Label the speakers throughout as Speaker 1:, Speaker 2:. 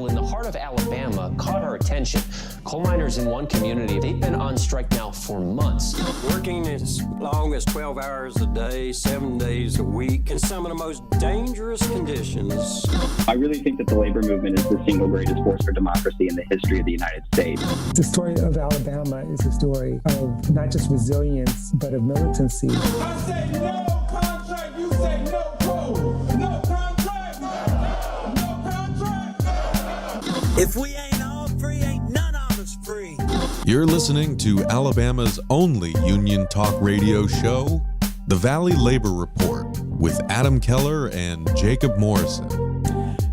Speaker 1: battle in the heart of Alabama caught our attention. Coal miners in one community, they've been on strike now for months.
Speaker 2: Working as long as 12 hours a day, 7 days a week, in some of the most dangerous conditions.
Speaker 3: I really think that the labor movement is the single greatest force for democracy in the history of the United States.
Speaker 4: The story of Alabama is a story of not just resilience, but of militancy.
Speaker 5: I say no contract, you say no code. No contract, no contract.
Speaker 2: If we ain't all free, ain't none of us free.
Speaker 6: You're listening to Alabama's only union talk radio show, The Valley Labor Report, with Adam Keller and Jacob Morrison.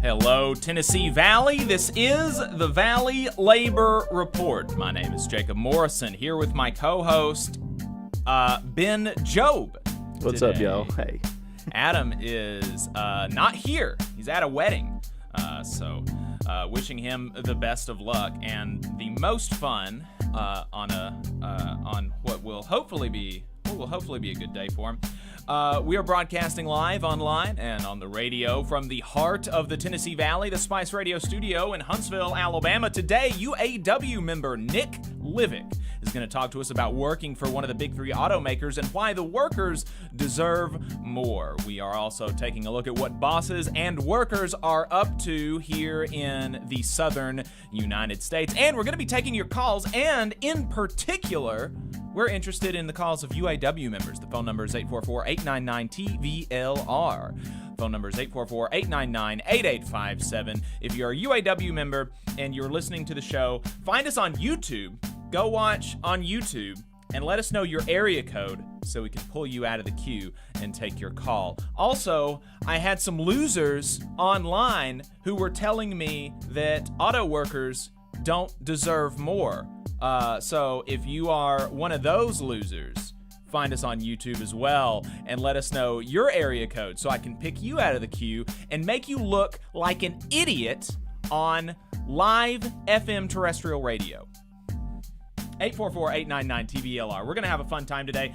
Speaker 7: Hello, Tennessee Valley. This is the Valley Labor Report. My name is Jacob Morrison, here with my co-host, Ben Job.
Speaker 8: What's
Speaker 7: today.
Speaker 8: up, y'all? Hey.
Speaker 7: Adam is not here. He's at a wedding. So wishing him the best of luck and the most fun on what will hopefully be a good day for him. We are broadcasting live online and on the radio from the heart of the Tennessee Valley, the Spice Radio Studio in Huntsville, Alabama. Today, UAW member Nick Livick is going to talk to us about working for one of the big three automakers and why the workers deserve more. We are also taking a look at what bosses and workers are up to here in the southern United States. And we're going to be taking your calls, and in particular, we're interested in the calls of UAW members. The phone number is 844-899-TVLR. Phone number is 844-899-8857. If you're a UAW member and you're listening to the show, find us on YouTube. Go watch on YouTube and let us know your area code so we can pull you out of the queue and take your call. Also, I had some losers online who were telling me that auto workers don't deserve more. So if you are one of those losers, find us on YouTube as well and let us know your area code so I can pick you out of the queue and make you look like an idiot on live FM terrestrial radio. 844-899-TVLR. We're going to have a fun time today.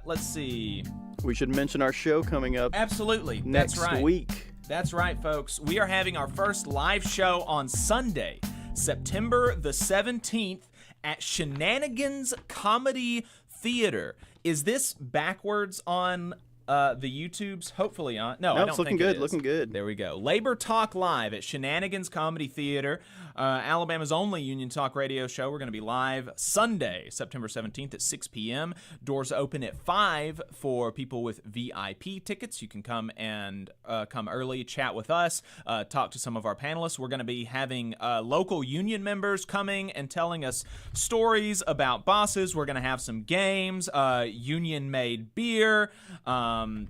Speaker 7: Let's see.
Speaker 8: We should mention our show coming up.
Speaker 7: Absolutely.
Speaker 8: Next
Speaker 7: That's right.
Speaker 8: week.
Speaker 7: That's right, folks. We are having our first live show on Sunday, September the 17th at Shenanigans Comedy Theater. Is this backwards on the YouTubes? Hopefully on. No, I don't
Speaker 8: it's looking
Speaker 7: think
Speaker 8: good.
Speaker 7: it is.
Speaker 8: Looking good.
Speaker 7: There we go. Labor Talk Live at Shenanigans Comedy Theater, Alabama's only union talk radio show. We're going to be live Sunday, September 17th at 6 p.m. Doors open at 5 for people with VIP tickets. You can come and come early, chat with us, talk to some of our panelists. We're going to be having local union members coming and telling us stories about bosses. We're going to have some games, union-made beer,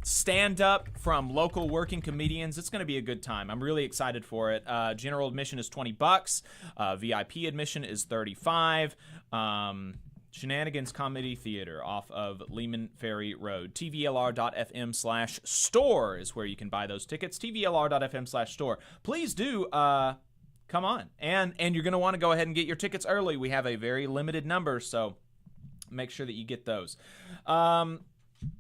Speaker 7: stand-up from local working comedians. It's going to be a good time. I'm really excited for it. General admission is $20. VIP admission is $35. Shenanigans Comedy Theater off of Lehman Ferry Road. TVLR.fm/store is where you can buy those tickets. TVLR.fm/store. Please do come on. And you're going to want to go ahead and get your tickets early. We have a very limited number, so make sure that you get those.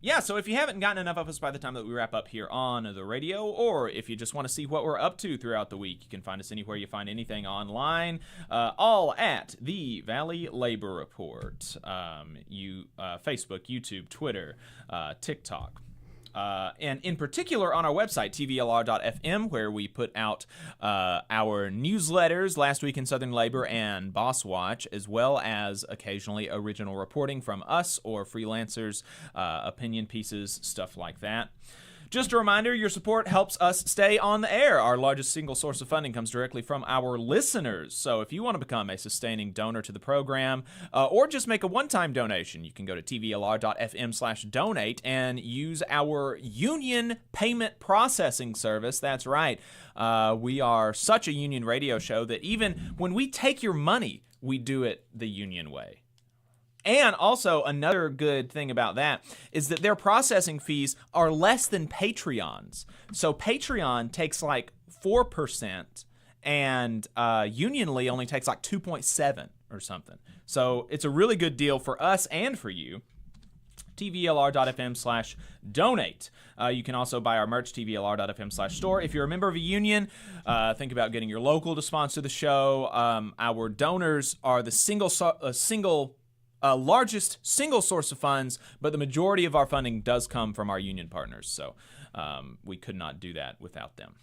Speaker 7: Yeah, so if you haven't gotten enough of us by the time that we wrap up here on the radio, or if you just want to see what we're up to throughout the week, you can find us anywhere you find anything online, all at the Valley Labor Report. Facebook, YouTube, Twitter, TikTok. And in particular on our website, TVLR.fm, where we put out our newsletters, Last Week in Southern Labor and Boss Watch, as well as occasionally original reporting from us or freelancers, opinion pieces, stuff like that. Just a reminder, your support helps us stay on the air. Our largest single source of funding comes directly from our listeners. So if you want to become a sustaining donor to the program, or just make a one-time donation, you can go to tvlr.fm/donate and use our union payment processing service. That's right. We are such a union radio show that even when we take your money, we do it the union way. And also, another good thing about that is that their processing fees are less than Patreon's. So Patreon takes like 4%, and Unionly only takes like 2.7 or something. So it's a really good deal for us and for you. tvlr.fm/donate. You can also buy our merch, tvlr.fm/store. If you're a member of a union, think about getting your local to sponsor the show. Our donors are the largest single source of funds, but the majority of our funding does come from our union partners. So we could not do that without them.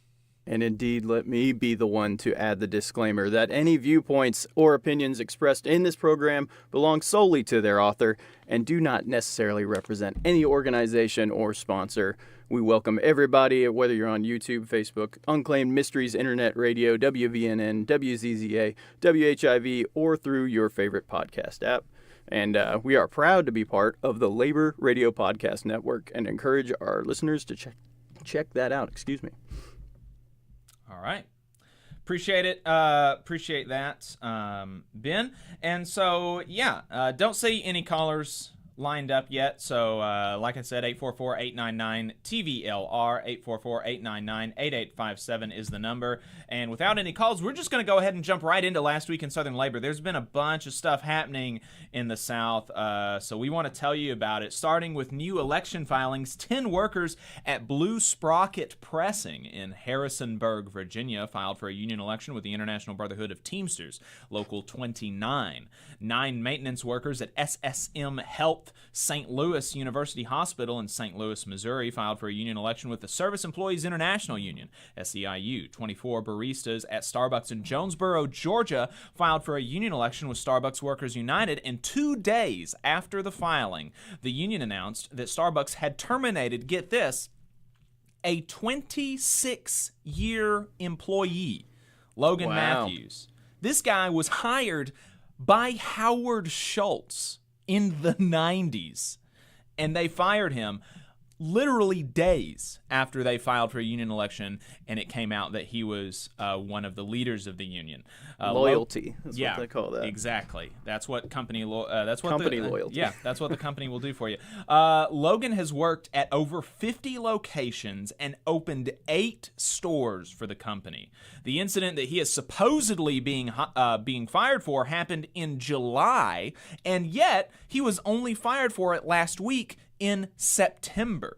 Speaker 8: And indeed, let me be the one to add the disclaimer that any viewpoints or opinions expressed in this program belong solely to their author and do not necessarily represent any organization or sponsor. We welcome everybody, whether you're on YouTube, Facebook, Unclaimed Mysteries, Internet Radio, WVNN, WZZA, WHIV, or through your favorite podcast app. And we are proud to be part of the Labor Radio Podcast Network and encourage our listeners to check that out. Excuse me.
Speaker 7: All right. Appreciate it. Appreciate that, Ben. And so, don't see any callers lined up yet. So, like I said, 844-899-TVLR, 844-899-8857 is the number. And without any calls, we're just going to go ahead and jump right into last week in Southern Labor. There's been a bunch of stuff happening in the South, so we want to tell you about it, starting with new election filings. 10 workers at Blue Sprocket Pressing in Harrisonburg, Virginia, filed for a union election with the International Brotherhood of Teamsters, Local 29. 9 maintenance workers at SSM Health St. Louis University Hospital in St. Louis, Missouri, filed for a union election with the Service Employees International Union, SEIU. 24 baristas at Starbucks in Jonesboro, Georgia, filed for a union election with Starbucks Workers United, and 2 days after the filing, the union announced that Starbucks had terminated, get this, a 26-year employee, Logan Matthews. This guy was hired by Howard Schultz in the 90s, and they fired him literally days after they filed for a union election, and it came out that he was one of the leaders of the union.
Speaker 8: Loyalty, that's what they call that.
Speaker 7: Exactly. That's what company loyalty. Yeah, that's what the company will do for you. Logan has worked at over 50 locations and opened 8 stores for the company. The incident that he is supposedly being fired for happened in July, and yet he was only fired for it last week in September,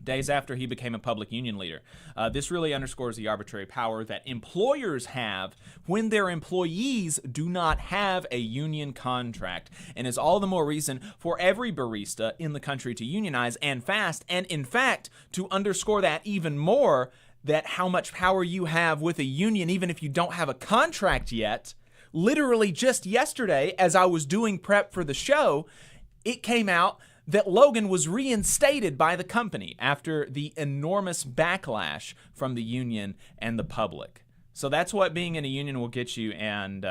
Speaker 7: days after he became a public union leader. This really underscores the arbitrary power that employers have when their employees do not have a union contract, and is all the more reason for every barista in the country to unionize and fast, and in fact, to underscore that even more, that how much power you have with a union even if you don't have a contract yet. Literally just yesterday, as I was doing prep for the show, it came out that Logan was reinstated by the company after the enormous backlash from the union and the public. So that's what being in a union will get you, and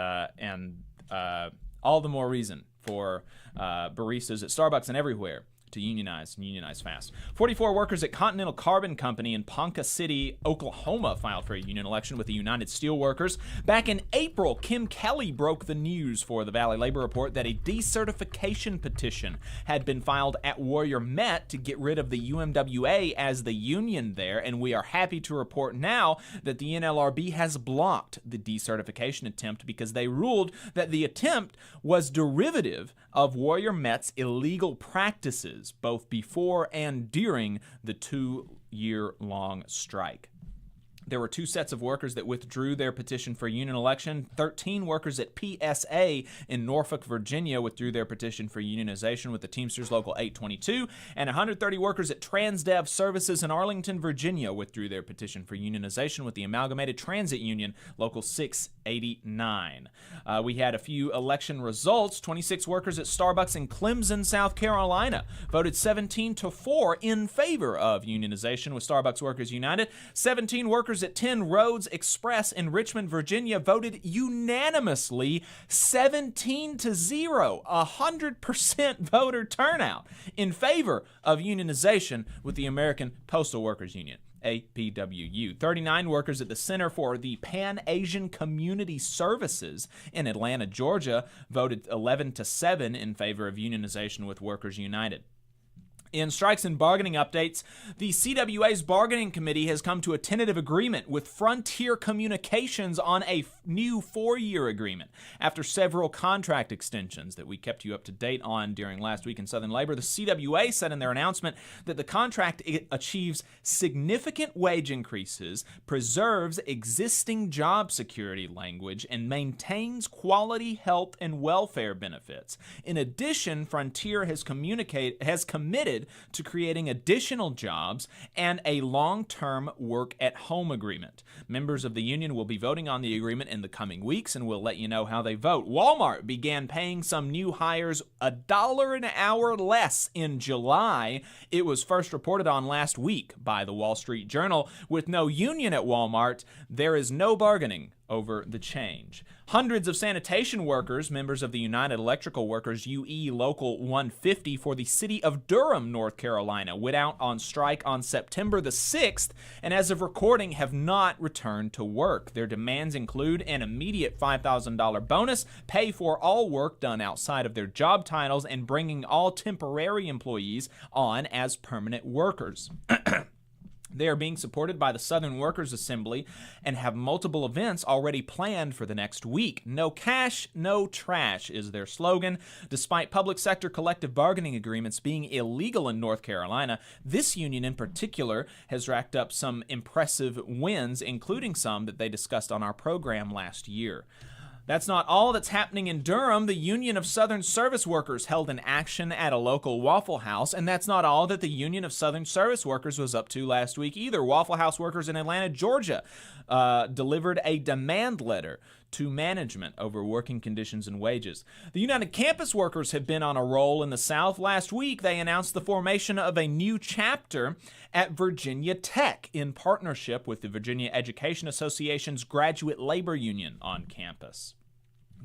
Speaker 7: all the more reason for baristas at Starbucks and everywhere to unionize, and unionize fast. 44 workers at Continental Carbon Company in Ponca City, Oklahoma, filed for a union election with the United Steelworkers. Back in April, Kim Kelly broke the news for the Valley Labor Report that a decertification petition had been filed at Warrior Met to get rid of the UMWA as the union there, and we are happy to report now that the NLRB has blocked the decertification attempt because they ruled that the attempt was derivative of Warrior Met's illegal practices both before and during the 2-year-long strike. There were 2 sets of workers that withdrew their petition for union election. 13 workers at PSA in Norfolk, Virginia withdrew their petition for unionization with the Teamsters Local 822, and 130 workers at Transdev Services in Arlington, Virginia withdrew their petition for unionization with the Amalgamated Transit Union Local 689. We had a few election results. 26 workers at Starbucks in Clemson, South Carolina voted 17-4 in favor of unionization with Starbucks Workers United. 17 workers at 10 Roads Express in Richmond, Virginia voted unanimously 17-0, 100% voter turnout in favor of unionization with the American Postal Workers Union, APWU. 39 workers at the Center for the Pan-Asian Community Services in Atlanta, Georgia voted 11-7 in favor of unionization with Workers United. In strikes and bargaining updates, the CWA's bargaining committee has come to a tentative agreement with Frontier Communications on a new 4-year agreement. After several contract extensions that we kept you up to date on during last week in Southern Labor, the CWA said in their announcement that the contract achieves significant wage increases, preserves existing job security language, and maintains quality health and welfare benefits. In addition, Frontier has committed to creating additional jobs and a long-term work-at-home agreement. Members of the union will be voting on the agreement in the coming weeks, and we'll let you know how they vote. Walmart began paying some new hires $1 an hour less in July. It was first reported on last week by the Wall Street Journal. With no union at Walmart, there is no bargaining over the change. Hundreds of sanitation workers, members of the United Electrical Workers UE Local 150 for the city of Durham, North Carolina, went out on strike on September the 6th, and as of recording have not returned to work. Their demands include an immediate $5,000 bonus, pay for all work done outside of their job titles, and bringing all temporary employees on as permanent workers. They are being supported by the Southern Workers Assembly and have multiple events already planned for the next week. No cash, no trash is their slogan. Despite public sector collective bargaining agreements being illegal in North Carolina, this union in particular has racked up some impressive wins, including some that they discussed on our program last year. That's not all that's happening in Durham. The Union of Southern Service Workers held an action at a local Waffle House, and that's not all that the Union of Southern Service Workers was up to last week either. Waffle House workers in Atlanta, Georgia, delivered a demand letter to management over working conditions and wages. The United Campus Workers have been on a roll in the South. Last week, they announced the formation of a new chapter at Virginia Tech in partnership with the Virginia Education Association's Graduate Labor Union on campus.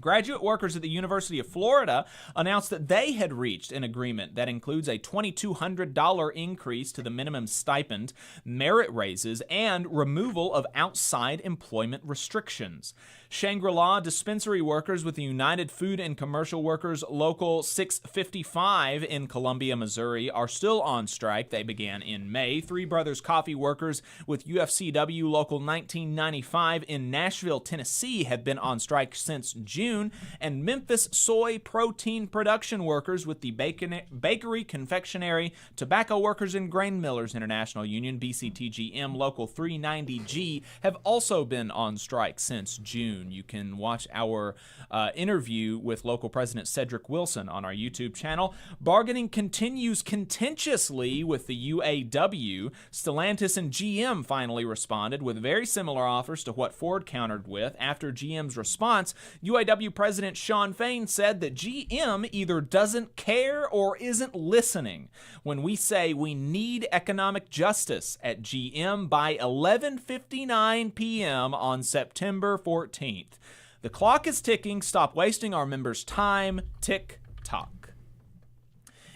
Speaker 7: Graduate workers at the University of Florida announced that they had reached an agreement that includes a $2,200 increase to the minimum stipend, merit raises, and removal of outside employment restrictions. Shangri-La dispensary workers with the United Food and Commercial Workers Local 655 in Columbia, Missouri are still on strike. They began in May. Three Brothers Coffee workers with UFCW Local 1995 in Nashville, Tennessee have been on strike since June. And Memphis soy protein production workers with the Bakery, Confectionery, Tobacco Workers and Grain Millers International Union, BCTGM Local 390G, have also been on strike since June. You can watch our interview with local President Cedric Wilson on our YouTube channel. Bargaining continues contentiously with the UAW. Stellantis and GM finally responded with very similar offers to what Ford countered with. After GM's response, UAW President Shawn Fain said that GM either doesn't care or isn't listening when we say we need economic justice at GM by 11:59 p.m. on September 14th. The clock is ticking. Stop wasting our members' time. Tick-tock.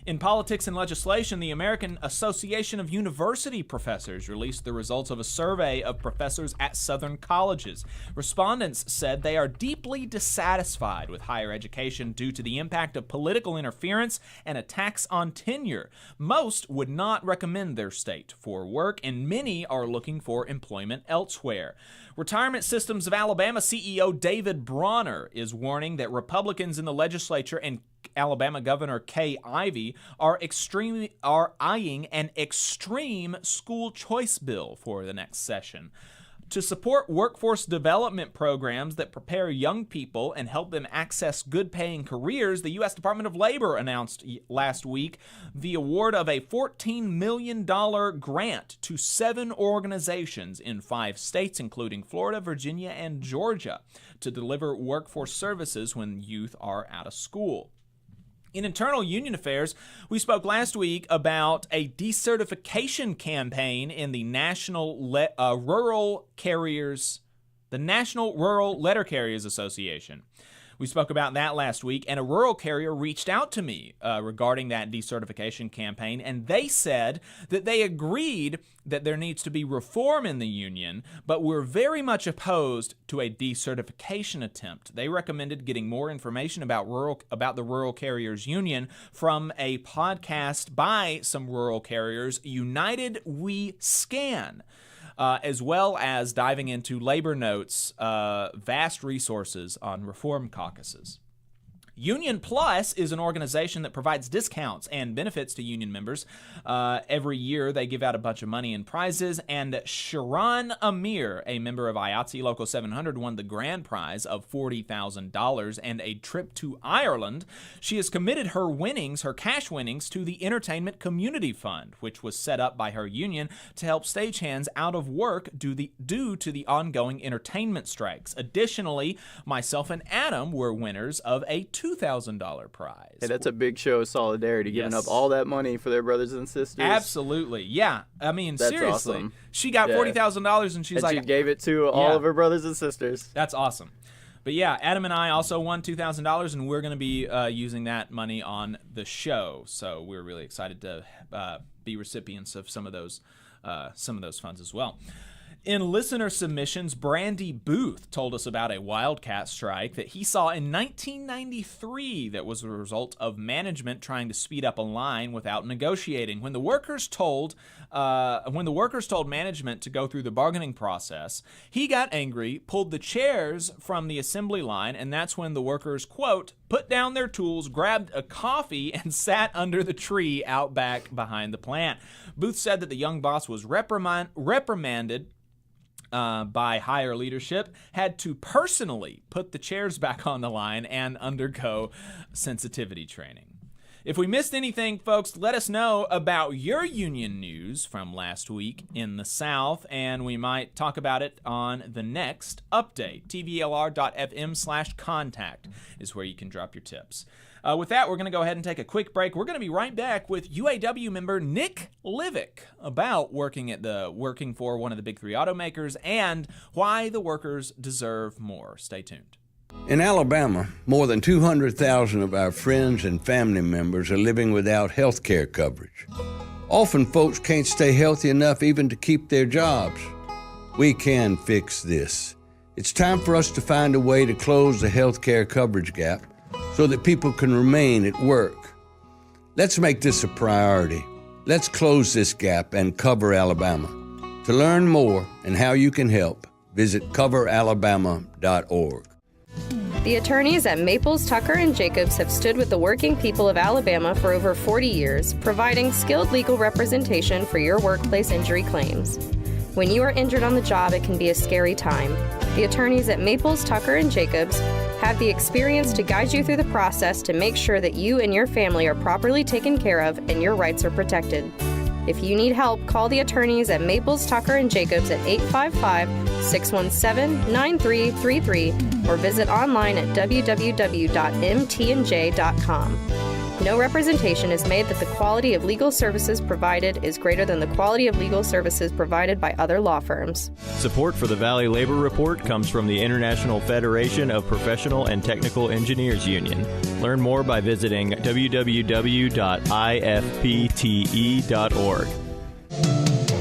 Speaker 7: In politics and legislation, the American Association of University Professors released the results of a survey of professors at Southern colleges. Respondents said they are deeply dissatisfied with higher education due to the impact of political interference and attacks on tenure. Most would not recommend their state for work, and many are looking for employment elsewhere. Retirement Systems of Alabama CEO David Bronner is warning that Republicans in the legislature and Alabama Governor Kay Ivey are eyeing an extreme school choice bill for the next session. To support workforce development programs that prepare young people and help them access good-paying careers, the U.S. Department of Labor announced last week the award of a $14 million grant to 7 organizations in 5 states, including Florida, Virginia, and Georgia, to deliver workforce services when youth are out of school. In internal union affairs, we spoke last week about a decertification campaign in the National Rural Letter Carriers Association. We spoke about that last week, and a rural carrier reached out to me regarding that decertification campaign, and they said that they agreed that there needs to be reform in the union, but were very much opposed to a decertification attempt. They recommended getting more information about the Rural Carriers Union from a podcast by some rural carriers, United We Scan. As well as diving into Labor Notes' vast resources on reform caucuses. Union Plus is an organization that provides discounts and benefits to union members. Every year, they give out a bunch of money and prizes, and Sharon Amir, a member of IATSE Local 700, won the grand prize of $40,000 and a trip to Ireland. She has committed her cash winnings, to the Entertainment Community Fund, which was set up by her union to help stagehands out of work due to the ongoing entertainment strikes. Additionally, myself and Adam were winners of a $2,000 prize.
Speaker 8: Hey, that's a big show of solidarity, giving up all that money for their brothers and sisters.
Speaker 7: Absolutely. Yeah. I mean,
Speaker 8: that's
Speaker 7: seriously.
Speaker 8: Awesome.
Speaker 7: She got $40,000 and she's like...
Speaker 8: she gave it to all of her brothers and sisters.
Speaker 7: That's awesome. But yeah, Adam and I also won $2,000, and we're going to be using that money on the show. So we're really excited to be recipients of some of those funds as well. In listener submissions, Brandy Booth told us about a wildcat strike that he saw in 1993 that was a result of management trying to speed up a line without negotiating. When the workers told management to go through the bargaining process, he got angry, pulled the chairs from the assembly line, and that's when the workers, quote, put down their tools, grabbed a coffee, and sat under the tree out back behind the plant. Booth said that the young boss was reprimanded by higher leadership, had to personally put the chairs back on the line and undergo sensitivity training. If we missed anything, folks, let us know about your union news from last week in the South, and we might talk about it on the next update. TVLR.fm/contact is where you can drop your tips. With that, we're going to go ahead and take a quick break. We're going to be right back with UAW member Nick Livick about working for one of the big three automakers and why the workers deserve more. Stay tuned.
Speaker 9: In Alabama, more than 200,000 of our friends and family members are living without health care coverage. Often folks can't stay healthy enough even to keep their jobs. We can fix this. It's time for us to find a way to close the health care coverage gap so that people can remain at work. Let's make this a priority. Let's close this gap and cover Alabama. To learn more and how you can help, visit coveralabama.org.
Speaker 10: The attorneys at Maples, Tucker & Jacobs have stood with the working people of Alabama for over 40 years, providing skilled legal representation for your workplace injury claims. When you are injured on the job, it can be a scary time. The attorneys at Maples, Tucker & Jacobs have the experience to guide you through the process to make sure that you and your family are properly taken care of and your rights are protected. If you need help, call the attorneys at Maples, Tucker & Jacobs at 855-617-9333 or visit online at www.mtnj.com. No representation is made that the quality of legal services provided is greater than the quality of legal services provided by other law firms.
Speaker 11: Support for the Valley Labor Report comes from the International Federation of Professional and Technical Engineers Union. Learn more by visiting www.ifpte.org.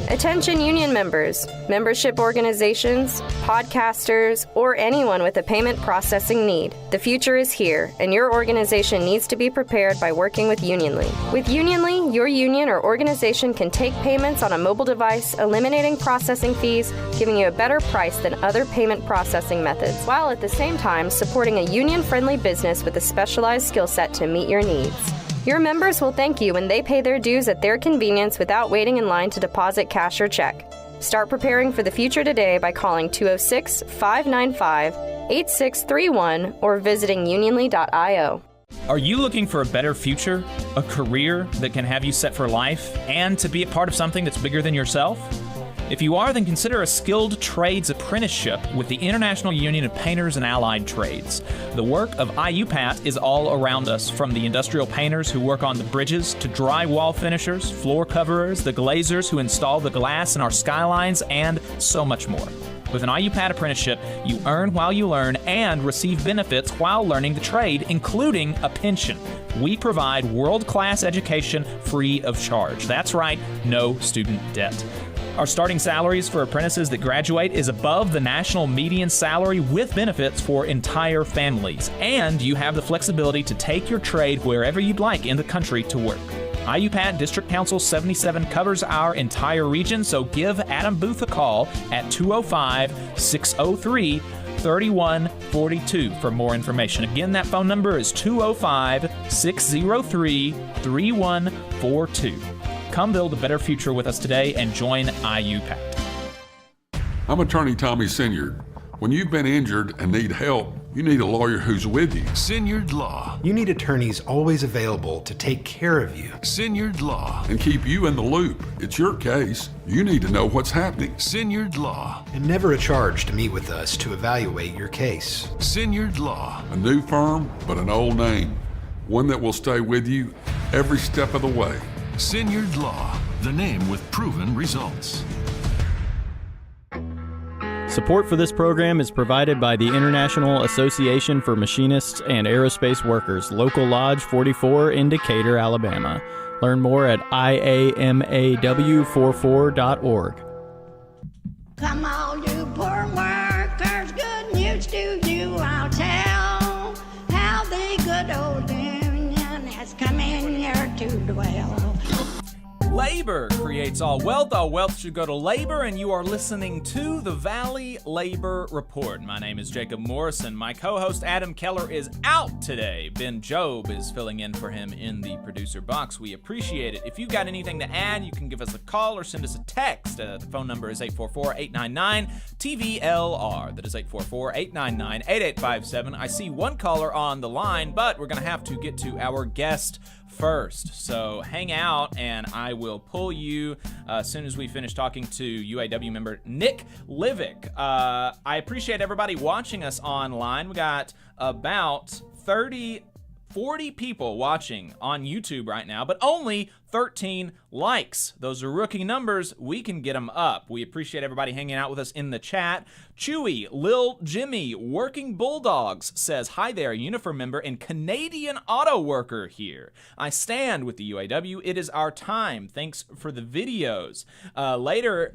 Speaker 10: Attention union members, membership organizations, podcasters, or anyone with a payment processing need. The future is here, and your organization needs to be prepared by working with Unionly. With Unionly, your union or organization can take payments on a mobile device, eliminating processing fees, giving you a better price than other payment processing methods, while at the same time supporting a union-friendly business with a specialized skill set to meet your needs. Your members will thank you when they pay their dues at their convenience without waiting in line to deposit cash or check. Start preparing for the future today by calling 206-595-8631 or visiting unionly.io.
Speaker 7: Are you looking for a better future, a career that can have you set for life, and to be a part of something that's bigger than yourself? If you are, then consider a skilled trades apprenticeship with the International Union of Painters and Allied Trades. The work of IUPAT is all around us, from the industrial painters who work on the bridges to drywall finishers, floor coverers, the glazers who install the glass in our skylines, and so much more. With an IUPAT apprenticeship, you earn while you learn and receive benefits while learning the trade, including a pension. We provide world-class education free of charge. That's right, no student debt. Our starting salaries for apprentices that graduate is above the national median salary with benefits for entire families. And you have the flexibility to take your trade wherever you'd like in the country to work. IUPAT District Council 77 covers our entire region, so give Adam Booth a call at 205-603-3142 for more information. Again, that phone number is 205-603-3142. Come build a better future with us today and join IUPAT.
Speaker 12: I'm attorney Tommy Sinyard. When you've been injured and need help, you need a lawyer who's with you.
Speaker 13: Sinyard Law. You need attorneys always available to take care of you. Sinyard Law.
Speaker 12: And keep you in the loop. It's your case. You need to know what's happening.
Speaker 13: Sinyard Law. And never a charge to meet with us to evaluate your case. Sinyard Law.
Speaker 12: A new firm, but an old name. One that will stay with you every step of the way.
Speaker 13: Sinyard Law, the name with proven results.
Speaker 11: Support for this program is provided by the International Association for Machinists and Aerospace Workers, Local Lodge 44 in Decatur, Alabama. Learn more at iamaw44.org.
Speaker 14: Come on, you poor workers, good news to you I'll tell, how the good old union has come in here to dwell.
Speaker 7: Labor creates all wealth should go to labor, and you are listening to the Valley Labor Report. My name is Jacob Morrison. My co-host Adam Keller is out today. Ben Job is filling in for him in the producer box. We appreciate it. If you've got anything to add, you can give us a call or send us a text. The phone number is 844-899-TVLR. That is 844-899-8857. I see one caller on the line, but we're going to have to get to our guest first. So hang out, and I will pull you as soon as we finish talking to UAW member Nick Livick. I appreciate everybody watching us online. We got about 40 people watching on YouTube right now, but only 13 likes. Those are rookie numbers. We can get them up. We appreciate everybody hanging out with us in the chat. Chewy, Lil Jimmy, Working Bulldogs says, hi there, uniform member and Canadian auto worker here. I stand with the UAW. It is our time. Thanks for the videos. Later,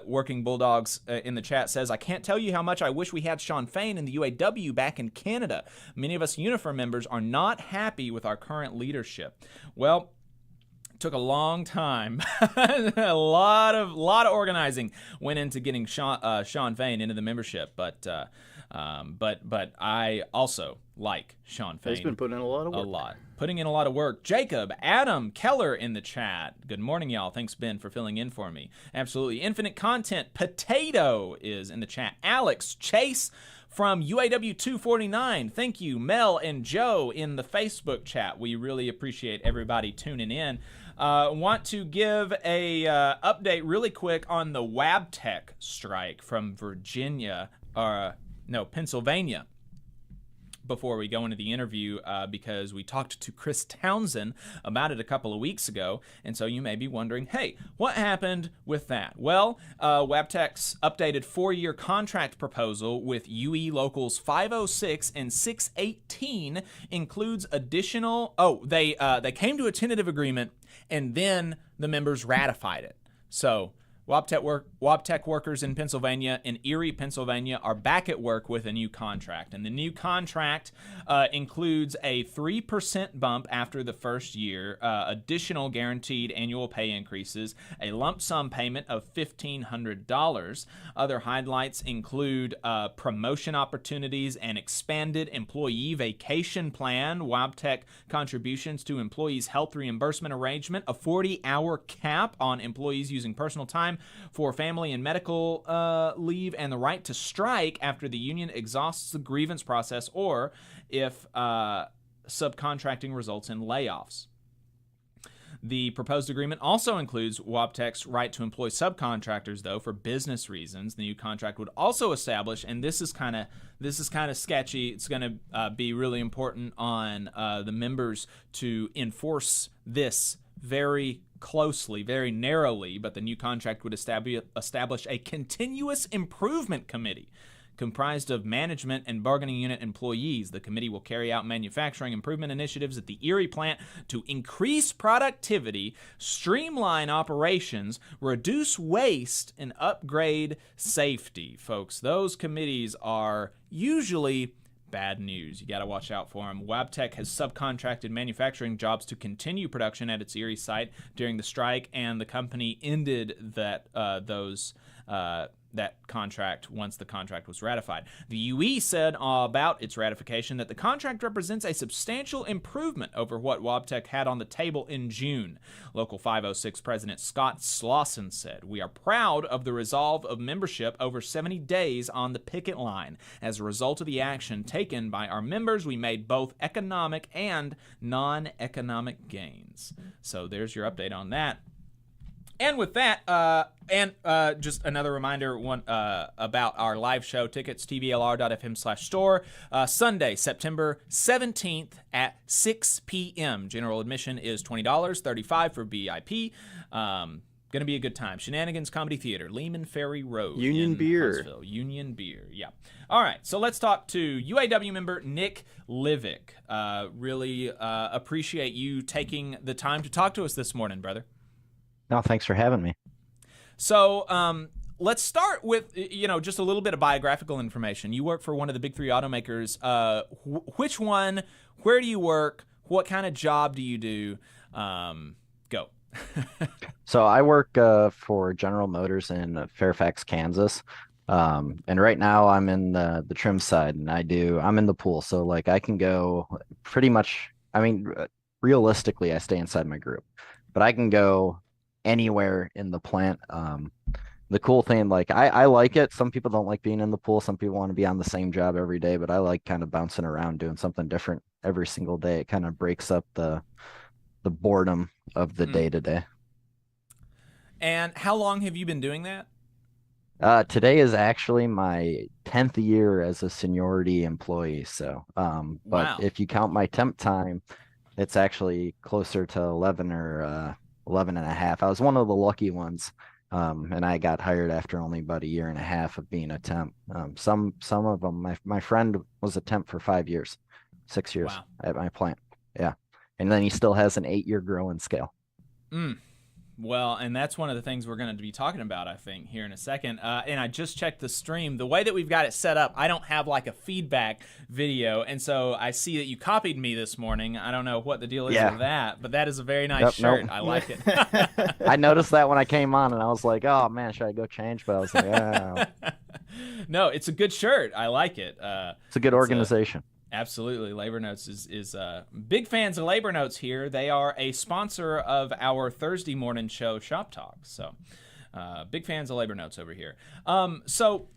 Speaker 7: Working Bulldogs in the chat says, I can't tell you how much I wish we had Sean Fain in the UAW back in Canada. Many of us uniform members are not happy with our current leadership. Well, took a long time. a lot of organizing went into getting Sean Fain into the membership, but I also like Sean Fain.
Speaker 8: He's been putting in a lot of work.
Speaker 7: Putting in a lot of work. Jacob, Adam, Keller in the chat. Good morning, y'all. Thanks, Ben, for filling in for me. Absolutely. Infinite Content. Potato is in the chat. Alex, Chase from UAW 249. Thank you, Mel and Joe in the Facebook chat. We really appreciate everybody tuning in. Want to give a update really quick on the Wabtec strike from Pennsylvania before we go into the interview, because we talked to Chris Townsend about it a couple of weeks ago, and so you may be wondering, hey, what happened with that? Well, Wabtec's updated 4-year contract proposal with UE Locals 506 and 618 includes additional, they came to a tentative agreement, and then the members ratified it. So Wabtec workers in Pennsylvania, in Erie, Pennsylvania, are back at work with a new contract. And the new contract includes a 3% bump after the first year, additional guaranteed annual pay increases, a lump sum payment of $1,500. Other highlights include promotion opportunities, an expanded employee vacation plan, Wabtec contributions to employees' health reimbursement arrangement, a 40-hour cap on employees using personal time for family and medical leave, and the right to strike after the union exhausts the grievance process or if subcontracting results in layoffs. The proposed agreement also includes Wabtec's right to employ subcontractors, though, for business reasons. The new contract would also establish, and this is kind of sketchy. It's going to be really important on the members to enforce this very closely, very narrowly, but the new contract would establish a continuous improvement committee comprised of management and bargaining unit employees. The committee will carry out manufacturing improvement initiatives at the Erie plant to increase productivity, streamline operations, reduce waste, and upgrade safety. Folks, those committees are usually bad news. You got to watch out for them. Wabtec has subcontracted manufacturing jobs to continue production at its Erie site during the strike, and the company ended that contract once the contract was ratified. The UE said about its ratification that the contract represents a substantial improvement over what Wabtec had on the table in June. Local 506 President Scott Slauson said, "We are proud of the resolve of membership over 70 days on the picket line. As a result of the action taken by our members, we made both economic and non-economic gains." So there's your update on that. And with that, just another reminder about our live show tickets, tvlr.fm/store, Sunday, September 17th at 6 p.m. General admission is $20, $35 for VIP. Going to be a good time. Shenanigans Comedy Theater, Lehman Ferry Road.
Speaker 8: Union Beer.
Speaker 7: Huntsville. Union Beer, yeah. All right, so let's talk to UAW member Nick Livick. Really appreciate you taking the time to talk to us this morning, brother.
Speaker 15: No, thanks for having me.
Speaker 7: So let's start with, just a little bit of biographical information. You work for one of the big three automakers. Which one? Where do you work? What kind of job do you do? Go.
Speaker 15: So I work for General Motors in Fairfax, Kansas. And right now I'm in the trim side, and I'm in the pool. So like I can go pretty much, realistically I stay inside my group, but I can go anywhere in the plant. The cool thing, like I like it. Some people don't like being in the pool. Some people want to be on the same job every day, but I like kind of bouncing around, doing something different every single day. It kind of breaks up the boredom of the day to day.
Speaker 7: And how long have you been doing that?
Speaker 15: Today is actually my 10th year as a seniority employee. So,
Speaker 7: Wow.
Speaker 15: But if you count my temp time, it's actually closer to 11 or 11 and a half. I was one of the lucky ones, and I got hired after only about a year and a half of being a temp. Some of them, my friend was a temp for 5 years, 6 years at my plant. Yeah, and then he still has an 8-year growing scale.
Speaker 7: Well, and that's one of the things we're going to be talking about, I think, here in a second. And I just checked the stream. The way that we've got it set up, I don't have like a feedback video. And so I see that you copied me this morning. I don't know what the deal is with that, but that is a very nice shirt. Nope. I like it.
Speaker 15: I noticed that when I came on, and I was like, oh, man, should I go change? But I was like, oh.
Speaker 7: No, it's a good shirt. I like it.
Speaker 15: It's a good organization.
Speaker 7: Absolutely. Labor Notes is big fans of Labor Notes here. They are a sponsor of our Thursday morning show, Shop Talk. So big fans of Labor Notes over here. So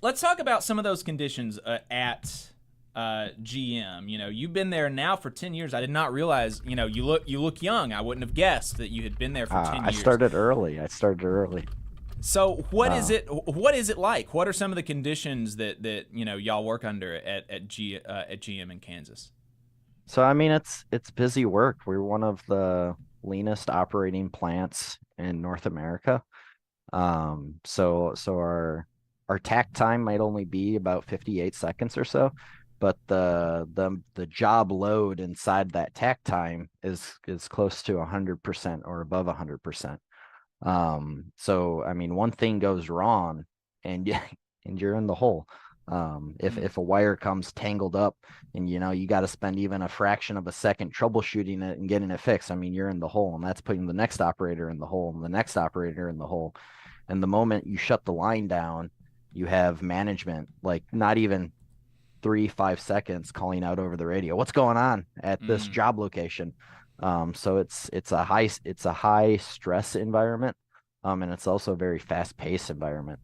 Speaker 7: let's talk about some of those conditions at GM. You've been there now for 10 years. I did not realize, you look young. I wouldn't have guessed that you had been there for 10 years.
Speaker 15: I started early.
Speaker 7: So what is it like? What are some of the conditions that y'all work under at GM in Kansas?
Speaker 15: So it's busy work. We're one of the leanest operating plants in North America. So our tack time might only be about 58 seconds or so, but the job load inside that tack time is close to 100% or above 100%. So one thing goes wrong and you're in the hole. If a wire comes tangled up and you got to spend even a fraction of a second troubleshooting it and getting it fixed, you're in the hole, and that's putting the next operator in the hole and the next operator in the hole. And the moment you shut the line down, you have management, like not even 3-5 seconds, calling out over the radio, what's going on at this job location. So it's a high stress environment, and it's also a very fast paced environment.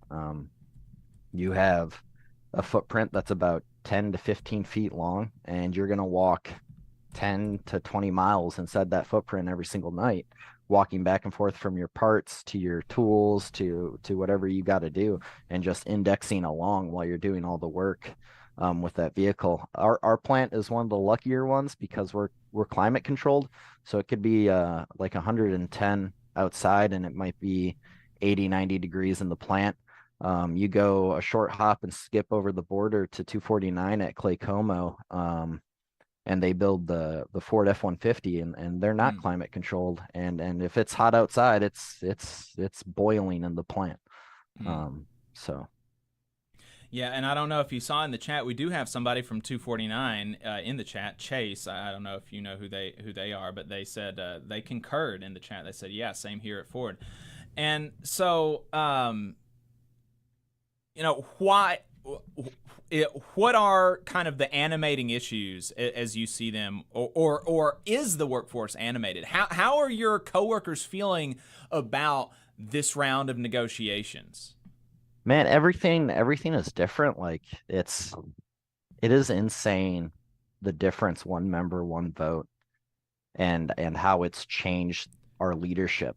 Speaker 15: You have a footprint that's about 10 to 15 feet long, and you're going to walk 10 to 20 miles inside that footprint every single night, walking back and forth from your parts to your tools to whatever you got to do, and just indexing along while you're doing all the work with that vehicle. Our plant is one of the luckier ones because we're we're climate controlled, so it could be like 110 outside, and it might be 80, 90 degrees in the plant. You go a short hop and skip over the border to 249 at Clay Como, and they build the Ford F-150, and they're not climate controlled. And if it's hot outside, it's boiling in the plant. So.
Speaker 7: Yeah, and I don't know if you saw in the chat, we do have somebody from 249 in the chat, Chase. I don't know if you know who they are, but they said they concurred in the chat. They said, yeah, same here at Ford. And so, what are kind of the animating issues as you see them, or is the workforce animated? How are your coworkers feeling about this round of negotiations?
Speaker 15: Man, everything is different. Like it is insane, the difference, one member, one vote, and how it's changed our leadership.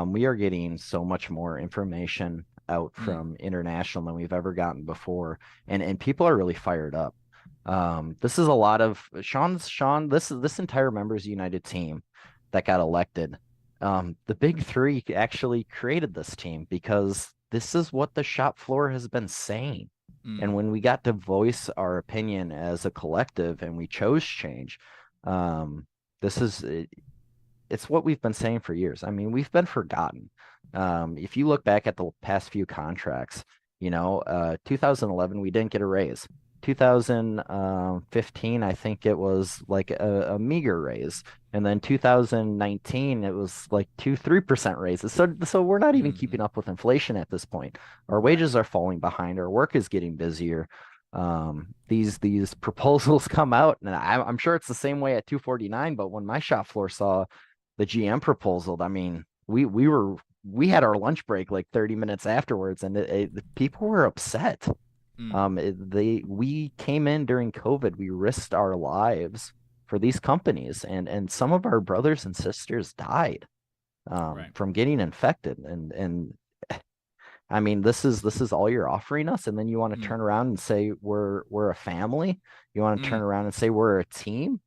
Speaker 15: We are getting so much more information out from international than we've ever gotten before, and people are really fired up. This is a lot of Sean. This entire Members United team that got elected. The big three actually created this team because this is what the shop floor has been saying. And when we got to voice our opinion as a collective and we chose change, it's what we've been saying for years. I mean, we've been forgotten. If you look back at the past few contracts, 2011, we didn't get a raise. 2015, I think it was like a meager raise. And then 2019, it was like 2-3% raises. So we're not even keeping up with inflation at this point. Our wages are falling behind. Our work is getting busier. These proposals come out, and I'm sure it's the same way at 249. But when my shop floor saw the GM proposal, I mean, we had our lunch break like 30 minutes afterwards, and people were upset. We came in during COVID. We risked our lives for these companies, and some of our brothers and sisters died from getting infected. And I mean, this is all you're offering us, and then you want to turn around and say we're a family. You want to turn around and say we're a team,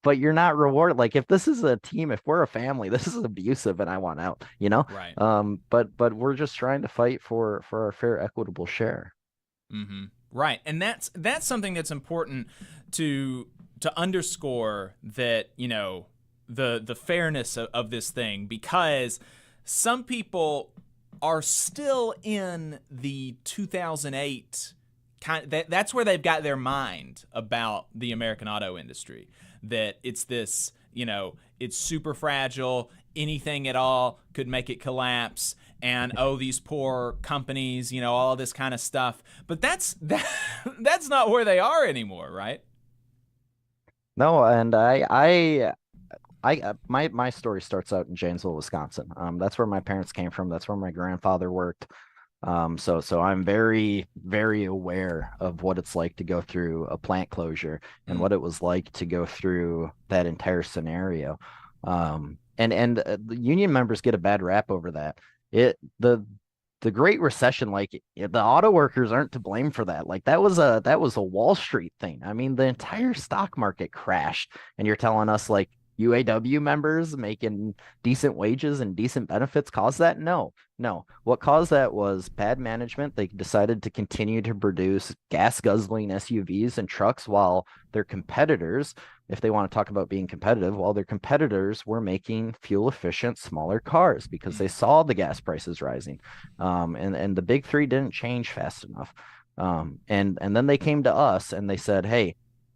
Speaker 15: but you're not rewarded. Like, if this is a team, if we're a family, this is abusive, and I want out.
Speaker 7: Right.
Speaker 15: But we're just trying to fight for our fair, equitable share.
Speaker 7: Right, and that's something that's important to underscore, that the fairness of this thing, because some people are still in the 2008 that's where they've got their mind about the American auto industry, that it's this, it's super fragile, anything at all could make it collapse, and these poor companies, all this kind of stuff. But that's not where they are anymore, right?
Speaker 15: No, and my story starts out in Janesville, Wisconsin. That's where my parents came from. That's where my grandfather worked. So I'm very, very aware of what it's like to go through a plant closure and what it was like to go through that entire scenario. And the union members get a bad rap over that. The Great Recession, like, the auto workers aren't to blame for that. Like, that was a Wall Street thing. I mean, the entire stock market crashed, and you're telling us like UAW members making decent wages and decent benefits caused that? No. What caused that was bad management. They decided to continue to produce gas guzzling SUVs and trucks while their competitors, if they want to talk about being competitive, while their competitors were making fuel efficient, smaller cars because they saw the gas prices rising. And the big three didn't change fast enough. And then they came to us and they said, hey,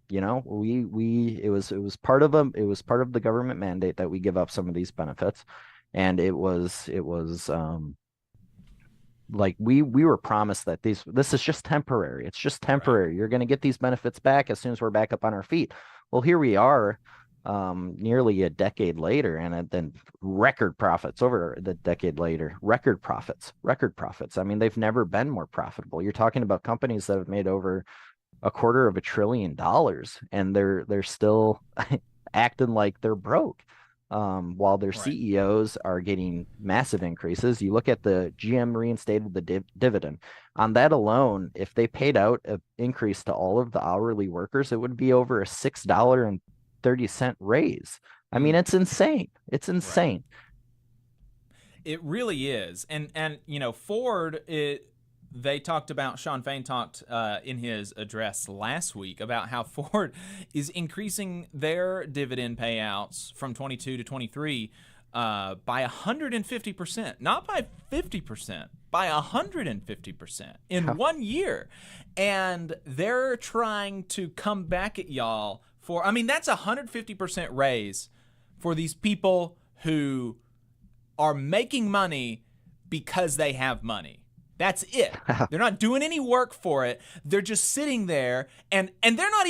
Speaker 15: it was part of the government mandate that we give up some of these benefits. And it was like we were promised that this is just temporary. It's just temporary. Right. You're going to get these benefits back as soon as we're back up on our feet. Well, here we are, nearly a decade later, and then record profits over the decade later. Record profits. I mean, they've never been more profitable. You're talking about companies that have made over $250 billion, and they're still acting like they're broke, while their CEOs are getting massive increases. You look at the GM reinstated the dividend. On that alone, if they paid out an increase to all of the hourly workers, it would be over a $6.30 30-cent raise. I mean, it's insane. It's insane.
Speaker 7: It really is. And you know, Ford, they talked about, Sean Fain talked in his address last week about how Ford is increasing their dividend payouts from 22 to 23 by 150%, not by 50%, by 150% in 1 year. And they're trying to come back at y'all for, I mean, that's a 150% raise for these people who are making money because they have money. That's it. They're not doing any work for it. They're just sitting there, and they're not,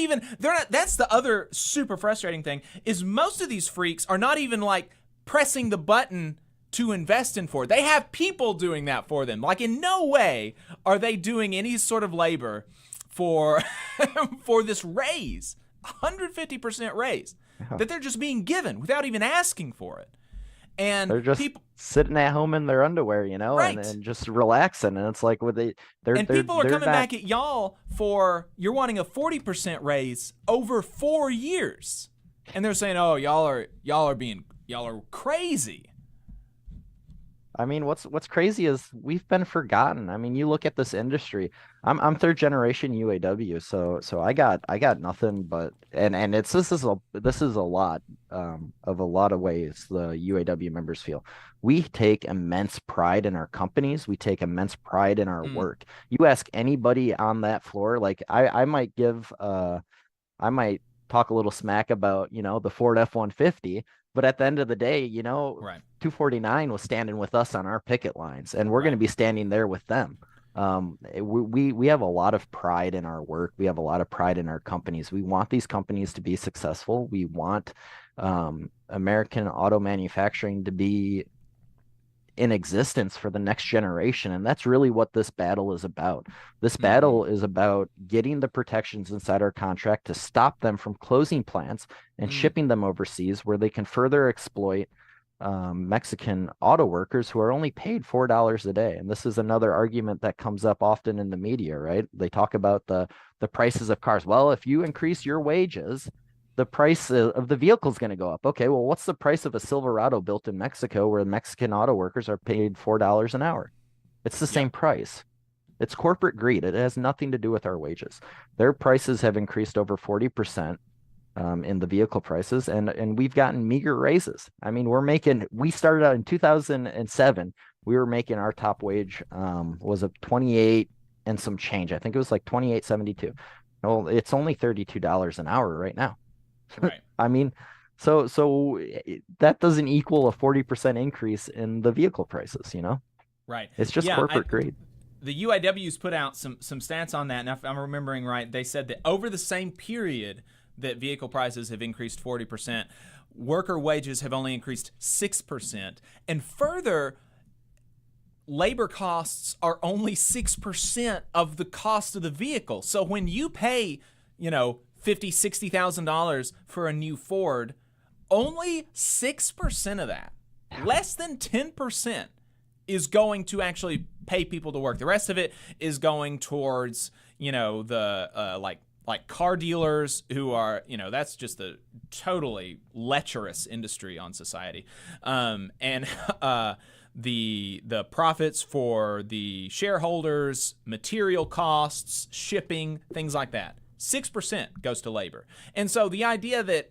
Speaker 7: that's the other super frustrating thing, is most of these freaks are not even like pressing the button to invest in Ford. They have people doing that for them. Like, in no way are they doing any sort of labor for for this raise, 150% raise that they're just being given without even asking for it. And
Speaker 15: they're just sitting at home in their underwear, you know, and just relaxing. And it's like,
Speaker 7: people are coming back at y'all for, you're wanting a 40% raise over 4 years, and they're saying, "Oh, y'all are crazy."
Speaker 15: I mean, what's crazy is we've been forgotten. I mean, you look at this industry. I'm third generation UAW, so I got nothing but and this is a lot of a lot of ways the UAW members feel. We take immense pride in our companies. We take immense pride in our work. You ask anybody on that floor, like I might talk a little smack about, you know, the Ford F-150. But at the end of the day, you know, 249 was standing with us on our picket lines, and we're going to be standing there with them. We have a lot of pride in our work. We have a lot of pride in our companies. We want these companies to be successful. We want American auto manufacturing to be in existence for the next generation. And that's really what this battle is about. This battle is about getting the protections inside our contract to stop them from closing plants and shipping them overseas, where they can further exploit Mexican auto workers who are only paid $4 a day. And this is another argument that comes up often in the media, right? They talk about the prices of cars. Well, if you increase your wages, the price of the vehicle is going to go up. Okay, well, what's the price of a Silverado built in Mexico where Mexican auto workers are paid $4 an hour? It's the same price. It's corporate greed. It has nothing to do with our wages. Their prices have increased over 40% in the vehicle prices, and we've gotten meager raises. I mean, we started out in 2007. We were making, our top wage was a 28 and some change. I think it was like 28.72. Well, it's only $32 an hour right now.
Speaker 7: Right.
Speaker 15: I mean, so that doesn't equal a 40% increase in the vehicle prices, you know?
Speaker 7: Right.
Speaker 15: It's just corporate greed.
Speaker 7: The UAWs put out some stats on that, and if I'm remembering right, they said that over the same period that vehicle prices have increased 40%, worker wages have only increased 6%. And further, labor costs are only 6% of the cost of the vehicle. So when you pay, you know, $50,000, $60,000 for a new Ford, only 6% of that, less than 10%, is going to actually pay people to work. The rest of it is going towards, you know, the like car dealers who are, you know, that's just a totally lecherous industry on society, and the profits for the shareholders, material costs, shipping, things like that. 6% goes to labor. And so the idea that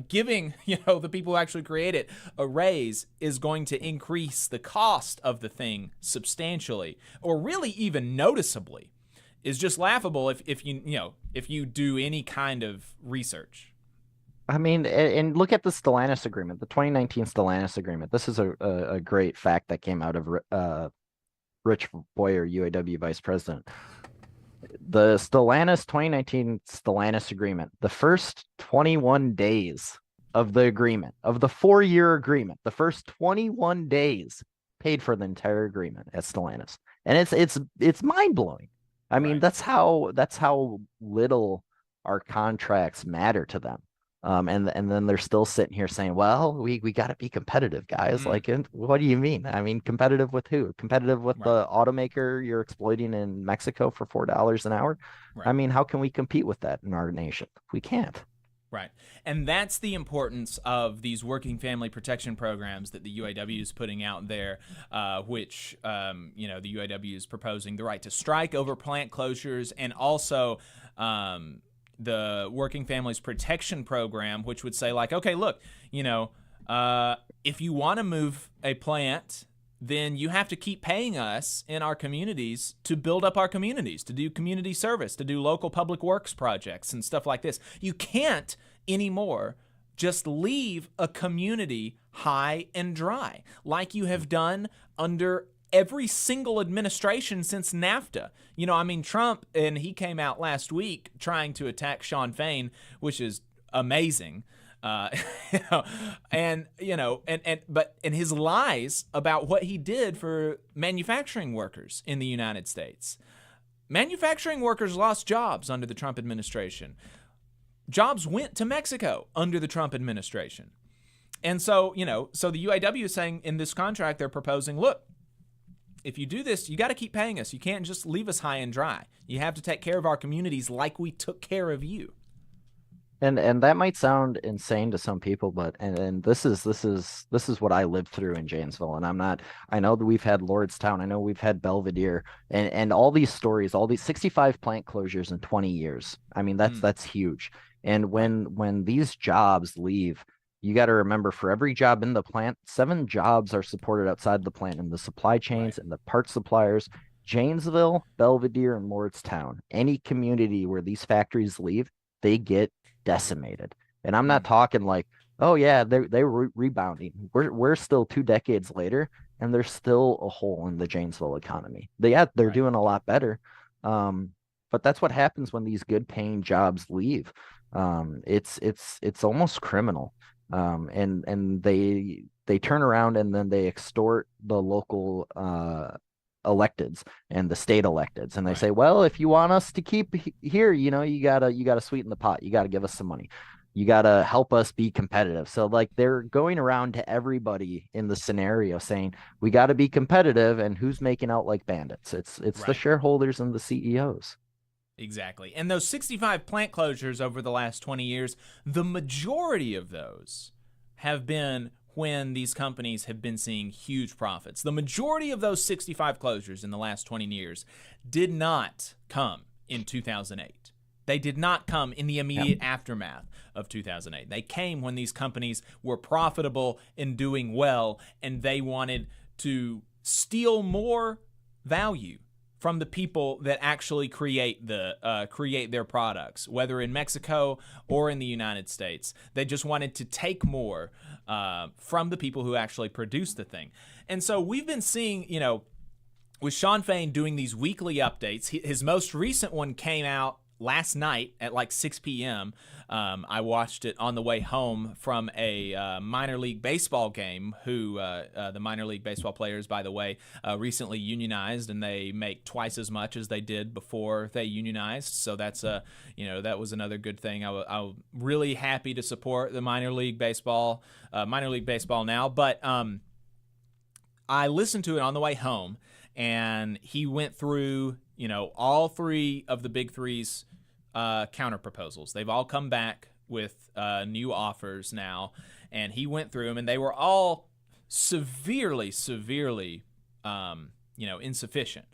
Speaker 7: giving, you know, the people who actually create it a raise is going to increase the cost of the thing substantially, or really even noticeably, is just laughable if you do any kind of research.
Speaker 15: I mean, and look at the Stellantis agreement, the 2019 Stellantis agreement. This is a great fact that came out of Rich Boyer, UAW vice president. The 2019 Stellantis agreement, the first 21 days of the agreement, of the 4-year agreement, the first 21 days paid for the entire agreement at Stellantis. And it's mind-blowing. I mean, that's how little our contracts matter to them. And then they're still sitting here saying, well, we got to be competitive, guys. Like, what do you mean? I mean, competitive with who? Competitive with the automaker you're exploiting in Mexico for $4 an hour? I mean, how can we compete with that in our nation? We can't.
Speaker 7: Right. And that's the importance of these working family protection programs that the UAW is putting out there, which, the UAW is proposing the right to strike over plant closures, and also the Working Families Protection Program, which would say, like, okay, look, if you want to move a plant, then you have to keep paying us in our communities to build up our communities, to do community service, to do local public works projects and stuff like this. You can't anymore just leave a community high and dry like you have done under every single administration since NAFTA. Trump, and he came out last week trying to attack Sean Fain, which is amazing. And his lies about what he did for manufacturing workers in the United States. Manufacturing workers lost jobs under the Trump administration. Jobs went to Mexico under the Trump administration. And so the UAW is saying in this contract, they're proposing, look, if you do this, you got to keep paying us. You can't just leave us high and dry. You have to take care of our communities like we took care of you.
Speaker 15: And that might sound insane to some people, but and this is what I lived through in Janesville. And I know that we've had Lordstown, I know we've had Belvedere, and all these stories, all these 65 plant closures in 20 years. I mean, that's huge. And when these jobs leave, you got to remember, for every job in the plant, 7 jobs are supported outside the plant in the supply chains and the parts suppliers. Janesville, Belvedere, and Lordstown, any community where these factories leave, they get decimated. And I'm not talking like, oh yeah, they're rebounding. We're still 2 decades later, and there's still a hole in the Janesville economy. They're doing a lot better, but that's what happens when these good paying jobs leave. It's almost criminal. And they turn around and then they extort the local electeds and the state electeds, and they say, well, if you want us to keep here, you gotta sweeten the pot, you gotta give us some money, you gotta help us be competitive. So like, they're going around to everybody in the scenario saying we got to be competitive, and who's making out like bandits? It's the shareholders and the CEOs.
Speaker 7: Exactly. And those 65 plant closures over the last 20 years, the majority of those have been when these companies have been seeing huge profits. The majority of those 65 closures in the last 20 years did not come in 2008. They did not come in the immediate aftermath of 2008. They came when these companies were profitable and doing well, and they wanted to steal more value from the people that actually create their products, whether in Mexico or in the United States. They just wanted to take more from the people who actually produce the thing. And so we've been seeing, with Sean Fain doing these weekly updates. His most recent one came out last night at like 6 p.m. I watched it on the way home from a minor league baseball game. The minor league baseball players, by the way, recently unionized, and they make twice as much as they did before they unionized. So that's that was another good thing. I'm really happy to support the minor league baseball now. But I listened to it on the way home, and he went through all 3 of the big three's counter proposals. They've all come back with new offers now, and he went through them, and they were all severely insufficient.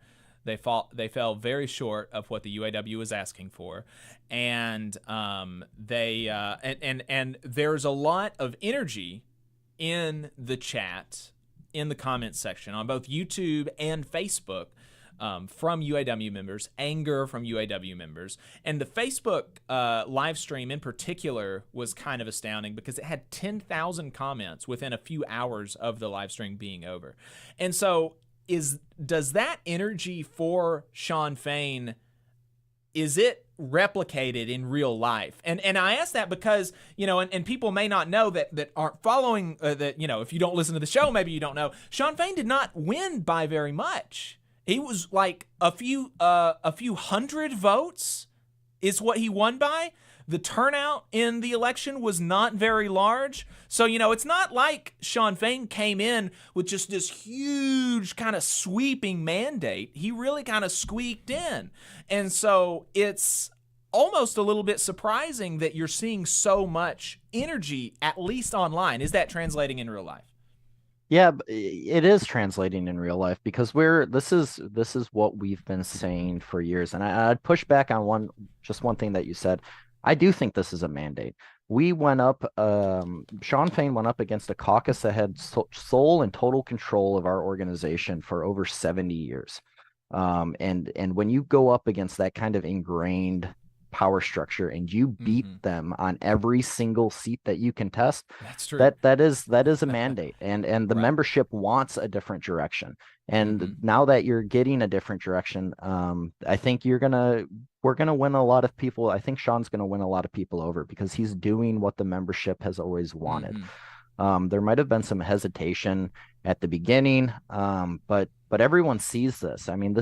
Speaker 7: They fell very short of what the UAW was asking for, and and there's a lot of energy in the chat, in the comments section on both YouTube and Facebook, from UAW members, anger from UAW members. And the Facebook live stream in particular was kind of astounding because it had 10,000 comments within a few hours of the live stream being over. And so does that energy for Sean Fain, is it replicated in real life? And I ask that because, and people may not know that aren't following, that, if you don't listen to the show, maybe you don't know, Sean Fain did not win by very much. He was like a few hundred votes is what he won by. The turnout in the election was not very large. So, it's not like Sean Fain came in with just this huge kind of sweeping mandate. He really kind of squeaked in. And so it's almost a little bit surprising that you're seeing so much energy, at least online. Is that translating in real life?
Speaker 15: Yeah, it is translating in real life because this is what we've been saying for years. And I'd push back on one thing that you said. I do think this is a mandate. We went up, Sean Fain went up against a caucus that had sole and total control of our organization for over 70 years. And when you go up against that kind of ingrained power structure and you beat them on every single seat that you contest,
Speaker 7: that's true.
Speaker 15: That is a mandate, and the membership wants a different direction. And now that you're getting a different direction, I think we're gonna win a lot of people. I think Sean's gonna win a lot of people over because he's doing what the membership has always wanted. There might have been some hesitation at the beginning, but everyone sees this. I mean,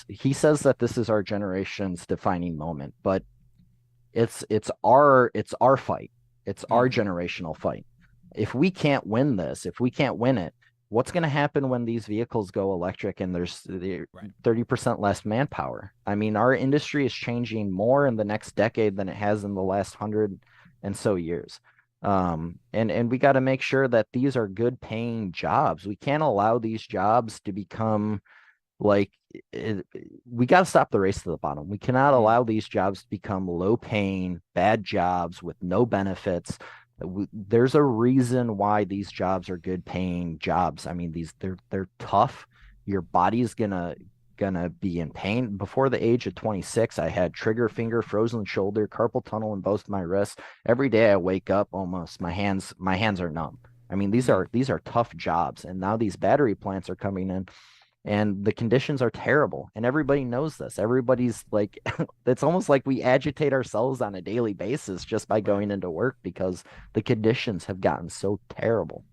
Speaker 15: he says that this is our generation's defining moment, but it's our fight. It's our generational fight. If we can't win this, if we can't win it, what's going to happen when these vehicles go electric and there's 30% less manpower? I mean, our industry is changing more in the next decade than it has in the last 100 and so years. And we got to make sure that these are good paying jobs. We can't allow these jobs to become we got to stop the race to the bottom. We cannot allow these jobs to become low paying, bad jobs with no benefits. There's a reason why these jobs are good paying jobs. I mean, they're tough. Your body's gonna be in pain. Before the age of 26, I had trigger finger, frozen shoulder, carpal tunnel in both my wrists. Every day I wake up, almost my hands are numb. I mean, these are tough jobs. And now these battery plants are coming in and the conditions are terrible. And everybody knows this. Everybody's like, it's almost like we agitate ourselves on a daily basis just by going into work because the conditions have gotten so terrible.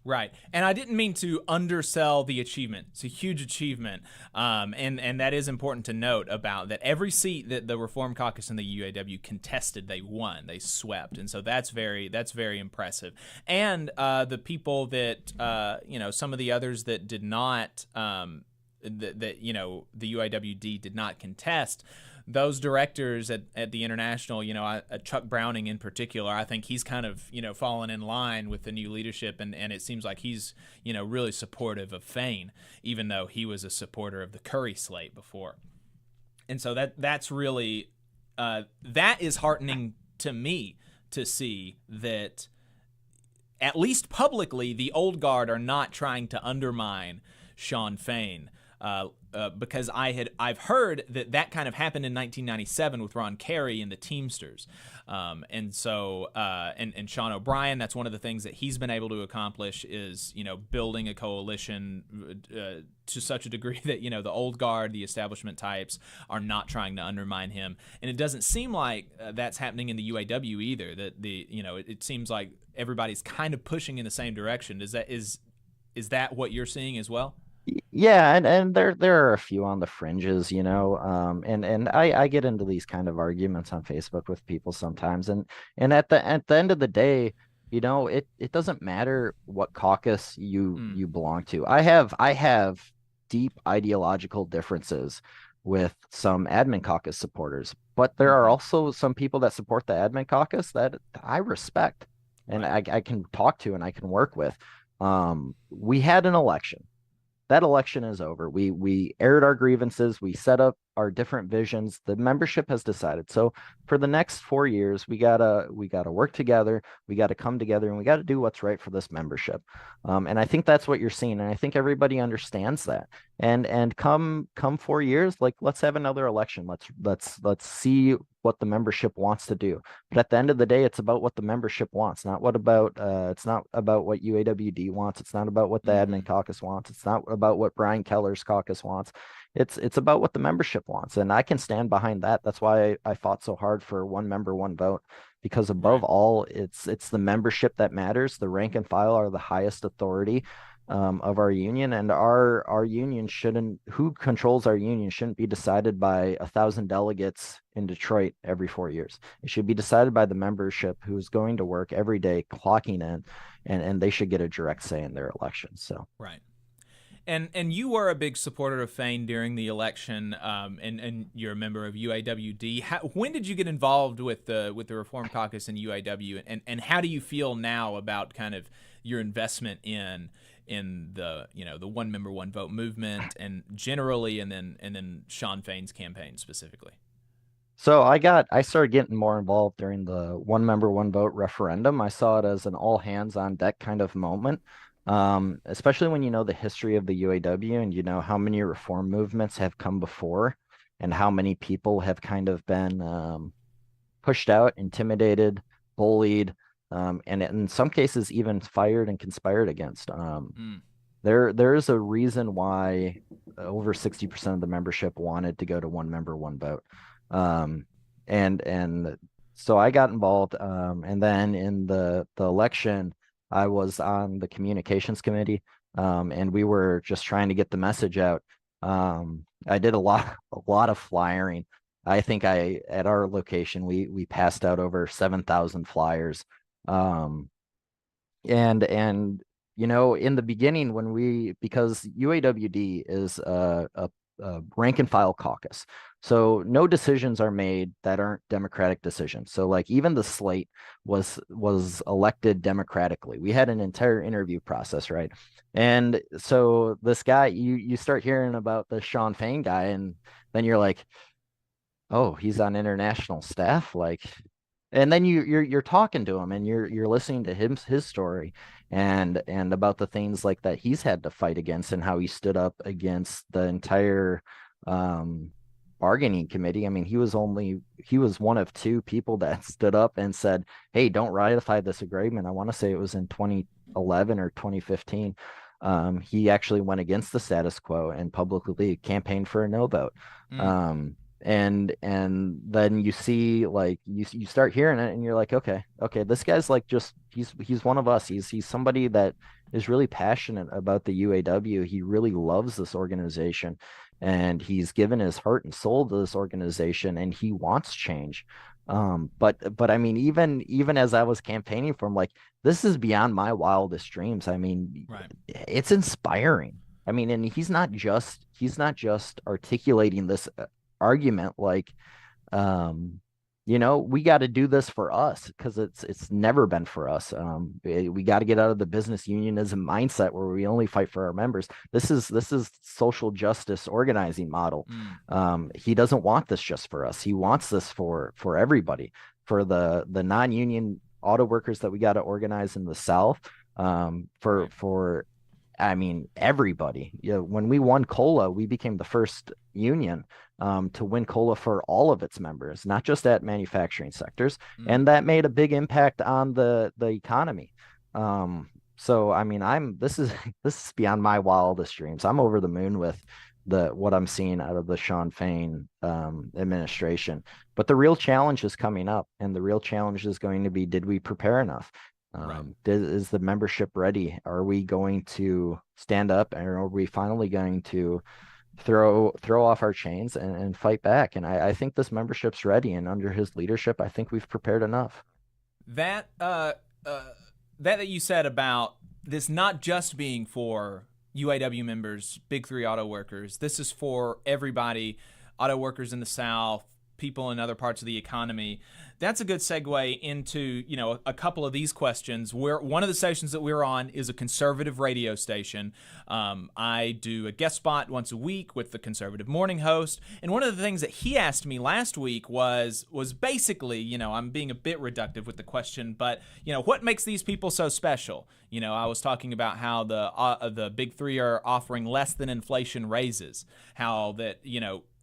Speaker 7: Right. And I didn't mean to undersell the achievement. It's a huge achievement. And that is important to note about that every seat that the Reform Caucus and the UAW contested, they won, they swept. And so that's very impressive. And the people that, some of the others that did not, the UAWD did not contest, those directors at the International, Chuck Browning in particular, I think he's kind of, fallen in line with the new leadership, and it seems like he's, really supportive of Fain, even though he was a supporter of the Curry slate before. And so that's really, that is heartening to me to see that at least publicly, the old guard are not trying to undermine Sean Fain. Because I've heard that kind of happened in 1997 with Ron Carey and the Teamsters, and so and Sean O'Brien. That's one of the things that he's been able to accomplish is building a coalition to such a degree that the old guard, the establishment types, are not trying to undermine him. And it doesn't seem like that's happening in the UAW either. That it seems like everybody's kind of pushing in the same direction. Is that what you're seeing as well?
Speaker 15: Yeah, and there are a few on the fringes, and I get into these kind of arguments on Facebook with people sometimes, and at the end of the day, it doesn't matter what caucus you belong to. I have deep ideological differences with some admin caucus supporters, but there are also some people that support the admin caucus that I respect and I can talk to and I can work with. We had an election. That election is over. We aired our grievances. We set up our different visions. The membership has decided. So for the next 4 years, we gotta work together. We gotta come together, and we gotta do what's right for this membership. And I think that's what you're seeing, and I think everybody understands that. And come 4 years, let's have another election. Let's see what the membership wants to do. But at the end of the day, it's about what the membership wants, not what about it's not about what UAWD wants. It's not about what the admin caucus wants. It's not about what Brian Keller's caucus wants. It's about what the membership wants, and I can stand behind that. That's why I fought so hard for one member, one vote, because above all, it's the membership that matters. The rank and file are the highest authority of our union, and our union who controls our union shouldn't be decided by 1,000 delegates in Detroit every 4 years. It should be decided by the membership who's going to work every day, clocking in, and they should get a direct say in their elections. So
Speaker 7: right. And you were a big supporter of Fain during the election, and you're a member of UAWD. When did you get involved with the Reform Caucus and UAW, and how do you feel now about kind of your investment in the the one member one vote movement and generally, and then Shawn Fain's campaign specifically?
Speaker 15: So I started getting more involved during the one member one vote referendum. I saw it as an all hands on deck kind of moment. Especially when you know the history of the UAW and you know how many reform movements have come before and how many people have kind of been pushed out, intimidated, bullied, and in some cases even fired and conspired against. There is a reason why over 60% of the membership wanted to go to one member one vote. And so I got involved, and then in the election, I was on the communications committee, and we were just trying to get the message out. I did a lot of flyering. I think at our location, we passed out over 7,000 flyers. And in the beginning because UAWD is a rank and file caucus. So no decisions are made that aren't democratic decisions. So like even the slate was elected democratically. We had an entire interview process, right? And so this guy, you start hearing about the Shawn Fain guy, and then you're like, oh, he's on international staff, like, and then you're talking to him and you're listening to his story and about the things like that he's had to fight against and how he stood up against the entire bargaining committee. I mean, he was one of two people that stood up and said, hey, don't ratify this agreement. I want to say it was in 2011 or 2015. He actually went against the status quo and publicly campaigned for a no vote. And then you see, like, you start hearing it and you're like, okay, this guy's like, just he's one of us. He's somebody that is really passionate about the UAW. He really loves this organization, and he's given his heart and soul to this organization, and he wants change. But I mean, even as I was campaigning for him, like, this is beyond my wildest dreams. I mean, it's inspiring. I mean, and he's not just articulating this argument like, we got to do this for us, because it's never been for us. We got to get out of the business unionism mindset where we only fight for our members. This is social justice organizing model. He doesn't want this just for us. He wants this for everybody, for the non-union auto workers that we got to organize in the South, for I mean, everybody. When we won COLA, we became the first union to win COLA for all of its members, not just at manufacturing sectors. And that made a big impact on the economy. So, I mean, this is beyond my wildest dreams. I'm over the moon with what I'm seeing out of the Shawn Fain administration. But the real challenge is coming up, and the real challenge is going to be, did we prepare enough? Is the membership ready? Are we going to stand up, and are we finally going to throw off our chains and fight back? And I think this membership's ready, and under his leadership, I think we've prepared enough.
Speaker 7: That you said about this not just being for UAW members, Big Three auto workers, this is for everybody, auto workers in the South, people in other parts of the economy. That's a good segue into, a couple of these questions. One of the stations that we're on is a conservative radio station. I do a guest spot once a week with the conservative morning host. And one of the things that he asked me last week was basically, I'm being a bit reductive with the question, but, what makes these people so special? I was talking about how the Big Three are offering less than inflation raises, how that,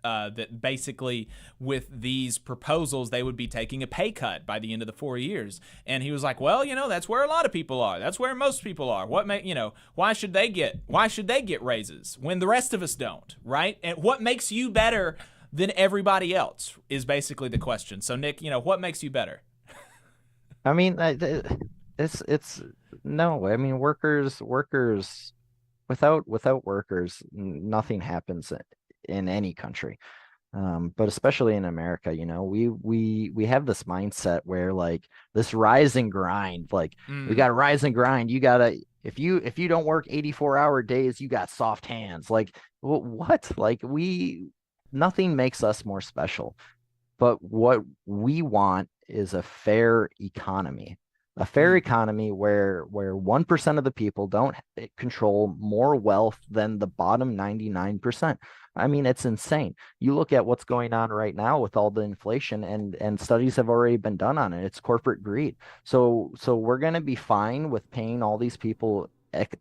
Speaker 7: that basically with these proposals, they would be taking a pay cut by the end of the 4 years. And he was like, well, that's where a lot of people are. That's where most people are. Why should they get raises when the rest of us don't, right? And what makes you better than everybody else is basically the question. So Nick, what makes you better?
Speaker 15: I mean, it's no, I mean, workers without workers, nothing happens in any country, but especially in America. We have this mindset where, like, this rise and grind, like, we got to rise and grind. You gotta, if you don't work 84-hour days, you got soft hands. Like, what? Like, nothing makes us more special. But what we want is a fair economy. A fair economy where 1% of the people don't control more wealth than the bottom 99%. I mean, it's insane. You look at what's going on right now with all the inflation, and studies have already been done on it. It's corporate greed. So we're going to be fine with paying all these people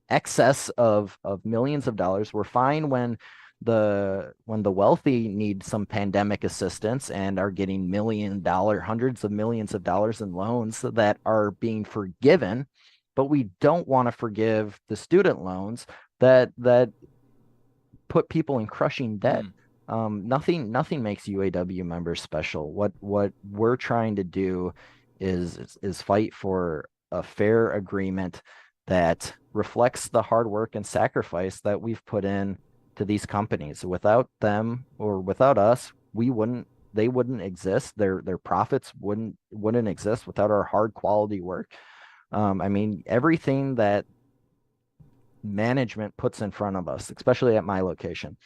Speaker 15: excess of millions of dollars. We're fine when the wealthy need some pandemic assistance and are getting hundreds of millions of dollars in loans that are being forgiven, but we don't want to forgive the student loans that put people in crushing debt. Nothing makes UAW members special. What we're trying to do is fight for a fair agreement that reflects the hard work and sacrifice that we've put in to these companies. Without them or without us, they wouldn't exist. Their profits wouldn't exist without our hard quality work. I mean, everything that management puts in front of us, especially at my location,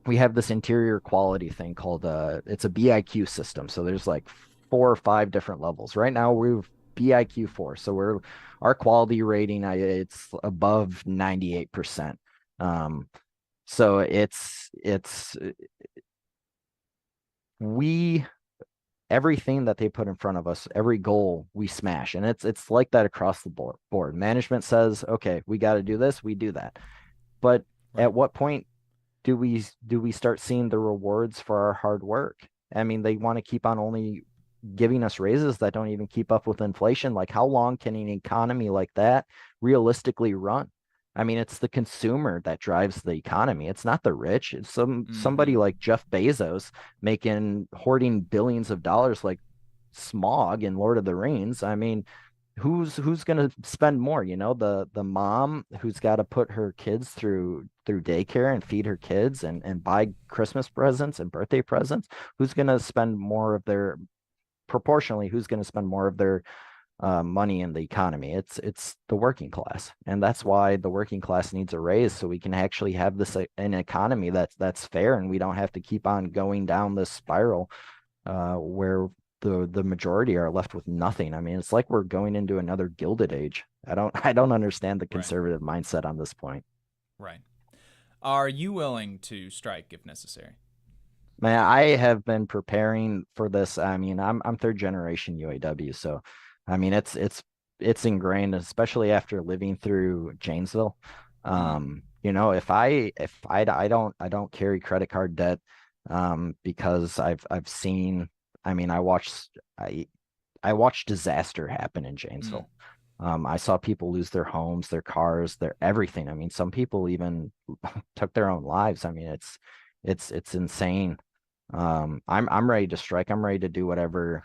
Speaker 15: we have this interior quality thing called it's a BIQ system. So there's like 4 or 5 different levels. Right now we've BIQ 4. So our quality rating, it's above 98%. So everything that they put in front of us, every goal we smash, and it's like that across the board. Management says, okay, we got to do this, we do that. But at what point do we start seeing the rewards for our hard work? I mean, they want to keep on only giving us raises that don't even keep up with inflation. Like, how long can an economy like that realistically run? I mean, it's the consumer that drives the economy. It's not the rich. It's somebody like Jeff Bezos hoarding billions of dollars like Smaug in Lord of the Rings. I mean, who's going to spend more? You know, the mom who's got to put her kids through daycare and feed her kids and buy Christmas presents and birthday presents. Who's going to spend more of their money in the economy? It's the working class, and that's why the working class needs a raise, so we can actually have an economy that's fair, and we don't have to keep on going down this spiral where the majority are left with nothing. I mean, it's like we're going into another Gilded Age. I don't understand the conservative mindset on this point.
Speaker 7: Right. Are you willing to strike if necessary?
Speaker 15: Man, I have been preparing for this. I mean, I'm 3rd generation UAW, so I mean, it's ingrained, especially after living through Janesville. You know, if I don't carry credit card debt, because I've seen. I mean, I watched disaster happen in Janesville. I saw people lose their homes, their cars, their everything. I mean, some people even took their own lives. I mean, it's insane. I'm ready to strike. I'm ready to do whatever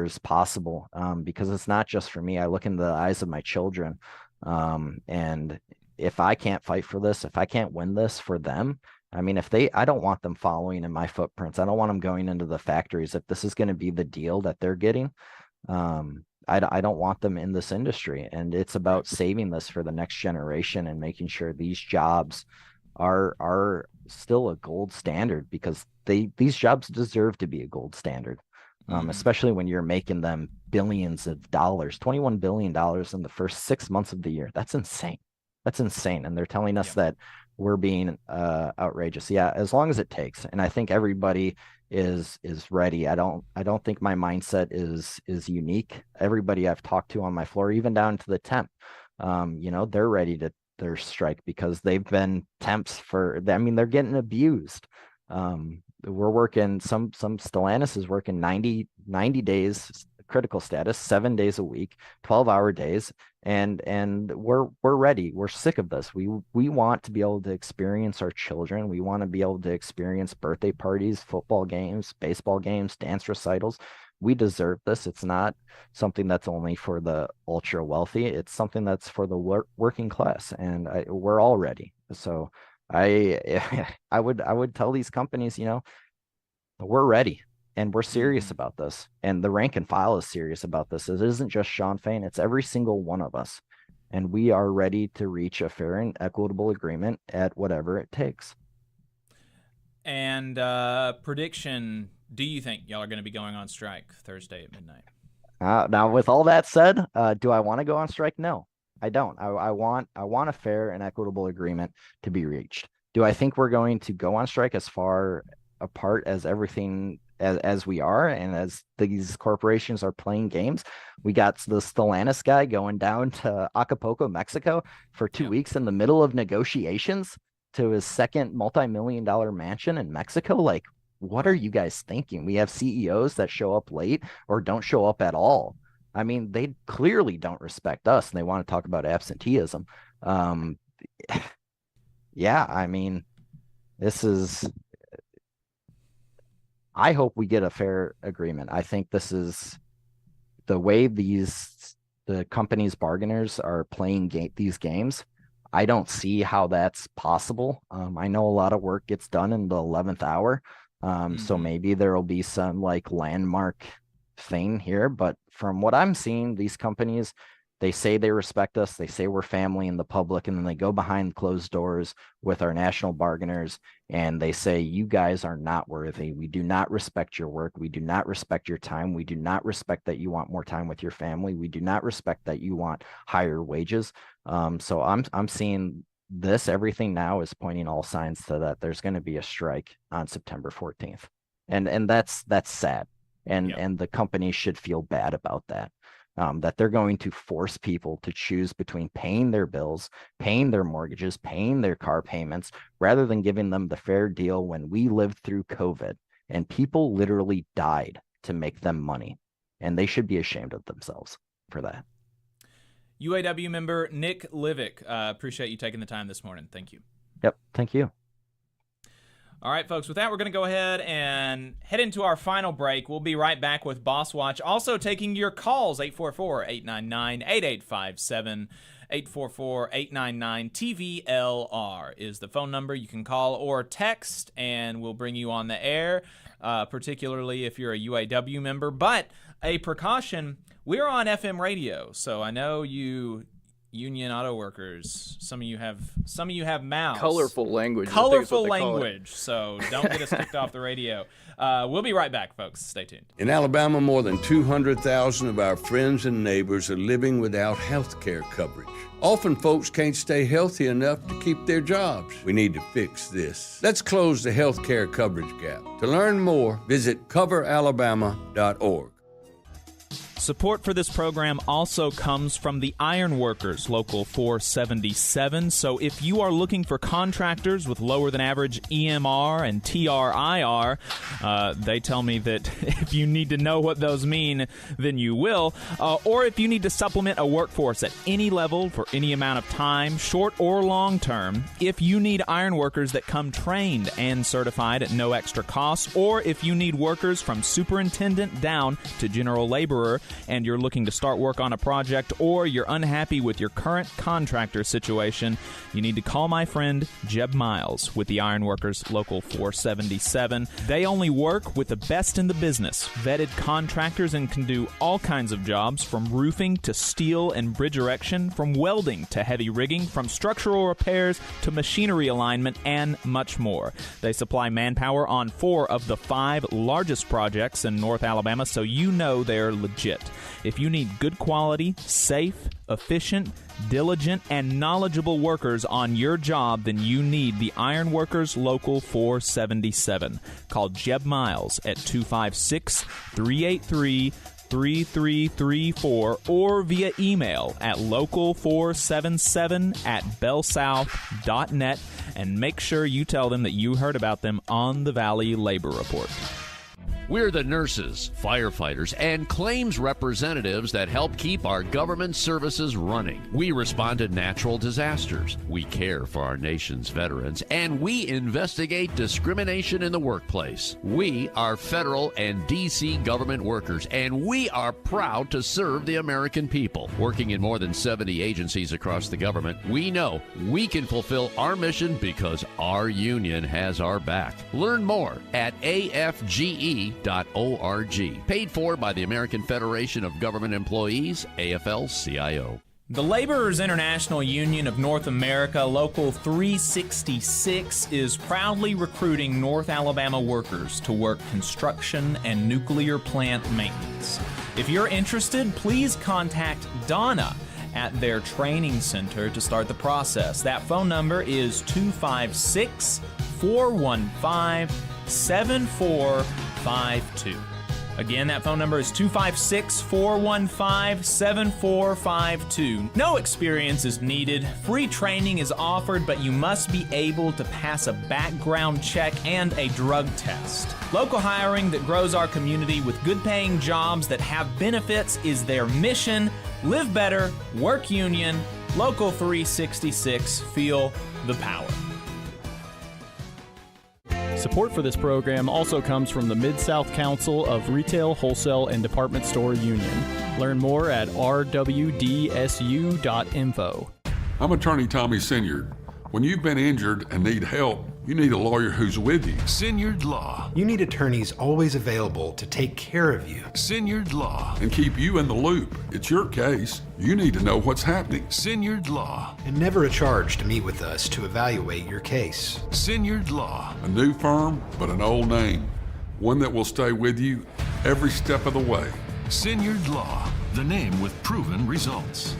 Speaker 15: is possible, because it's not just for me. I look in the eyes of my children, and if I can't fight for this, if I can't win this for them, I mean, I don't want them following in my footprints. I don't want them going into the factories. If this is going to be the deal that they're getting, I don't want them in this industry. And it's about saving this for the next generation and making sure these jobs are still a gold standard, because these jobs deserve to be a gold standard, especially when you're making them billions of dollars, $21 billion in the first 6 months of the year. That's insane. And they're telling us that we're being outrageous. Yeah, as long as it takes. And I think everybody is ready. I don't think my mindset is unique. Everybody I've talked to on my floor, even down to the temp, you know, they're ready to their strike because they've been temps they're getting abused. We're working, some Stellantis is working 90 days critical status, 7 days a week, 12-hour days, and we're ready. We're sick of this. We want to be able to experience our children. We want to be able to experience birthday parties, football games, baseball games, dance recitals. We deserve this. It's not something that's only for the ultra wealthy. It's something that's for the working class, and we're all ready. So I would tell these companies, you know, we're ready. And we're serious about this. And the rank and file is serious about this. It isn't just Sean Fain. It's every single one of us. and we are ready to reach a fair and equitable agreement at whatever it takes.
Speaker 7: And prediction, do you think y'all are going to be going on strike Thursday at midnight?
Speaker 15: Now, with all that said, do I want to go on strike? No, I don't. I want a fair and equitable agreement to be reached. Do I think we're going to go on strike as far apart as everything as we are, and as these corporations are playing games? We got the Stellantis guy going down to Acapulco, Mexico for 2 weeks in the middle of negotiations to his second multi-million-dollar mansion in Mexico. Like, what are you guys thinking? We have CEOs that show up late or don't show up at all. I mean, they clearly don't respect us, and they want to talk about absenteeism. Yeah, I mean, I hope we get a fair agreement. I think this is the way the company's bargainers are playing these games. I don't see how that's possible. I know a lot of work gets done in the 11th hour. So maybe there will be some like landmark thing here, but from what I'm seeing, these companies, they say they respect us, they say we're family in the public, and then they go behind closed doors with our national bargainers and they say, you guys are not worthy. We do not respect your work. We do not respect your time. We do not respect that you want more time with your family. We do not respect that you want higher wages. So I'm seeing this, everything now is pointing all signs to that there's going to be a strike on September 14th. And that's sad. And the company should feel bad about that. That they're going to force people to choose between paying their bills, paying their mortgages, paying their car payments, rather than giving them the fair deal when we lived through COVID and people literally died to make them money. And they should be ashamed of themselves for that.
Speaker 7: UAW member Nick Livick, appreciate you taking the time this morning. Thank you.
Speaker 15: Yep, thank you.
Speaker 7: All right, folks, with that, we're going to go ahead and head into our final break. We'll be right back with Boss Watch, also taking your calls, 844-899-8857, 844-899-TVLR is the phone number. You can call or text, and we'll bring you on the air, particularly if you're a UAW member. But a precaution, we're on FM radio, so I know you union auto workers, some of you have mouths.
Speaker 8: Colorful language.
Speaker 7: So don't get us kicked off the radio. We'll be right back, folks. Stay tuned.
Speaker 9: In Alabama, more than 200,000 of our friends and neighbors are living without health care coverage. Often folks can't stay healthy enough to keep their jobs. We need to fix this. Let's close the health care coverage gap. To learn more, visit coveralabama.org.
Speaker 7: Support for this program also comes from the Iron Workers, Local 477. So if you are looking for contractors with lower than average EMR and TRIR, they tell me that if you need to know what those mean, then you will. Or if you need to supplement a workforce at any level for any amount of time, short or long term, if you need iron workers that come trained and certified at no extra cost, or if you need workers from superintendent down to general laborer, and you're looking to start work on a project, or you're unhappy with your current contractor situation, you need to call my friend Jeb Miles with the Iron Workers Local 477. They only work with the best in the business, vetted contractors, and can do all kinds of jobs, from roofing to steel and bridge erection, from welding to heavy rigging, from structural repairs to machinery alignment, and much more. They supply manpower on 4 of the 5 largest projects in North Alabama, so you know they're legit. If you need good quality, safe, efficient, diligent, and knowledgeable workers on your job, then you need the Iron Workers Local 477. Call Jeb Miles at 256-383-3334 or via email at local477@bellsouth.net, and make sure you tell them that you heard about them on the Valley Labor Report.
Speaker 16: We're the nurses, firefighters, and claims representatives that help keep our government services running. We respond to natural disasters. We care for our nation's veterans, and we investigate discrimination in the workplace. We are federal and D.C. government workers, and we are proud to serve the American people. Working in more than 70 agencies across the government, we know we can fulfill our mission because our union has our back. Learn more at afge.org. Paid for by the American Federation of Government Employees, AFL-CIO.
Speaker 7: The Laborers International Union of North America, Local 366, is proudly recruiting North Alabama workers to work construction and nuclear plant maintenance. If you're interested, please contact Donna at their training center to start the process. That phone number is 256-415-7452. Again, that phone number is 256-415-7452. No experience is needed. Free training is offered, but you must be able to pass a background check and a drug test. Local hiring that grows our community with good-paying jobs that have benefits is their mission. Live better, work union, Local 366, feel the power.
Speaker 11: Support for this program also comes from the Mid-South Council of Retail, Wholesale, and Department Store Union. Learn more at rwdsu.info.
Speaker 12: I'm Attorney Tommy Sinyard. When you've been injured and need help, you need a lawyer who's with you.
Speaker 13: Sinyard Law. You need attorneys always available to take care of you. Sinyard Law.
Speaker 12: And keep you in the loop. It's your case. You need to know what's happening.
Speaker 13: Sinyard Law. And never a charge to meet with us to evaluate your case. Sinyard Law.
Speaker 12: A new firm, but an old name. One that will stay with you every step of the way.
Speaker 13: Sinyard Law. The name with proven results.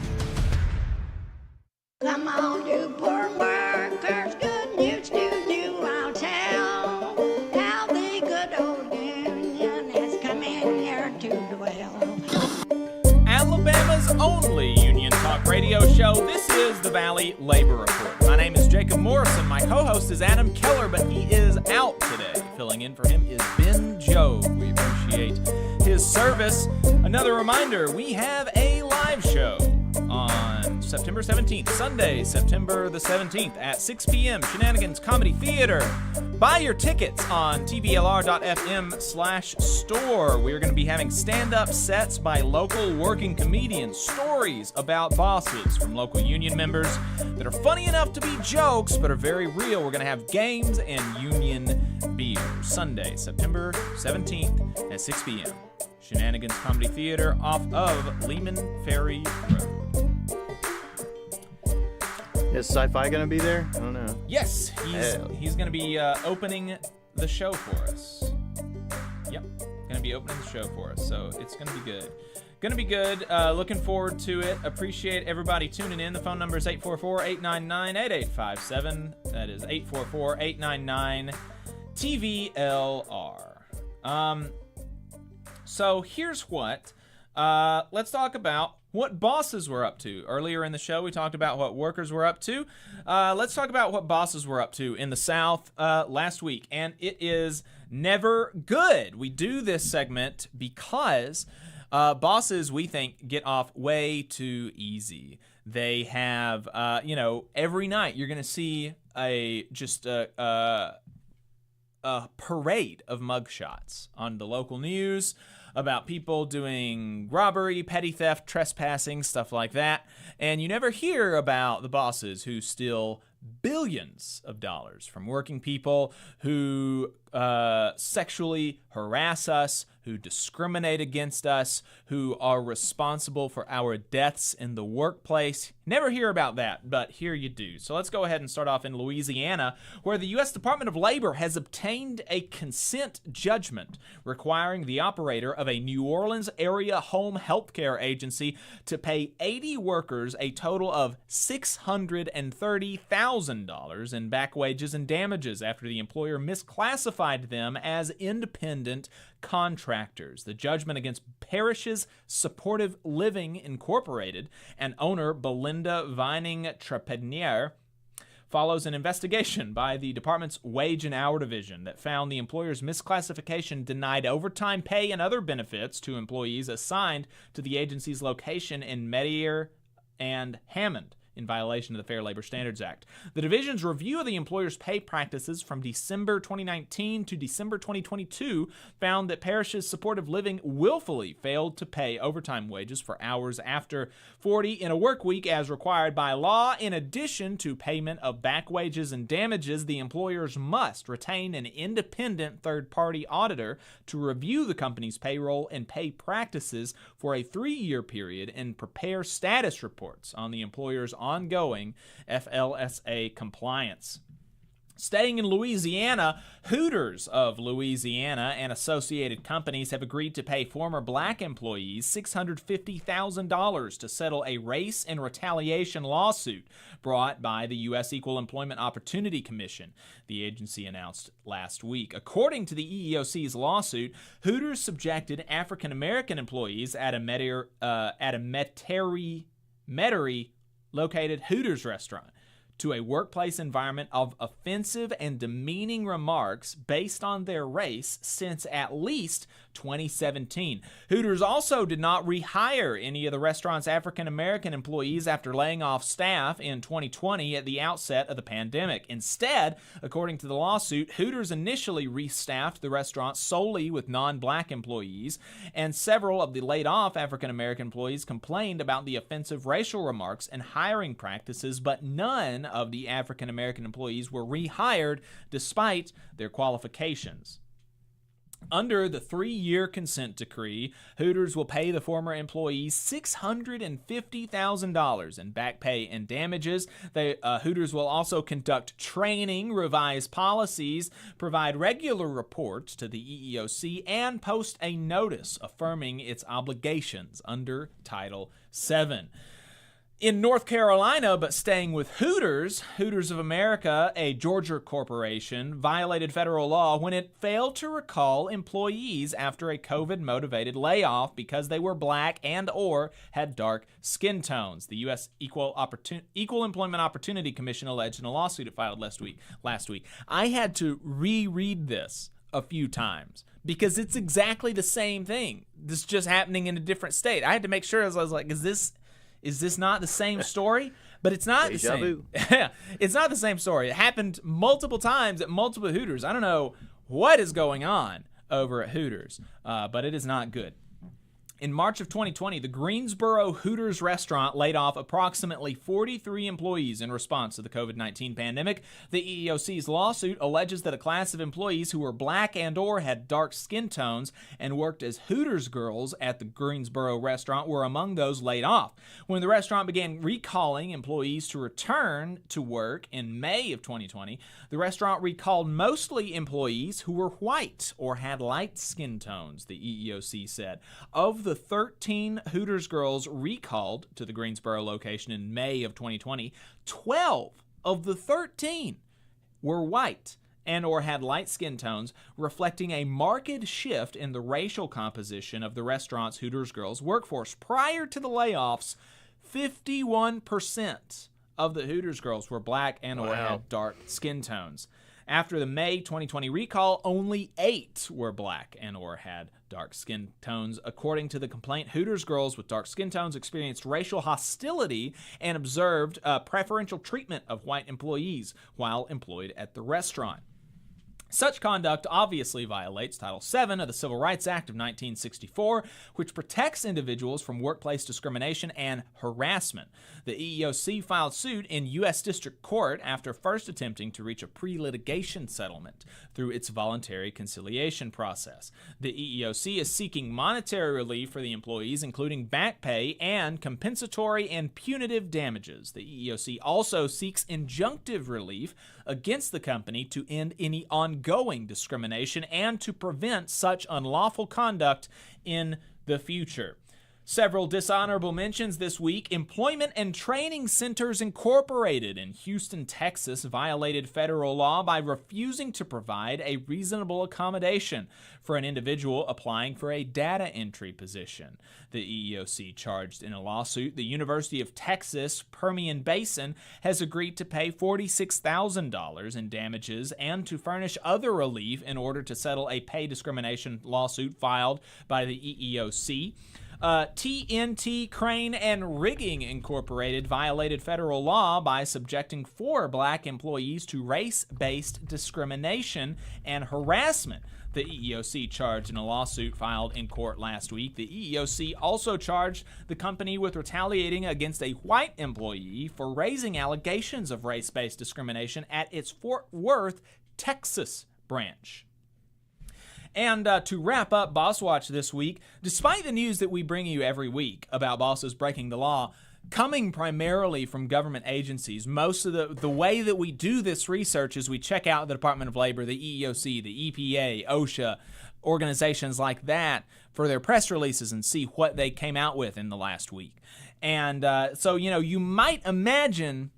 Speaker 14: Come on, you poor workers, good news to you I'll tell. How the good old union has come in here to dwell.
Speaker 7: Alabama's only union talk radio show. This is the Valley Labor Report. My name is Jacob Morrison. My co-host is Adam Keller, but he is out today. Filling in for him is Ben Joe. We appreciate his service. Another reminder, we have a live show on September 17th, Sunday, September the 17th at 6 p.m. Shenanigans Comedy Theater. Buy your tickets on TVLR.fm/store. We're going to be having stand-up sets by local working comedians, stories about bosses from local union members that are funny enough to be jokes but are very real. We're going to have games and union beer. Sunday, September 17th at 6 p.m. Shenanigans Comedy Theater off of Lehman Ferry Road.
Speaker 8: Is Sci-Fi gonna be there? I don't know.
Speaker 7: Yes, he's gonna be opening the show for us. Yep, gonna be opening the show for us, so it's gonna be good. Looking forward to it. Appreciate everybody tuning in. The phone number is 844-899-8857. That is 844-899-TVLR. So here's what. Let's talk about what bosses were up to. Earlier in the show, we talked about what workers were up to. Let's talk about what bosses were up to in the South last week, and it is never good. We do this segment because bosses, we think, get off way too easy. They have, every night you're going to see a parade of mugshots on the local news about people doing robbery, petty theft, trespassing, stuff like that. And you never hear about the bosses who steal billions of dollars from working people, who sexually harass us, who discriminate against us, who are responsible for our deaths in the workplace. Never hear about that, but here you do. So let's go ahead and start off in Louisiana, where the U.S. Department of Labor has obtained a consent judgment requiring the operator of a New Orleans area home health care agency to pay 80 workers a total of $630,000 in back wages and damages after the employer misclassified them as independent contractors. The judgment against Parishes Supportive Living Incorporated and owner Belinda Vining Trepanier follows an investigation by the department's Wage and Hour Division that found the employer's misclassification denied overtime pay and other benefits to employees assigned to the agency's location in Medier and Hammond in violation of the Fair Labor Standards Act. The division's review of the employer's pay practices from December 2019 to December 2022 found that Parish's supportive living willfully failed to pay overtime wages for hours after 40 in a work week as required by law. In addition to payment of back wages and damages, the employers must retain an independent third-party auditor to review the company's payroll and pay practices for a 3-year period and prepare status reports on the employer's ongoing FLSA compliance. Staying in Louisiana, Hooters of Louisiana and associated companies have agreed to pay former black employees $650,000 to settle a race and retaliation lawsuit brought by the U.S. Equal Employment Opportunity Commission, the agency announced last week. According to the EEOC's lawsuit, Hooters subjected African American employees at a Metairie located Hooters restaurant to a workplace environment of offensive and demeaning remarks based on their race since at least 2017. Hooters also did not rehire any of the restaurant's African American employees after laying off staff in 2020 at the outset of the pandemic. Instead, according to the lawsuit, Hooters initially restaffed the restaurant solely with non-black employees, and several of the laid-off African American employees complained about the offensive racial remarks and hiring practices, but none of the African American employees were rehired despite their qualifications. Under the 3-year consent decree, Hooters will pay the former employees $650,000 in back pay and damages. Hooters will also conduct training, revise policies, provide regular reports to the EEOC, and post a notice affirming its obligations under Title VII. In North Carolina, but staying with Hooters, Hooters of America, a Georgia corporation, violated federal law when it failed to recall employees after a COVID-motivated layoff because they were black and or had dark skin tones. The U.S. Equal Employment Opportunity Commission alleged in a lawsuit it filed last week. I had to reread this a few times because it's exactly the same thing. This is just happening in a different state. I had to make sure, I was like, is this not the same story? But it's not the same. Yeah, it's not the same story. It happened multiple times at multiple Hooters. I don't know what is going on over at Hooters, but it is not good. In March of 2020, the Greensboro Hooters restaurant laid off approximately 43 employees in response to the COVID-19 pandemic. The EEOC's lawsuit alleges that a class of employees who were black and or had dark skin tones and worked as Hooters girls at the Greensboro restaurant were among those laid off. When the restaurant began recalling employees to return to work in May of 2020, the restaurant recalled mostly employees who were white or had light skin tones, the EEOC said. Of the 13 Hooters girls recalled to the Greensboro location in May of 2020, 12 of the 13 were white and or had light skin tones, reflecting a marked shift in the racial composition of the restaurant's Hooters girls workforce. Prior to the layoffs, 51% of the Hooters girls were black and or had dark skin tones. After the May 2020 recall, only 8 were black and or had dark skin tones. According to the complaint, Hooters girls with dark skin tones experienced racial hostility and observed preferential treatment of white employees while employed at the restaurant. Such conduct obviously violates Title VII of the Civil Rights Act of 1964, which protects individuals from workplace discrimination and harassment. The EEOC filed suit in U.S. District Court after first attempting to reach a pre-litigation settlement through its voluntary conciliation process. The EEOC is seeking monetary relief for the employees, including back pay and compensatory and punitive damages. The EEOC also seeks injunctive relief against the company to end any ongoing discrimination and to prevent such unlawful conduct in the future. Several dishonorable mentions this week. Employment and Training Centers Incorporated in Houston, Texas, violated federal law by refusing to provide a reasonable accommodation for an individual applying for a data entry position. The EEOC charged in a lawsuit the University of Texas Permian Basin has agreed to pay $46,000 in damages and to furnish other relief in order to settle a pay discrimination lawsuit filed by the EEOC. TNT Crane and Rigging Incorporated violated federal law by subjecting 4 black employees to race-based discrimination and harassment. The EEOC charged in a lawsuit filed in court last week. The EEOC also charged the company with retaliating against a white employee for raising allegations of race-based discrimination at its Fort Worth, Texas branch. And to wrap up Boss Watch this week, despite the news that we bring you every week about bosses breaking the law, coming primarily from government agencies, most of the way that we do this research is we check out the Department of Labor, the EEOC, the EPA, OSHA, organizations like that for their press releases and see what they came out with in the last week. And so, you might imagine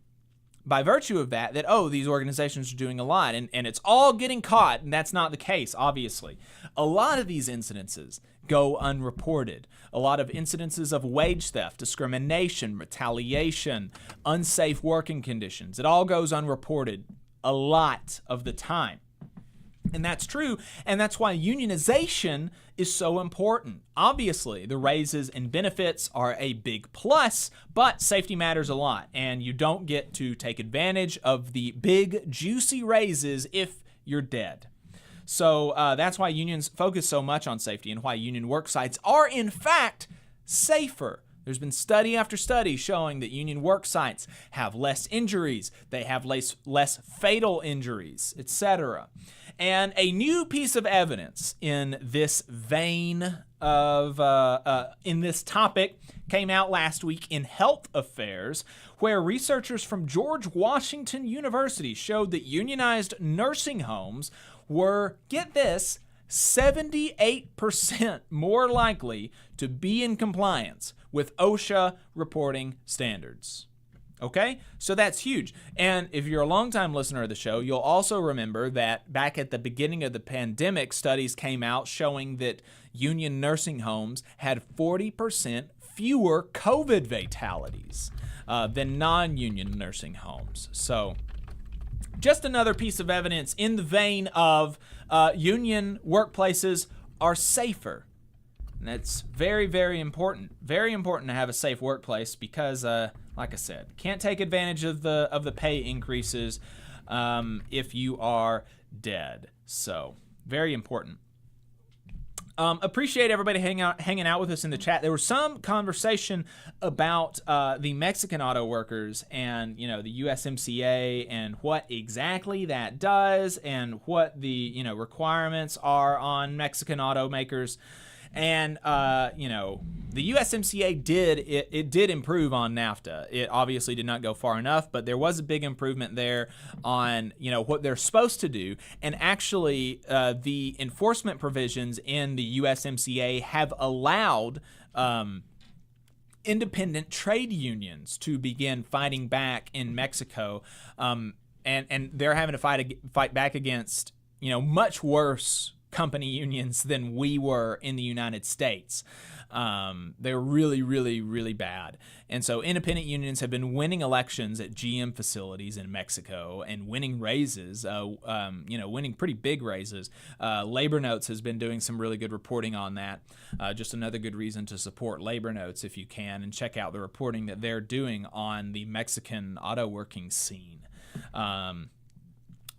Speaker 7: by virtue of that, these organizations are doing a lot, and it's all getting caught, and that's not the case, obviously. A lot of these incidences go unreported. A lot of incidences of wage theft, discrimination, retaliation, unsafe working conditions. It all goes unreported a lot of the time. And that's true, and that's why unionization is so important. Obviously, the raises and benefits are a big plus, but safety matters a lot, and you don't get to take advantage of the big, juicy raises if you're dead. So that's why unions focus so much on safety and why union work sites are, in fact, safer. There's been study after study showing that union work sites have less injuries, they have less fatal injuries, etc. And a new piece of evidence in this vein of, in this topic came out last week in Health Affairs, where researchers from George Washington University showed that unionized nursing homes were, get this, 78% more likely to be in compliance with OSHA reporting standards. Okay, so that's huge. And if you're a longtime listener of the show, you'll also remember that back at the beginning of the pandemic, studies came out showing that union nursing homes had 40% fewer COVID fatalities than non-union nursing homes. So just another piece of evidence in the vein of union workplaces are safer. And that's very, very important. Very important to have a safe workplace because, like I said, can't take advantage of the pay increases if you are dead. So, very important. Appreciate everybody hanging out with us in the chat. There was some conversation about the Mexican auto workers and the USMCA and what exactly that does and what the requirements are on Mexican automakers. And, the USMCA did improve on NAFTA. It obviously did not go far enough, but there was a big improvement there on, what they're supposed to do. And actually, the enforcement provisions in the USMCA have allowed independent trade unions to begin fighting back in Mexico. And they're having to fight back against, much worse company unions than we were in the United States. They're really, really, really bad. And so independent unions have been winning elections at GM facilities in Mexico and winning raises, winning pretty big raises. Labor Notes has been doing some really good reporting on that. Just another good reason to support Labor Notes if you can and check out the reporting that they're doing on the Mexican auto working scene.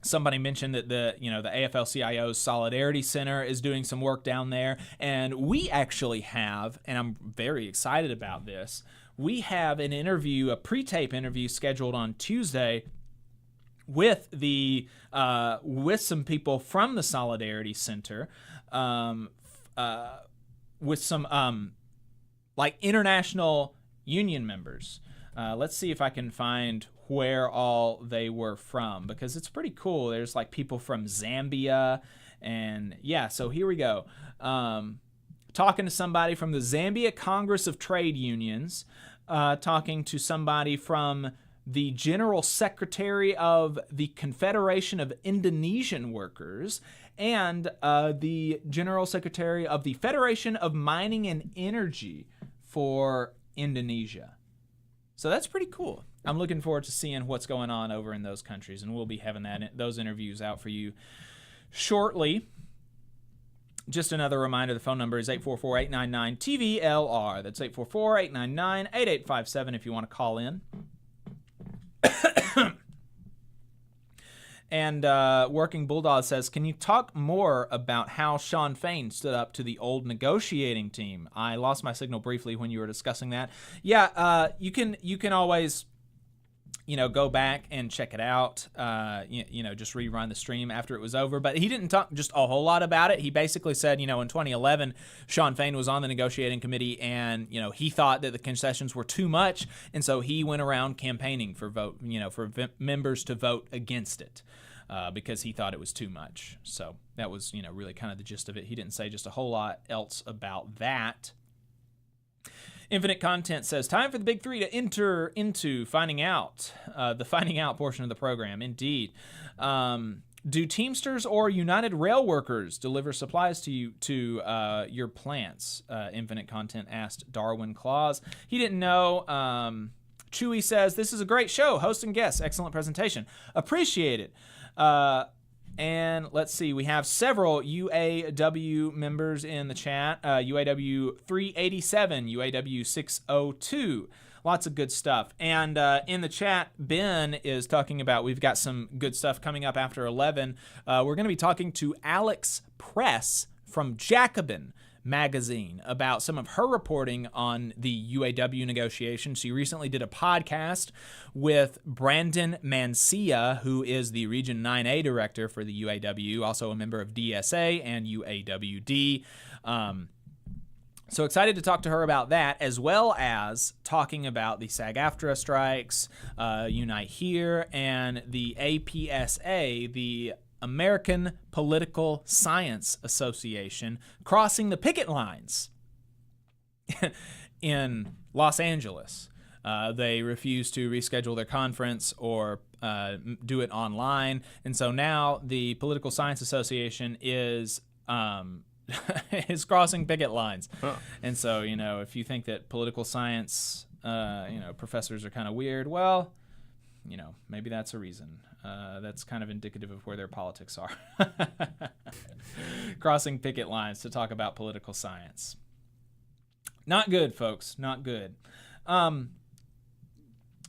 Speaker 7: Somebody mentioned that the AFL-CIO's Solidarity Center is doing some work down there, and we actually have, and I'm very excited about this, we have an interview, a pre-tape interview scheduled on Tuesday with with some people from the Solidarity Center, with some international union members. Let's see if I can find where all they were from, because it's pretty cool. There's people from Zambia, and so here we go. Talking to somebody from the Zambia Congress of Trade Unions, talking to somebody from the General Secretary of the Confederation of Indonesian Workers, and the General Secretary of the Federation of Mining and Energy for Indonesia. So that's pretty cool. I'm looking forward to seeing what's going on over in those countries, and we'll be having those interviews out for you shortly. Just another reminder, the phone number is 844-899-TVLR. That's 844-899-8857 if you want to call in. And Working Bulldog says, can you talk more about how Shawn Fain stood up to the old negotiating team? I lost my signal briefly when you were discussing that. Yeah, you can always, go back and check it out. Just rerun the stream after it was over. But he didn't talk just a whole lot about it. He basically said, in 2011, Shawn Fain was on the negotiating committee, and he thought that the concessions were too much, and so he went around campaigning for members to vote against it. Because he thought it was too much. So that was, really kind of the gist of it. He didn't say just a whole lot else about that. Infinite Content says, time for the big three to enter into finding out, the finding out portion of the program. Indeed. Do Teamsters or United Rail Workers deliver supplies to your plants? Infinite Content asked Darwin Claus. He didn't know. Chewy says, this is a great show. Host and guests, excellent presentation. Appreciate it. And let's see, we have several UAW members in the chat. UAW 387, UAW 602. Lots of good stuff. And in the chat, Ben is talking about, we've got some good stuff coming up after 11. We're going to be talking to Alex Press from Jacobin magazine about some of her reporting on the UAW negotiations. She recently did a podcast with Brandon Mancia, who is the Region 9A director for the UAW, also a member of DSA and UAWD. So excited to talk to her about that, as well as talking about the SAG-AFTRA strikes, Unite Here, and the APSA, the American Political Science Association, crossing the picket lines in Los Angeles. They refuse to reschedule their conference or do it online. And so now the Political Science Association is is crossing picket lines. Huh. And so, if you think that political science, professors are kind of weird, well, maybe that's a reason. That's kind of indicative of where their politics are. Crossing picket lines to talk about political science. Not good, folks. Not good.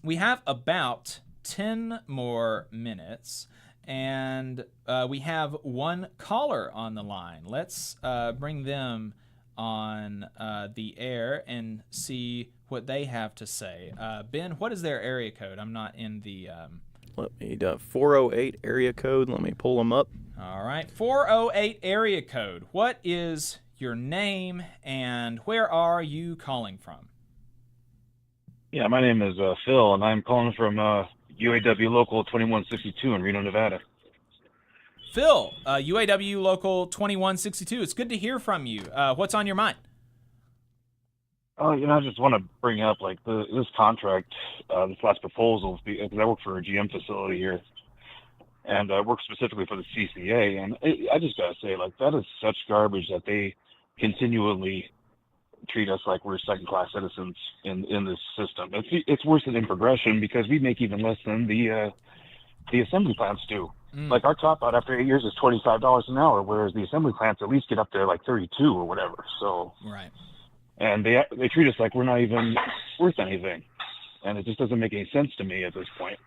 Speaker 7: We have about 10 more minutes, and we have one caller on the line. Let's bring them on the air and see what they have to say. Ben, what is their area code? I'm not in the...
Speaker 8: Let me 408 area code. Let me pull them up.
Speaker 7: All right, 408 area code. What is your name and where are you calling from?
Speaker 17: Yeah, my name is Phil, and I'm calling from UAW Local 2162 in Reno, Nevada.
Speaker 7: Phil, UAW Local 2162. It's good to hear from you. What's on your mind?
Speaker 17: I just want to bring up this contract, this last proposal, because I work for a GM facility here, and I work specifically for the CCA, and I just gotta say, that is such garbage that they continually treat us like we're second-class citizens in this system. It's worse than in progression because we make even less than the assembly plants do. Like our top out after 8 years is $25 an hour, whereas the assembly plants at least get up there 32 or whatever. So
Speaker 7: right.
Speaker 17: And they treat us like we're not even worth anything. And it just doesn't make any sense to me at this point.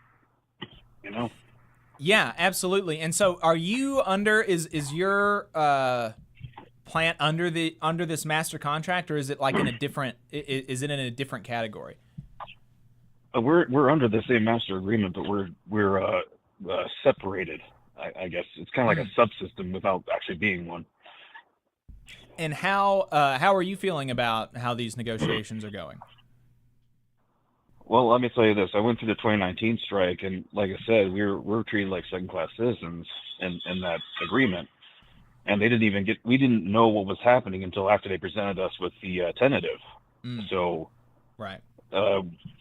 Speaker 7: Yeah, absolutely. And so are you is your plant under this master contract, or is it in a different is it in a different category?
Speaker 17: We're under the same master agreement, but we're separated. I guess it's kind of like a subsystem without actually being one.
Speaker 7: And how are you feeling about how these negotiations are going?
Speaker 17: Well, let me tell you this. I went through the 2019 strike, and like I said, we're treated like second-class citizens in that agreement. And we didn't know what was happening until after they presented us with the tentative. So,
Speaker 7: right.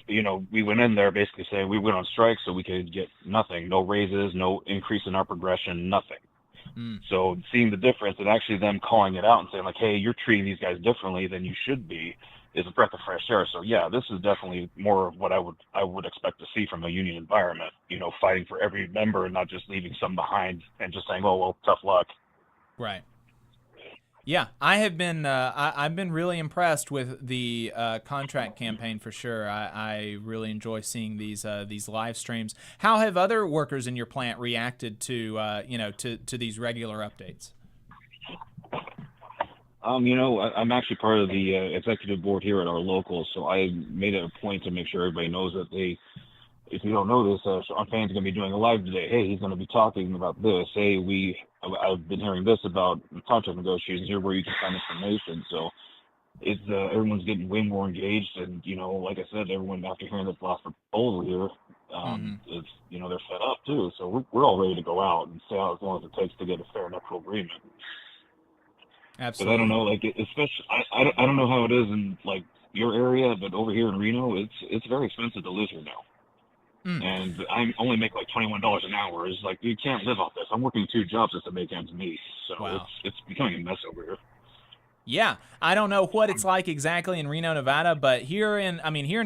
Speaker 17: We went in there basically saying we went on strike so we could get nothing, no raises, no increase in our progression, nothing. So seeing the difference and actually them calling it out and saying hey, you're treating these guys differently than you should be is a breath of fresh air. So yeah, this is definitely more of what I would expect to see from a union environment, fighting for every member and not just leaving some behind and just saying, oh, well, tough luck.
Speaker 7: Right. Yeah, I have been. I've been really impressed with the contract campaign for sure. I really enjoy seeing these live streams. How have other workers in your plant reacted to to these regular updates?
Speaker 17: I'm actually part of the executive board here at our local, so I made it a point to make sure everybody knows that if you don't know this, Sean Payne's going to be doing a live today. Hey, he's going to be talking about this. Hey, I've been hearing this about contract negotiations. Here where you can find information. So it's everyone's getting way more engaged, and like I said, everyone after hearing this last proposal here, it's they're fed up too. So we're all ready to go out and stay out as long as it takes to get a fair and equitable agreement.
Speaker 7: Absolutely.
Speaker 17: But I don't know, especially I don't know how it is in like your area, but over here in Reno, it's very expensive to live here now. And I only make like $21 an hour. It's like you can't live off this. I'm working 2 jobs just to make ends meet. So
Speaker 7: wow.
Speaker 17: It's becoming a mess over here.
Speaker 7: Yeah, I don't know what it's like exactly in Reno, Nevada, but here in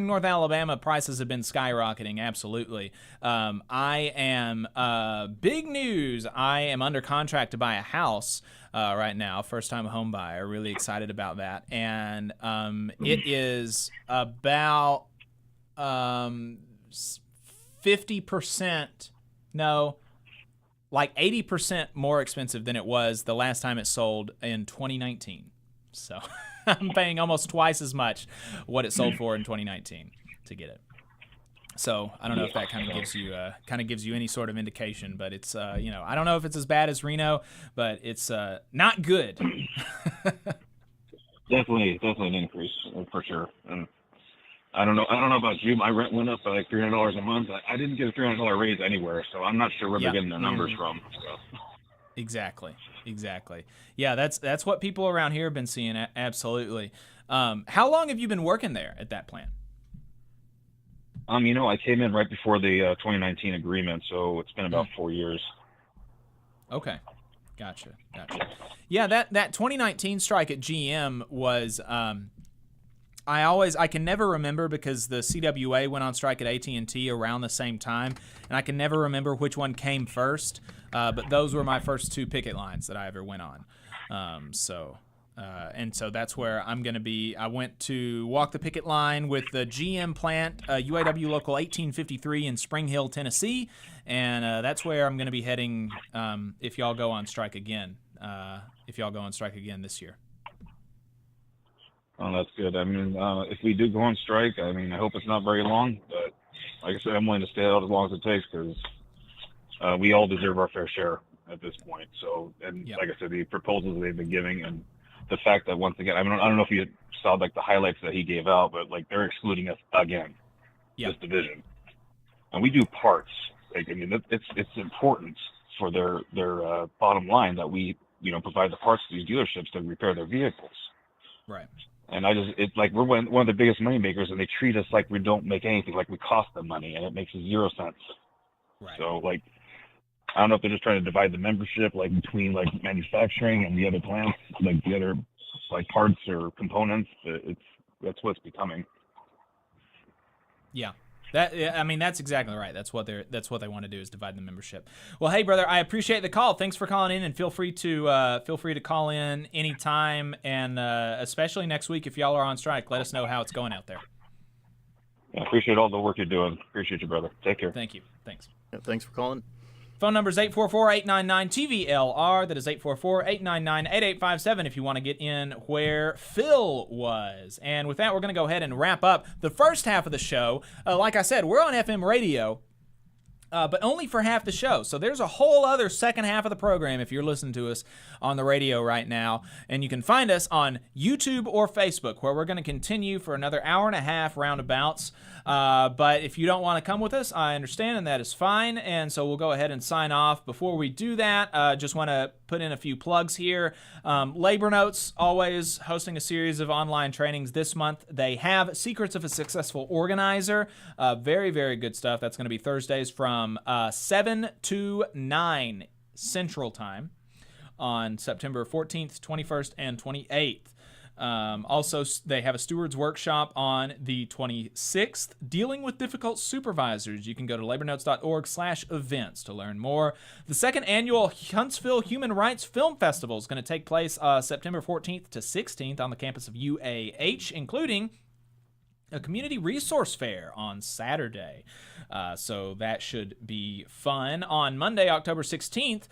Speaker 7: North Alabama, prices have been skyrocketing. Absolutely. I am big news. I am under contract to buy a house right now. First time home buyer. Really excited about that. And it is about 50%, no, like 80% more expensive than it was the last time it sold in 2019. So I'm paying almost twice as much what it sold for in 2019 to get it. So I don't know if that kind of gives you any sort of indication, but it's I don't know if it's as bad as Reno, but it's not good.
Speaker 17: Definitely an increase for sure. And I don't know about you. My rent went up by like $300 a month. I didn't get a $300 raise anywhere, so I'm not sure where they're getting their numbers from. So.
Speaker 7: Exactly. Yeah, that's what people around here have been seeing. Absolutely. How long have you been working there at that plant?
Speaker 17: I came in right before the 2019 agreement, so it's been about 4 years.
Speaker 7: Okay. Gotcha. Yeah, that 2019 strike at GM was I can never remember because the CWA went on strike at AT&T around the same time, and I can never remember which one came first, but those were my first 2 picket lines that I ever went on. So that's where I'm going to be. I went to walk the picket line with the GM plant, UAW Local 1853 in Spring Hill, Tennessee, and that's where I'm going to be heading if y'all go on strike again. This year.
Speaker 17: Oh, that's good. I mean, if we do go on strike, I hope it's not very long. But like I said, I'm willing to stay out as long as it takes because we all deserve our fair share at this point. So, and like I said, the proposals they've been giving and the fact that once again, I don't know if you saw like the highlights that he gave out, but like they're excluding us again, this division. And we do parts. Like, it's important for their bottom line that we provide the parts to these dealerships to repair their vehicles.
Speaker 7: Right.
Speaker 17: And it's like we're one of the biggest money makers, and they treat us like we don't make anything, like we cost them money, and it makes 0 sense.
Speaker 7: Right.
Speaker 17: So I don't know if they're just trying to divide the membership like between like manufacturing and the other plants, like the other like parts or components. That's what it's becoming.
Speaker 7: Yeah. That's exactly right. That's what they want to do is divide the membership. Well, hey brother, I appreciate the call. Thanks for calling in, and feel free to call in anytime, and especially next week if y'all are on strike. Let us know how it's going out there.
Speaker 17: I appreciate all the work you're doing. Appreciate you, brother. Take care.
Speaker 7: Thank you. Thanks.
Speaker 8: Yeah, thanks for calling.
Speaker 7: Phone number is 844-899-TVLR. That is 844-899-8857 if you want to get in where Phil was. And with that, we're going to go ahead and wrap up the first half of the show. Like I said, we're on FM radio, but only for half the show. So there's a whole other second half of the program if you're listening to us on the radio right now. And you can find us on YouTube or Facebook, where we're going to continue for another hour and a half roundabouts. But if you don't want to come with us, I understand, and that is fine. And so we'll go ahead and sign off. Before we do that, just want to put in a few plugs here. Labor Notes, always hosting a series of online trainings this month. They have Secrets of a Successful Organizer. Very, very good stuff. That's going to be Thursdays from 7 to 9 Central Time on September 14th, 21st, and 28th. Also, they have a stewards workshop on the 26th dealing with difficult supervisors. You can go to labornotes.org/events to learn more. The second annual Huntsville Human Rights Film Festival is going to take place September 14th to 16th on the campus of UAH, including a community resource fair on Saturday. So that should be fun. On Monday, October 16th,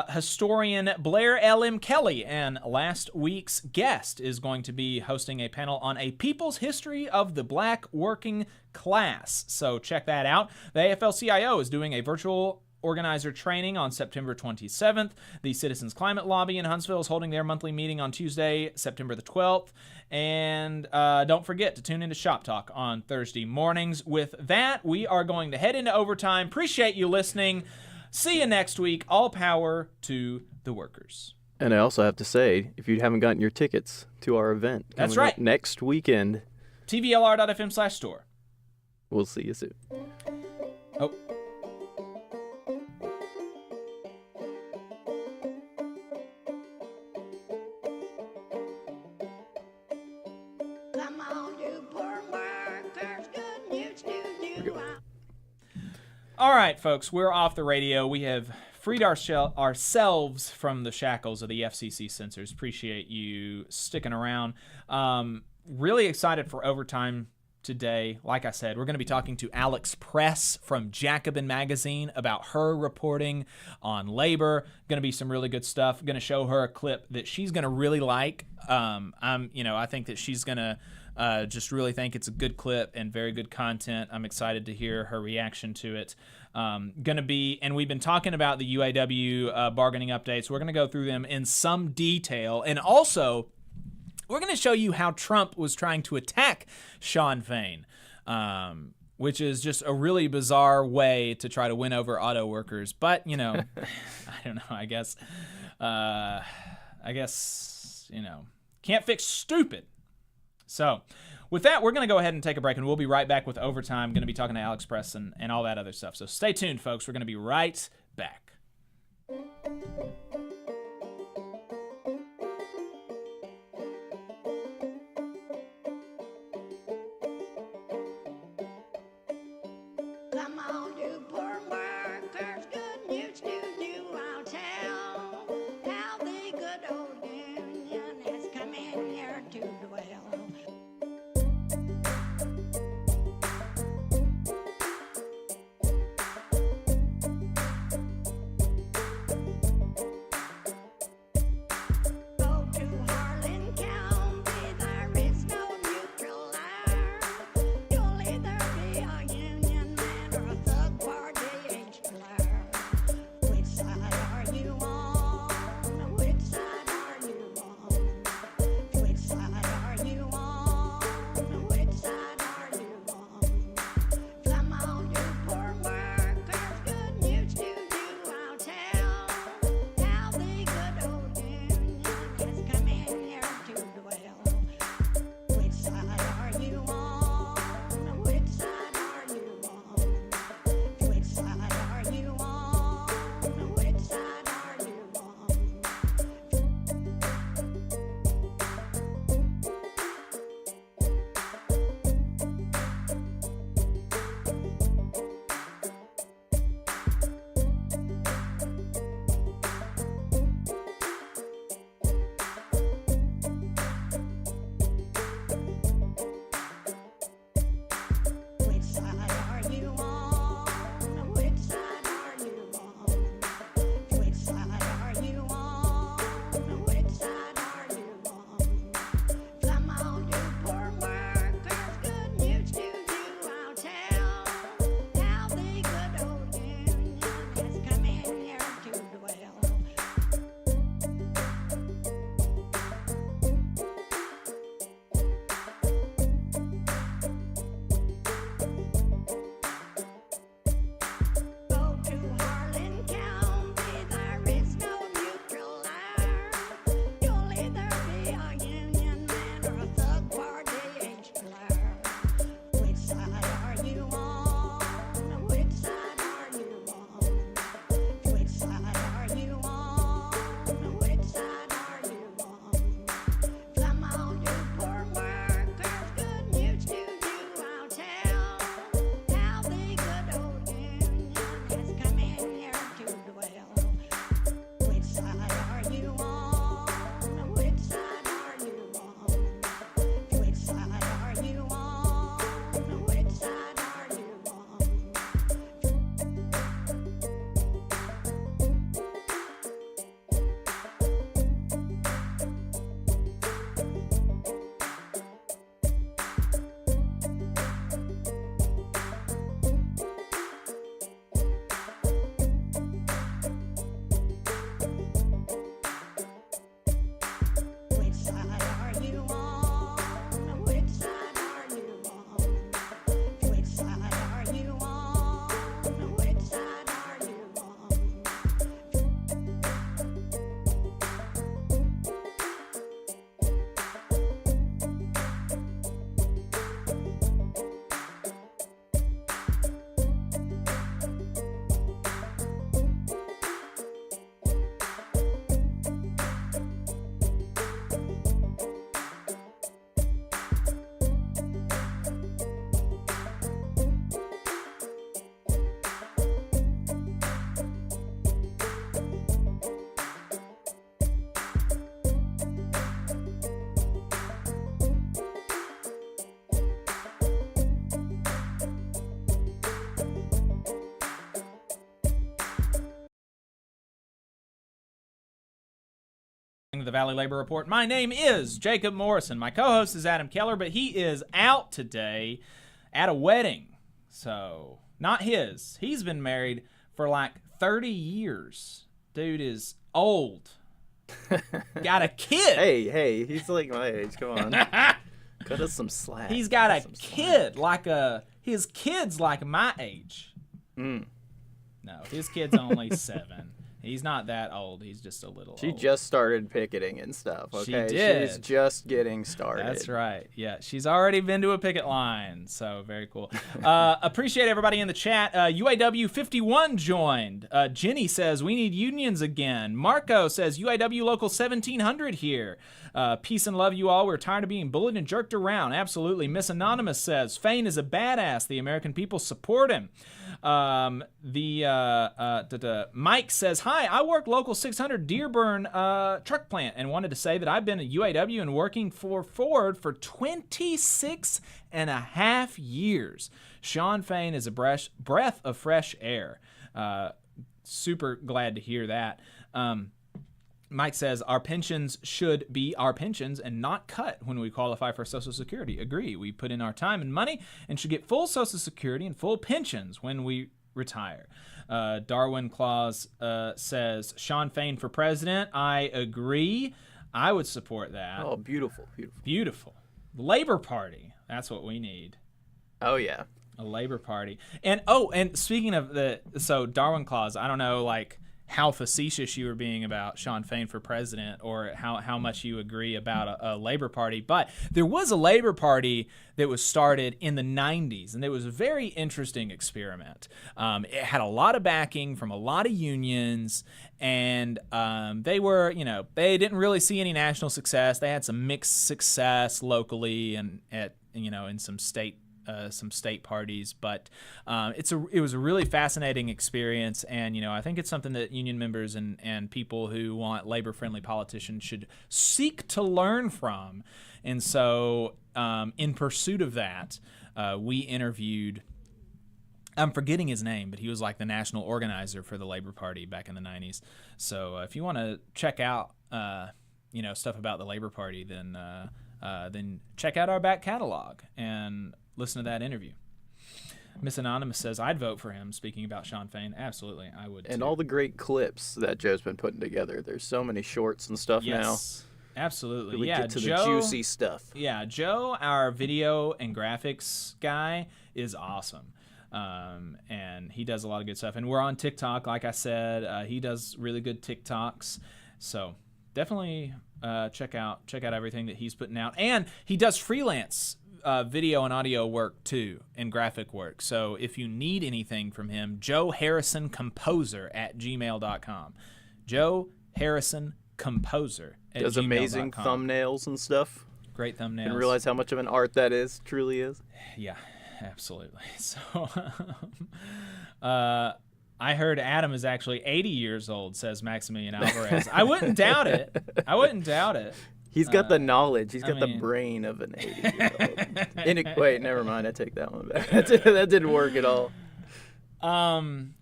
Speaker 7: historian Blair L.M. Kelly and last week's guest is going to be hosting a panel on a people's history of the black working class. So check that out. The AFL-CIO is doing a virtual organizer training on September 27th. The Citizens Climate Lobby in Huntsville is holding their monthly meeting on Tuesday, September the 12th. And don't forget to tune into Shop Talk on Thursday mornings. With that, we are going to head into overtime. Appreciate you listening. See you next week. All power to the workers.
Speaker 8: And I also have to say, if you haven't gotten your tickets to our event
Speaker 7: That's right.
Speaker 8: up next weekend,
Speaker 7: TVLR.fm/store.
Speaker 8: We'll see you soon.
Speaker 7: Oh.
Speaker 14: Come on, you poor workers, good news to you.
Speaker 7: All right, folks, we're off the radio. We have freed ourselves from the shackles of the FCC censors. Appreciate you sticking around. Really excited for overtime today. Like I said, we're going to be talking to Alex Press from Jacobin magazine about her reporting on labor. Going to be some really good stuff. Going to show her a clip that she's going to really like. I think that she's going to just really think it's a good clip and very good content. I'm excited to hear her reaction to it. And we've been talking about the UAW bargaining updates. We're going to go through them in some detail. And also, we're going to show you how Trump was trying to attack Shawn Fain, which is just a really bizarre way to try to win over auto workers. But, I don't know, I guess, can't fix stupid. So with that, we're going to go ahead and take a break, and we'll be right back with Overtime. Going to be talking to Alex Press and all that other stuff. So stay tuned, folks. We're going to be right back.
Speaker 14: Come on, you poor workers, good news to you. I'll tell how the good old union has come in here to dwell.
Speaker 7: the Valley Labor Report. My name is Jacob Morrison. My co-host is Adam Keller, but he is out today at a wedding. So, not his. He's been married for like 30 years. Dude is old. Got a kid.
Speaker 8: Hey, he's like my age. Come on. Cut us some slack.
Speaker 7: He's got a kid his kid's like my age. No, his kid's only 7. He's not that old. He's just a little
Speaker 8: She
Speaker 7: old.
Speaker 8: just started picketing and stuff, okay?
Speaker 7: She did.
Speaker 8: She's just getting started.
Speaker 7: That's right. Yeah, she's already been to a picket line, so very cool. Appreciate everybody in the chat. UAW 51 joined. Jenny says, we need unions again. Marco says, UAW Local 1700 here. Peace and love you all. We're tired of being bullied and jerked around. Absolutely. Miss Anonymous says, Fain is a badass. The American people support him. Mike says, hi, I work local 600 Dearborn truck plant and wanted to say that I've been at UAW and working for Ford for 26 and a half years. Sean Fain is a breath of fresh air. Super glad to hear that. Mike says, our pensions should be our pensions and not cut when we qualify for Social Security. Agree. We put in our time and money and should get full Social Security and full pensions when we retire. Darwin Claus says, Sean Fain for president. I agree. I would support that.
Speaker 8: Oh, beautiful.
Speaker 7: Beautiful. Labor Party. That's what we need.
Speaker 8: Oh, yeah.
Speaker 7: A Labor Party. And speaking of Darwin Claus, I don't know, like, how facetious you were being about Sean Fain for president or how much you agree about a Labor Party. But there was a Labor Party that was started in the 90s, and it was a very interesting experiment. It had a lot of backing from a lot of unions, and they were, they didn't really see any national success. They had some mixed success locally and in some state parties, but it was a really fascinating experience, and I think it's something that union members and people who want labor-friendly politicians should seek to learn from. And so, in pursuit of that, we interviewed. I'm forgetting his name, but he was like the national organizer for the Labor Party back in the 90s. So, if you want to check out, stuff about the Labor Party, then check out our back catalog and listen to that interview. Miss Anonymous says, I'd vote for him, speaking about Sean Fain. Absolutely, I would,
Speaker 8: and
Speaker 7: too.
Speaker 8: all the great clips that Joe's been putting together. There's so many shorts and stuff now.
Speaker 7: Yes, absolutely.
Speaker 8: Really
Speaker 7: yeah,
Speaker 8: get to
Speaker 7: Joe,
Speaker 8: the juicy stuff.
Speaker 7: Yeah, Joe, our video and graphics guy, is awesome. And he does a lot of good stuff. And we're on TikTok, like I said. He does really good TikToks. So definitely check out everything that he's putting out. And he does freelance video and audio work too, and graphic work. So if you need anything from him, Joe Harrison Composer at gmail.com. Joe Harrison Composer at
Speaker 8: does amazing
Speaker 7: gmail.com.
Speaker 8: thumbnails and stuff.
Speaker 7: Great thumbnails.
Speaker 8: Didn't realize how much of an art that truly is.
Speaker 7: Yeah, absolutely. So I heard Adam is actually 80 years old, says Maximilian Alvarez. I wouldn't doubt it.
Speaker 8: He's got the knowledge. He's got the brain of an 80-year-old. Wait, never mind. I take that one back. That didn't work at all.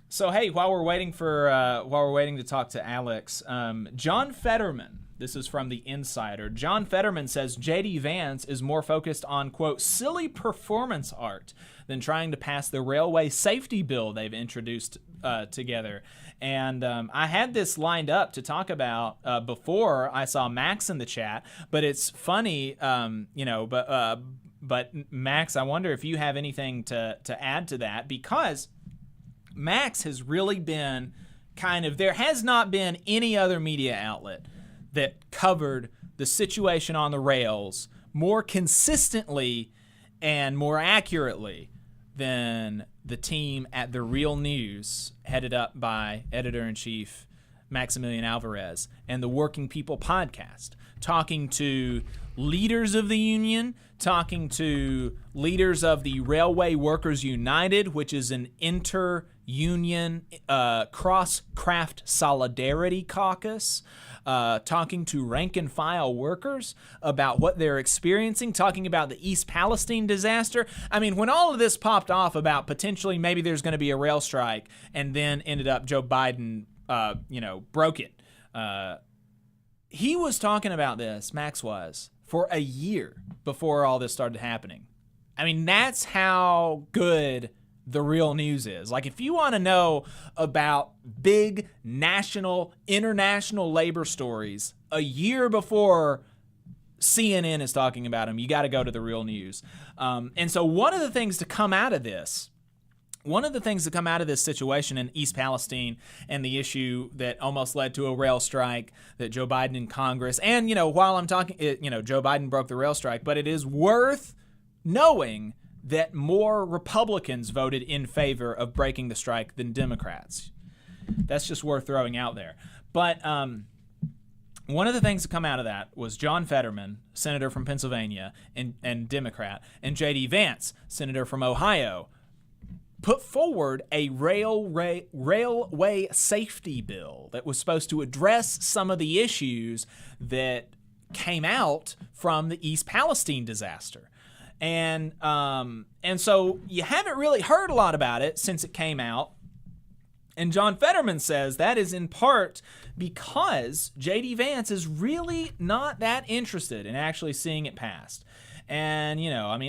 Speaker 7: So hey, while we're waiting to talk to Alex, John Fetterman. This is from the Insider. John Fetterman says J.D. Vance is more focused on, quote, silly performance art than trying to pass the railway safety bill they've introduced together. And I had this lined up to talk about before I saw Max in the chat, but it's funny, but Max, I wonder if you have anything to add to that, because Max has really been there has not been any other media outlet that covered the situation on the rails more consistently and more accurately than the team at The Real News, headed up by Editor-in-Chief Maximilian Alvarez, and the Working People podcast, talking to leaders of the union, talking to leaders of the Railway Workers United, which is an inter-union cross-craft solidarity caucus, talking to rank-and-file workers about what they're experiencing, talking about the East Palestine disaster. I mean, when all of this popped off about potentially maybe there's going to be a rail strike, and then ended up Joe Biden, broke it. he was talking about this, Max was, for a year before all this started happening. I mean, that's how good the real news is. Like, if you want to know about big national, international labor stories a year before CNN is talking about them, you got to go to the real news. And so one of the things to come out of this situation in East Palestine and the issue that almost led to a rail strike that Joe Biden in Congress, and, while I'm talking, Joe Biden broke the rail strike, but it is worth knowing that more Republicans voted in favor of breaking the strike than Democrats. That's just worth throwing out there. But one of the things that come out of that was John Fetterman, senator from Pennsylvania and Democrat, and J.D. Vance, senator from Ohio, put forward a railway safety bill that was supposed to address some of the issues that came out from the East Palestine disaster. And so you haven't really heard a lot about it since it came out. And John Fetterman says that is in part because J.D. Vance is really not that interested in actually seeing it passed. And,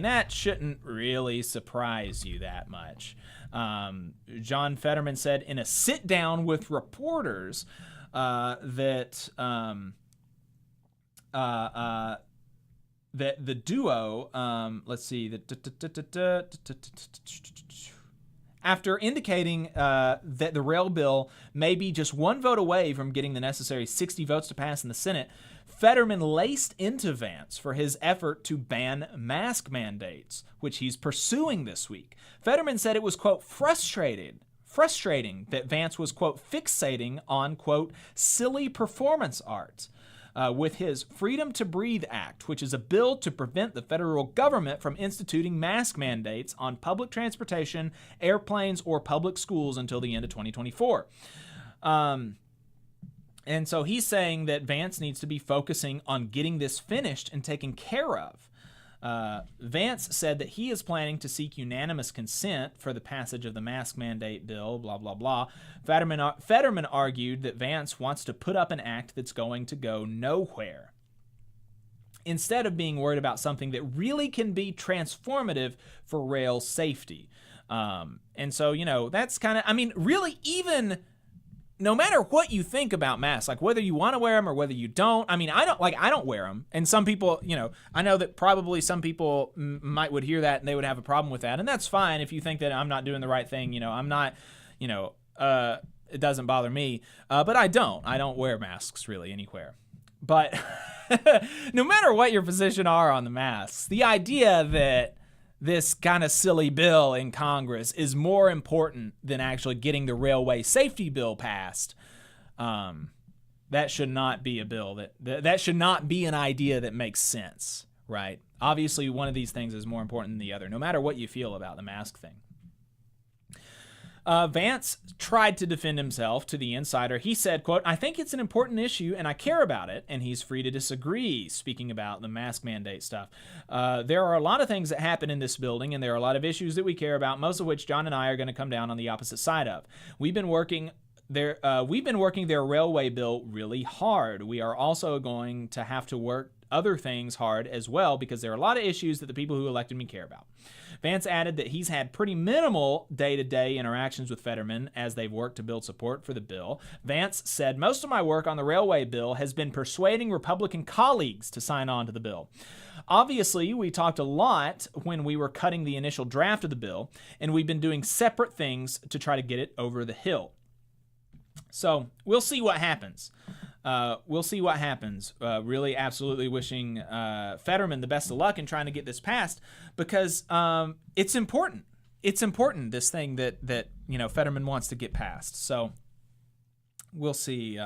Speaker 7: that shouldn't really surprise you that much. John Fetterman said in a sit-down with reporters that the duo, after indicating that the rail bill may be just one vote away from getting the necessary 60 votes to pass in the Senate, Fetterman laced into Vance for his effort to ban mask mandates, which he's pursuing this week. Fetterman said it was, quote, frustrating that Vance was, quote, fixating on, quote, silly performance art. With his Freedom to Breathe Act, which is a bill to prevent the federal government from instituting mask mandates on public transportation, airplanes, or public schools until the end of 2024. And so he's saying that Vance needs to be focusing on getting this finished and taken care of. Vance said that he is planning to seek unanimous consent for the passage of the mask mandate bill, blah, blah, blah. Fetterman argued that Vance wants to put up an act that's going to go nowhere, instead of being worried about something that really can be transformative for rail safety. And so, that's kind of, really even... No matter what you think about masks, like whether you want to wear them or whether you don't, I don't wear them. And some people, I know that probably some people would hear that and they would have a problem with that. And that's fine if you think that I'm not doing the right thing. I'm not, it doesn't bother me. But I don't wear masks really anywhere. But no matter what your position are on the masks, the idea that this kind of silly bill in Congress is more important than actually getting the railway safety bill passed. That should not be a bill that should not be an idea that makes sense, right? Obviously, one of these things is more important than the other, no matter what you feel about the mask thing. Vance tried to defend himself to the Insider. He said, quote, I think it's an important issue and I care about it, and he's free to disagree, speaking about the mask mandate stuff. There are a lot of things that happen in this building, and there are a lot of issues that we care about, most of which John and I are going to come down on the opposite side of. We've been working their railway bill really hard. We are also going to have to work other things hard as well, because there are a lot of issues that the people who elected me care about. Vance added that he's had pretty minimal day-to-day interactions with Fetterman as they've worked to build support for the bill. Vance said, most of my work on the railway bill has been persuading Republican colleagues to sign on to the bill. Obviously, we talked a lot when we were cutting the initial draft of the bill, and we've been doing separate things to try to get it over the hill. So we'll see what happens. Really absolutely wishing Fetterman the best of luck in trying to get this passed, because it's important. It's important, this thing that Fetterman wants to get passed. So we'll see.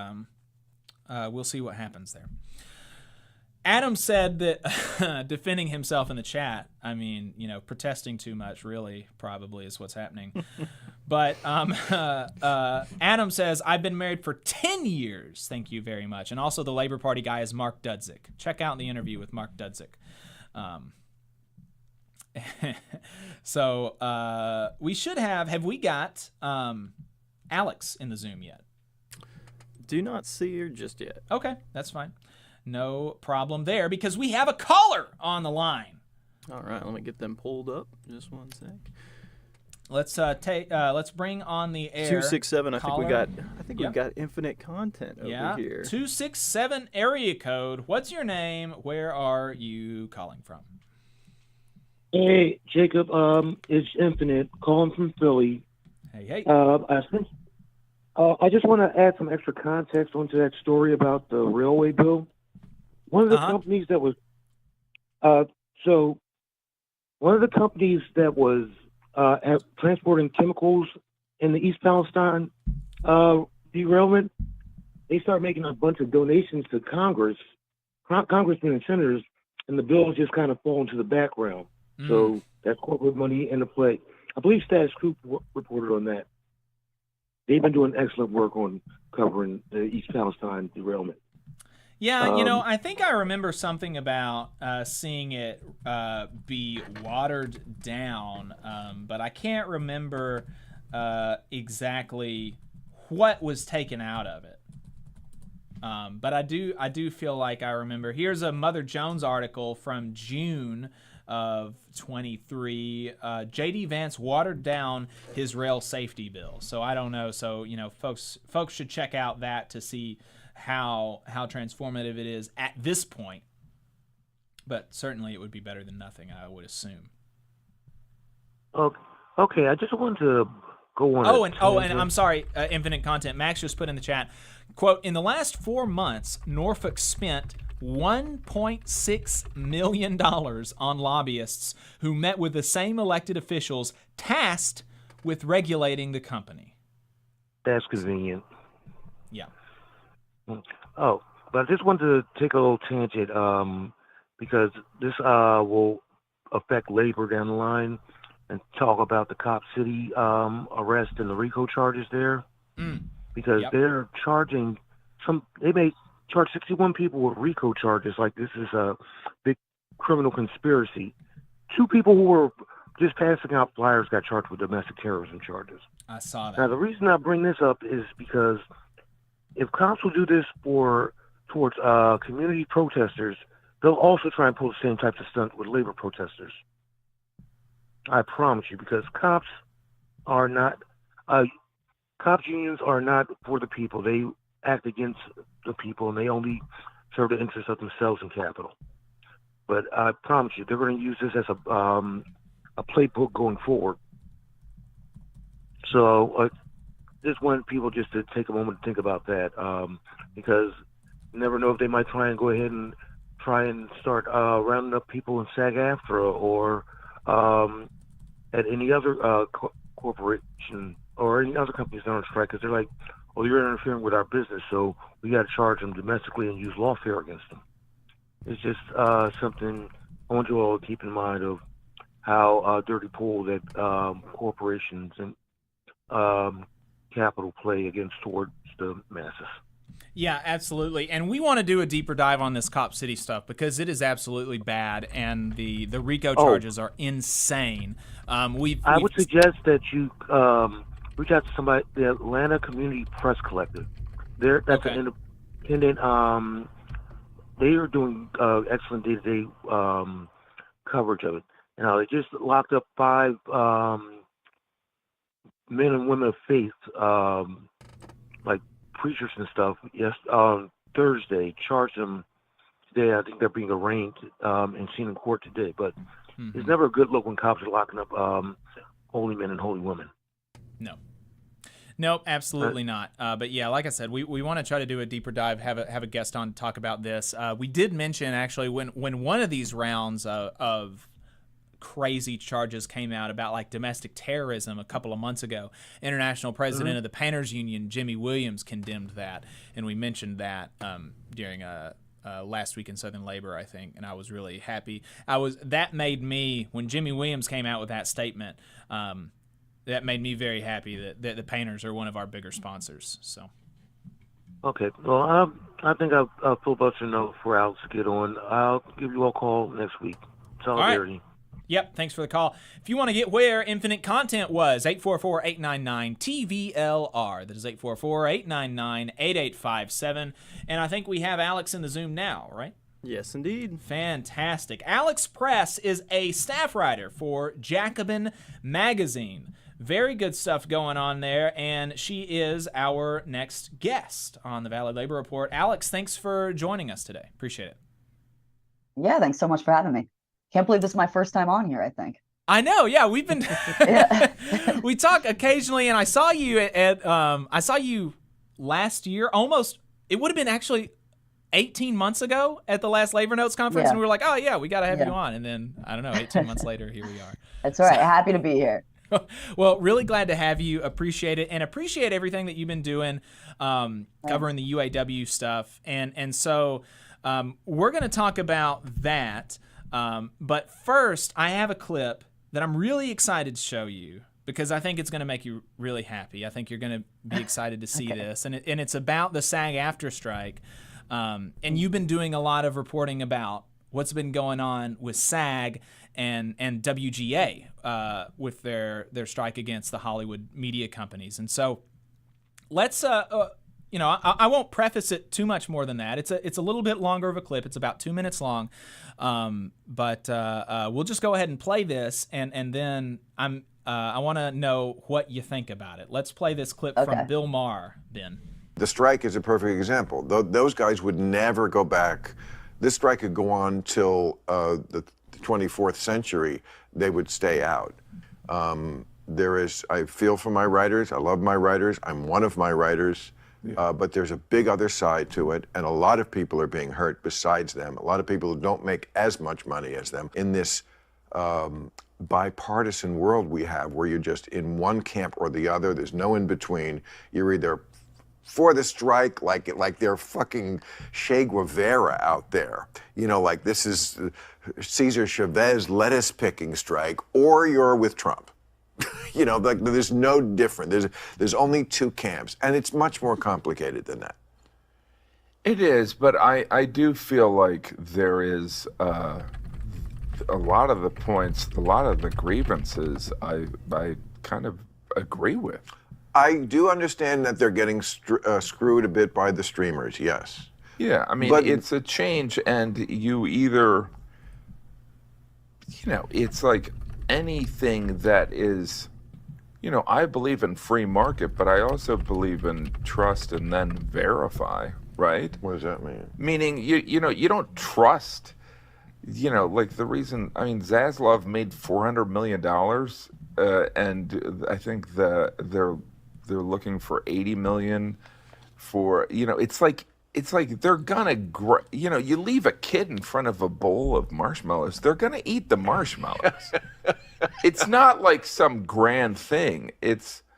Speaker 7: We'll see what happens there. Adam said that defending himself in the chat, protesting too much really probably is what's happening. But Adam says, I've been married for 10 years. Thank you very much. And also the Labor Party guy is Mark Dudzik. Check out the interview with Mark Dudzik. So we should have we got Alex in the Zoom yet?
Speaker 8: do not see her just yet.
Speaker 7: Okay, that's fine. No problem there because we have a caller on the line.
Speaker 8: All right, let me get them pulled up. Just one sec.
Speaker 7: Let's bring on the air
Speaker 8: 267.
Speaker 7: caller.
Speaker 8: I think we've got infinite content over here.
Speaker 7: 267 area code. What's your name? Where are you calling from?
Speaker 18: Hey, Jacob. It's Infinite calling from Philly.
Speaker 7: Hey.
Speaker 18: I just want to add some extra context onto that story about the railway bill. One of the companies that was, transporting chemicals in the East Palestine derailment, they started making a bunch of donations to congressmen and senators, and the bills just kind of fall into the background. So that corporate money into play. I believe Status Group reported on that. They've been doing excellent work on covering the East Palestine derailment.
Speaker 7: Yeah, I think I remember something about seeing it be watered down, but I can't remember exactly what was taken out of it. But I do feel like I remember. Here's a Mother Jones article from June of 23. J.D. Vance watered down his rail safety bill. So I don't know. So folks should check out that to see how transformative it is at this point. But certainly it would be better than nothing, I would assume.
Speaker 18: Okay, I just wanted to go on.
Speaker 7: And I'm sorry, Infinite Content. Max just put in the chat, quote, in the last 4 months, Norfolk spent $1.6 million on lobbyists who met with the same elected officials tasked with regulating the company.
Speaker 18: That's convenient.
Speaker 7: Yeah.
Speaker 18: Oh, but I just wanted to take a little tangent because this will affect labor down the line and talk about the Cop City arrest and the RICO charges there. Because they're charging they may charge 61 people with RICO charges like this is a big criminal conspiracy. 2 people who were just passing out flyers got charged with domestic terrorism charges.
Speaker 7: I saw that.
Speaker 18: Now, the reason I bring this up is because if cops will do this towards community protesters, they'll also try and pull the same types of stunt with labor protesters. I promise you, because cops unions are not for the people. They act against the people, and they only serve the interests of themselves and capital. But I promise you, they're going to use this as a playbook going forward. So just want people just to take a moment to think about that, because you never know if they might try and go ahead and start rounding up in SAG-AFTRA or at any other corporation or any other companies that are on strike, because they're like, well, you're interfering with our business, so we got to charge them domestically and use lawfare against them. It's just something I want you all to keep in mind of how dirty pool that corporations and capital play towards the masses.
Speaker 7: Yeah, absolutely. And we want to do a deeper dive on this Cop City stuff because it is absolutely bad, and the RICO charges are insane. I
Speaker 18: would suggest that you reach out to somebody, the Atlanta Community Press Collective. That's an independent. They are doing excellent day-to-day coverage of it. They just locked up 5 men and women of faith, like preachers and stuff. Yes, Thursday, charged them today. I think they're being arraigned and seen in court today. But it's never a good look when cops are locking up holy men and holy women.
Speaker 7: No. Nope, absolutely not. But yeah, like I said, we want to try to do a deeper dive, have a guest on to talk about this. We did mention actually when one of these rounds of crazy charges came out about like domestic terrorism a couple of months ago, International President of the Painters Union, Jimmy Williams, condemned that, and we mentioned that during last week in Southern Labor, I think, and I was really happy. That made me, when Jimmy Williams came out with that statement, that made me very happy that the Painters are one of our bigger sponsors. So.
Speaker 18: Okay, well, I think I'll filibuster enough for Alex to get on. I'll give you all a call next week. Solidarity.
Speaker 7: All right. Yep, thanks for the call. If you want to get where Infinite Content was, 844-899-TVLR. That is 844-899-8857. And I think we have Alex in the Zoom now, right?
Speaker 8: Yes, indeed.
Speaker 7: Fantastic. Alex Press is a staff writer for Jacobin magazine. Very good stuff going on there, and she is our next guest on the Valley Labor Report. Alex, thanks for joining us today. Appreciate it.
Speaker 19: Yeah, thanks so much for having me. Can't believe this is my first time on here, I think.
Speaker 7: I know, yeah, we've been we talk occasionally, and I saw you at I saw you last year, almost, it would have been actually 18 months ago at the last Labor Notes conference, and we were like, oh yeah, we got to have you on, and then, I don't know, 18 months later, here we are.
Speaker 19: That's all right, happy to be here.
Speaker 7: Well, really glad to have you. Appreciate it, and appreciate everything that you've been doing, covering the UAW stuff. And so we're going to talk about that. But first, I have a clip that I'm really excited to show you because I think it's going to make you really happy. I think you're going to be excited to see this. And it's about the SAG-AFTRA strike. And you've been doing a lot of reporting about what's been going on with SAG and WGA with their strike against the Hollywood media companies. And so let's, I won't preface it too much more than that. It's a little bit longer of a clip. It's about 2 minutes long. But we'll just go ahead and play this, and then I want to know what you think about it. Let's play this clip from Bill Maher, Ben.
Speaker 20: The strike is a perfect example. Those guys would never go back. This strike could go on till the 24th century. They would stay out. I feel for my writers. I love my writers. I'm one of my writers. But there's a big other side to it, and a lot of people are being hurt besides them. A lot of people who don't make as much money as them in this bipartisan world we have, where you're just in one camp or the other. There's no in between. You're either for the strike, like they're fucking Che Guevara out there, like this is Cesar Chavez lettuce picking strike, or you're with Trump. There's no different. There's only two camps, and it's much more complicated than that.
Speaker 21: It is, but I do feel like there is a lot of the points, a lot of the grievances I kind of agree with.
Speaker 20: I do understand that they're getting screwed a bit by the streamers, yes.
Speaker 21: Yeah, I mean, it's a change, and you either, it's like anything that is, I believe in free market, but I also believe in trust and then verify, right?
Speaker 20: What does that mean?
Speaker 21: Meaning, you don't trust, like the reason, I mean, Zaslav made $400 million, and I think they're looking for 80 million for, it's like they're gonna, you leave a kid in front of a bowl of marshmallows, they're gonna eat the marshmallows. It's not like some grand thing.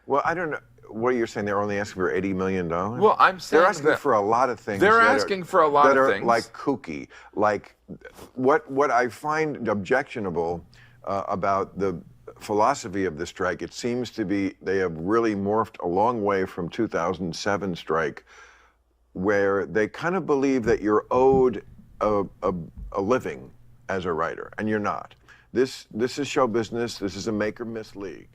Speaker 20: Well, I don't know. What are you saying? They're only asking for $80 million?
Speaker 21: Well, I'm saying
Speaker 20: they're asking for a lot of things.
Speaker 21: They're asking for a lot of things.
Speaker 20: Like kooky. Like what I find objectionable about the philosophy of the strike, it seems to be they have really morphed a long way from 2007 strike, where they kind of believe that you're owed a living as a writer, and you're not. This is show business. This is a make or miss league,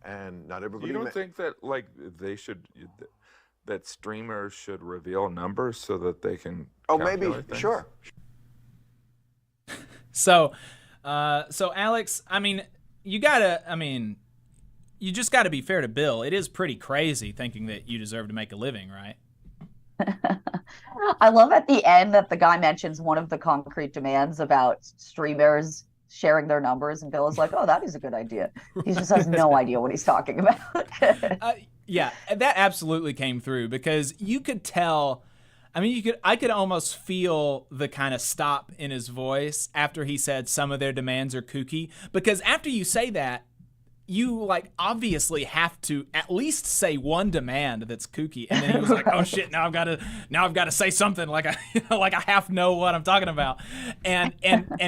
Speaker 20: and not everybody.
Speaker 21: You don't think that that streamers should reveal numbers so that they can?
Speaker 20: Oh, maybe things? Sure.
Speaker 7: So Alex, you just gotta be fair to Bill. It is pretty crazy thinking that you deserve to make a living, right?
Speaker 19: I love at the end that the guy mentions one of the concrete demands about streamers sharing their numbers, and Bill is like, oh, that is a good idea. He just has no idea what he's talking about.
Speaker 7: Yeah, that absolutely came through, because you could tell, I could almost feel the kind of stop in his voice after he said some of their demands are kooky, because after you say that, you obviously have to at least say one demand that's kooky, and then he was like, "Oh shit! Now I've got to say something like I half know what I'm talking about," and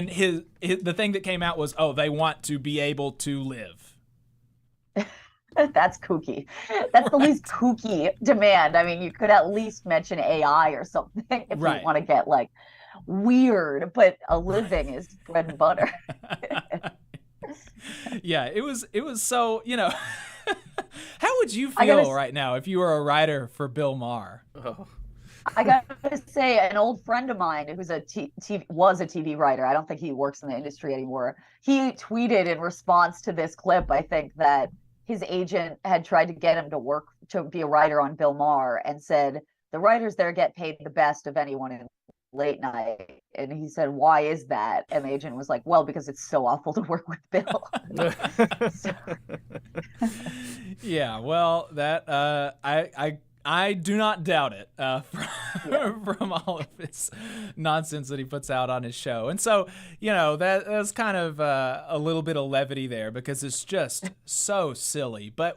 Speaker 7: his the thing that came out was, "Oh, they want to be able to live."
Speaker 19: That's kooky. That's the least kooky demand. You could at least mention AI or something if you want to get weird, but a living is bread and butter.
Speaker 7: Yeah, it was so, how would you feel right now if you were a writer for Bill Maher?
Speaker 8: Oh.
Speaker 19: I gotta say, an old friend of mine who's was a TV writer, I don't think he works in the industry anymore, he tweeted in response to this clip, I think, that his agent had tried to get him to be a writer on Bill Maher, and said, the writers there get paid the best of anyone in late night. And he said, why is that? And the agent was like, well, because it's so awful to work with Bill.
Speaker 7: Yeah, well, that I do not doubt it from all of his nonsense that he puts out on his show. And so, that's kind of a little bit of levity there, because it's just so silly. But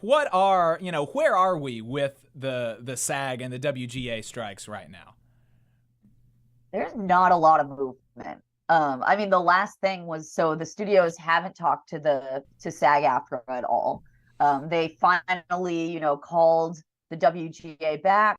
Speaker 7: where are we with the SAG and the WGA strikes right now?
Speaker 19: There's not a lot of movement. I mean, the last thing was, so the studios haven't talked to SAG-AFTRA at all. They finally, called the WGA back.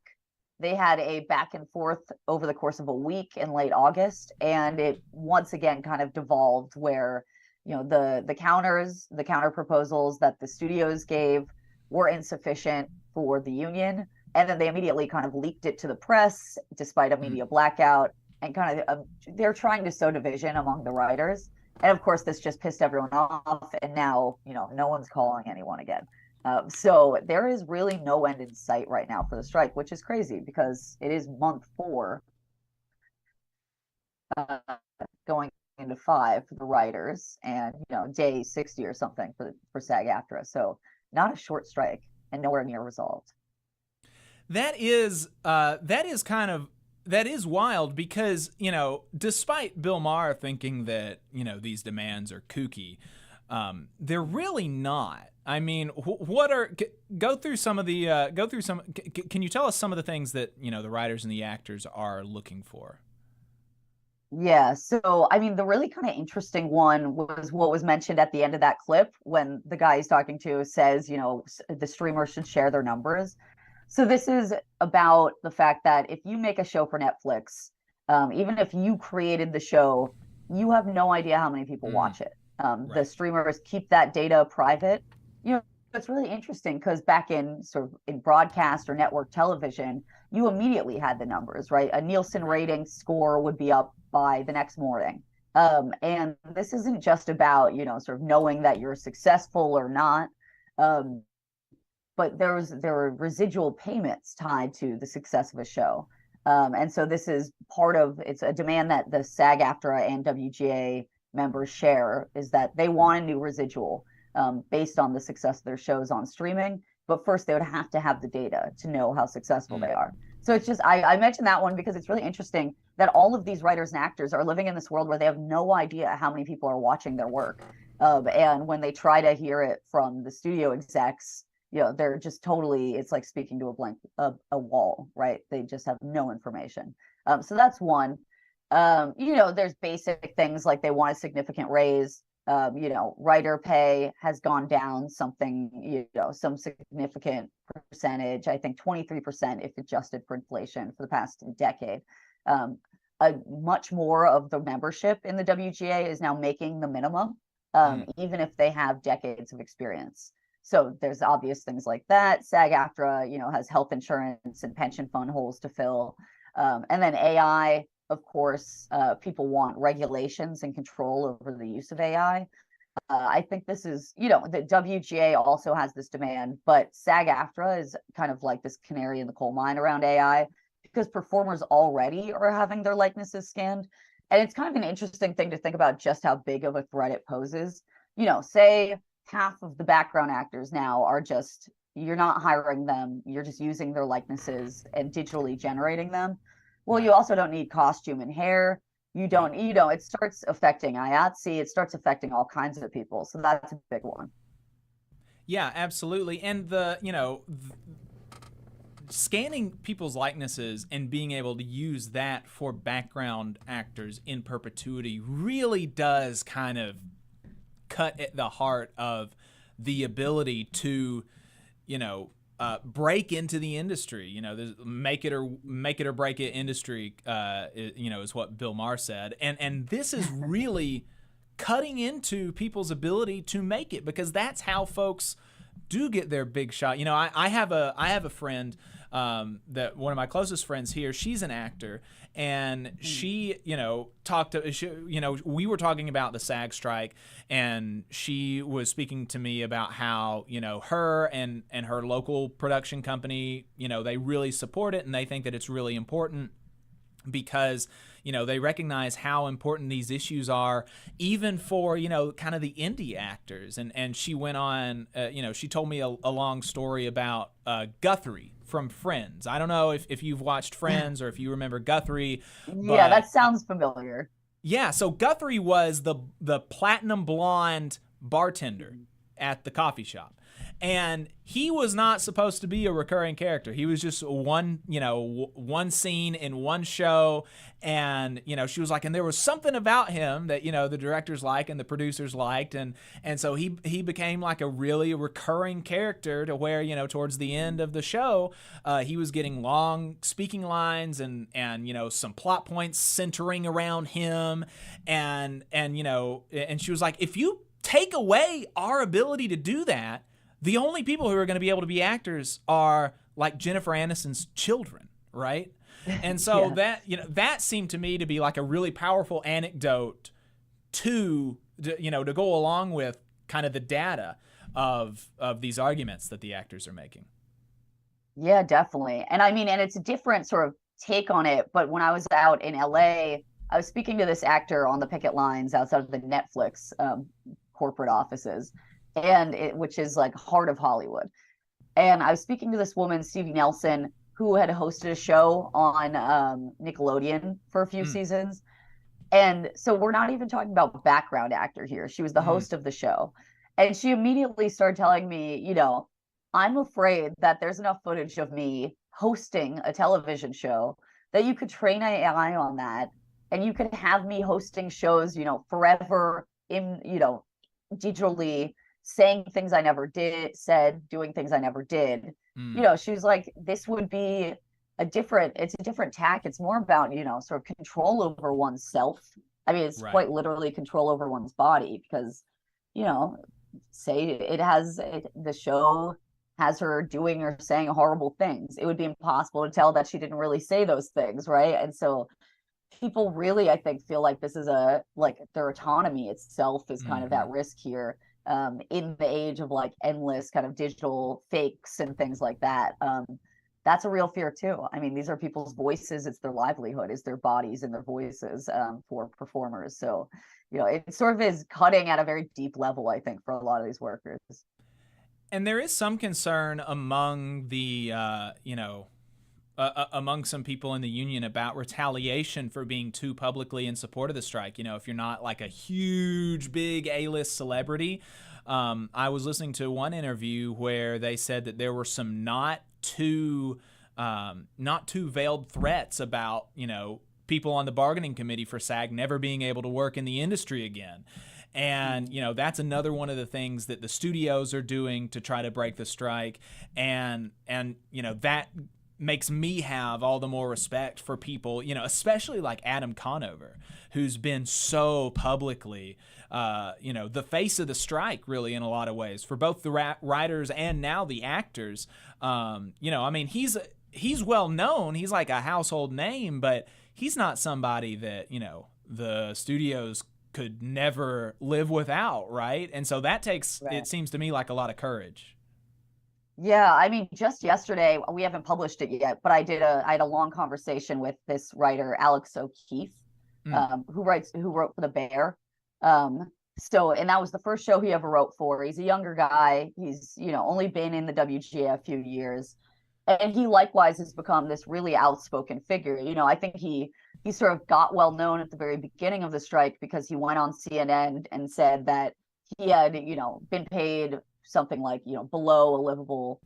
Speaker 19: They had a back and forth over the course of a week in late August, and it once again kind of devolved where, the counter proposals that the studios gave were insufficient for the union, and then they immediately kind of leaked it to the press despite a media blackout, and kind of they're trying to sow division among the writers. And of course, this just pissed everyone off, and now, no one's calling anyone again. So there is really no end in sight right now for the strike, which is crazy because it is month 4, going into 5 for the writers, and day 60 or something for SAG-AFTRA. So not a short strike, and nowhere near resolved.
Speaker 7: That is wild because, despite Bill Maher thinking that, these demands are kooky, they're really not. I mean, can you tell us some of the things that, the writers and the actors are looking for?
Speaker 19: Yeah. So, I mean, the really kind of interesting one was what was mentioned at the end of that clip when the guy he's talking to says, the streamers should share their numbers. So this is about the fact that if you make a show for Netflix, even if you created the show, you have no idea how many people watch it. The streamers keep that data private. It's really interesting because back in broadcast or network television, you immediately had the numbers, right? A Nielsen rating score would be up by the next morning. And this isn't just about, knowing that you're successful or not. But there are residual payments tied to the success of a show. And so this is it's a demand that the SAG-AFTRA and WGA members share, is that they want a new residual based on the success of their shows on streaming. But first they would have to have the data to know how successful they are. So it's just, I mentioned that one because it's really interesting that all of these writers and actors are living in this world where they have no idea how many people are watching their work. And when they try to hear it from the studio execs, they're just totally, it's like speaking to a wall, right? They just have no information. So that's one. There's basic things like they want a significant raise. Writer pay has gone down something, some significant percentage, I think 23% if adjusted for inflation for the past decade. Much more of the membership in the WGA is now making the minimum, even if they have decades of experience. So there's obvious things like that. SAG-AFTRA, has health insurance and pension fund holes to fill. And then AI, of course, people want regulations and control over the use of AI. I think this is, the WGA also has this demand, but SAG-AFTRA is kind of like this canary in the coal mine around AI because performers already are having their likenesses scanned. And it's kind of an interesting thing to think about just how big of a threat it poses. Say half of the background actors now are just, you're not hiring them, you're just using their likenesses and digitally generating them. Well, you also don't need costume and hair. You don't, it starts affecting IATSE, it starts affecting all kinds of people. So that's a big one.
Speaker 7: Yeah, absolutely. And scanning people's likenesses and being able to use that for background actors in perpetuity really does kind of cut at the heart of the ability to, break into the industry. Make it or break it industry, is what Bill Maher said. And this is really cutting into people's ability to make it, because that's how folks do get their big shot. You know, I have a friend that one of my closest friends here, she's an actor, and she, we were talking about the SAG strike, and she was speaking to me about how, her and her local production company, they really support it, and they think that it's really important because they recognize how important these issues are, even for kind of the indie actors. And she went on, she told me a long story about Guthrie from Friends. I don't know if you've watched Friends or if you remember Guthrie.
Speaker 19: Yeah, that sounds familiar.
Speaker 7: Yeah, so Guthrie was the platinum blonde bartender at the coffee shop. And he was not supposed to be a recurring character. He was just one scene in one show. And, she was like, and there was something about him that, the directors liked and the producers liked. And so he became like a really recurring character to where, towards the end of the show, he was getting long speaking lines and some plot points centering around him. And she was like, if you take away our ability to do that, the only people who are going to be able to be actors are like Jennifer Aniston's children, right? And so that seemed to me to be like a really powerful anecdote to go along with kind of the data of these arguments that the actors are making.
Speaker 19: Yeah, definitely. And I mean, and it's a different sort of take on it. But when I was out in LA, I was speaking to this actor on the picket lines outside of the Netflix corporate offices, which is like heart of Hollywood. And I was speaking to this woman, Stevie Nelson, who had hosted a show on Nickelodeon for a few seasons. And so we're not even talking about background actor here. She was the host of the show. And she immediately started telling me, I'm afraid that there's enough footage of me hosting a television show that you could train AI on that. And you could have me hosting shows, forever digitally, saying things I never said, doing things I never did. She was like, this would be a different tack. It's more about, sort of control over oneself. I mean, it's quite literally control over one's body, because, say the show has her doing or saying horrible things. It would be impossible to tell that she didn't really say those things, right? And so people really, I think, feel like this is their autonomy itself is kind of at risk here. In the age of like endless kind of digital fakes and things like that. That's a real fear too. I mean, these are people's voices. It's their livelihood, it's their bodies and their voices for performers. So, it sort of is cutting at a very deep level, I think, for a lot of these workers.
Speaker 7: And there is some concern among the, among some people in the union about retaliation for being too publicly in support of the strike. If you're not like a huge, big A-list celebrity. I was listening to one interview where they said that there were some not too veiled threats about, people on the bargaining committee for SAG never being able to work in the industry again. And, that's another one of the things that the studios are doing to try to break the strike. And that makes me have all the more respect for people, especially like Adam Conover, who's been so publicly, the face of the strike, really, in a lot of ways, for both the writers and now the actors. I mean, he's well known. He's like a household name, but he's not somebody that, the studios could never live without, right? And so that takes, it seems to me, like a lot of courage.
Speaker 19: Yeah, I mean, just yesterday, we haven't published it yet, but I had a long conversation with this writer, Alex O'Keefe, who wrote for The Bear. And that was the first show he ever wrote for. He's a younger guy. He's, only been in the WGA a few years. And he likewise has become this really outspoken figure. I think he sort of got well known at the very beginning of the strike because he went on CNN and said that he had, been paid something like, below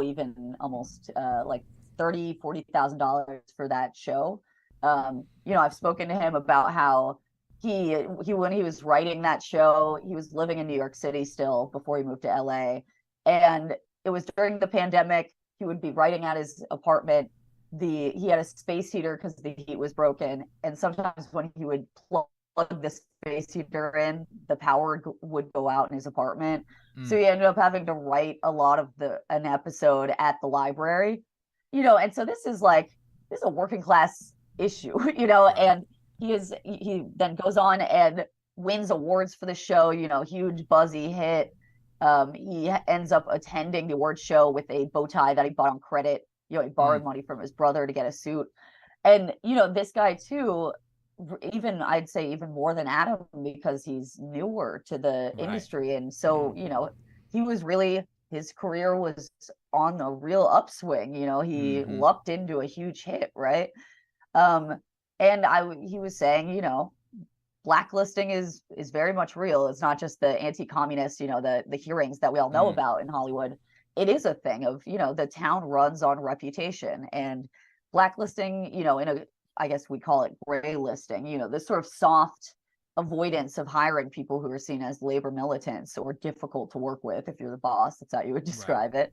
Speaker 19: even almost like $30,000-$40,000 for that show. I've spoken to him about how he when he was writing that show, he was living in New York City still before he moved to LA. And it was during the pandemic. He would be writing at his apartment. He had a space heater because the heat was broken. And sometimes when he would plug plug the space heater in, the power would go out in his apartment. So he ended up having to write a lot of an episode at the library, and so this is a working class issue, and he then goes on and wins awards for the show, huge buzzy hit. He ends up attending the award show with a bow tie that he bought on credit. He borrowed money from his brother to get a suit. And, this guy too, I'd say even more than Adam, because he's newer to the industry. And so, his career was on a real upswing. He lucked into a huge hit, right? He was saying, blacklisting is very much real. It's not just the anti-communist, the hearings that we all know about in Hollywood. It is a thing of, the town runs on reputation, and blacklisting, I guess we call it gray listing, this sort of soft avoidance of hiring people who are seen as labor militants or difficult to work with. If you're the boss, that's how you would describe it.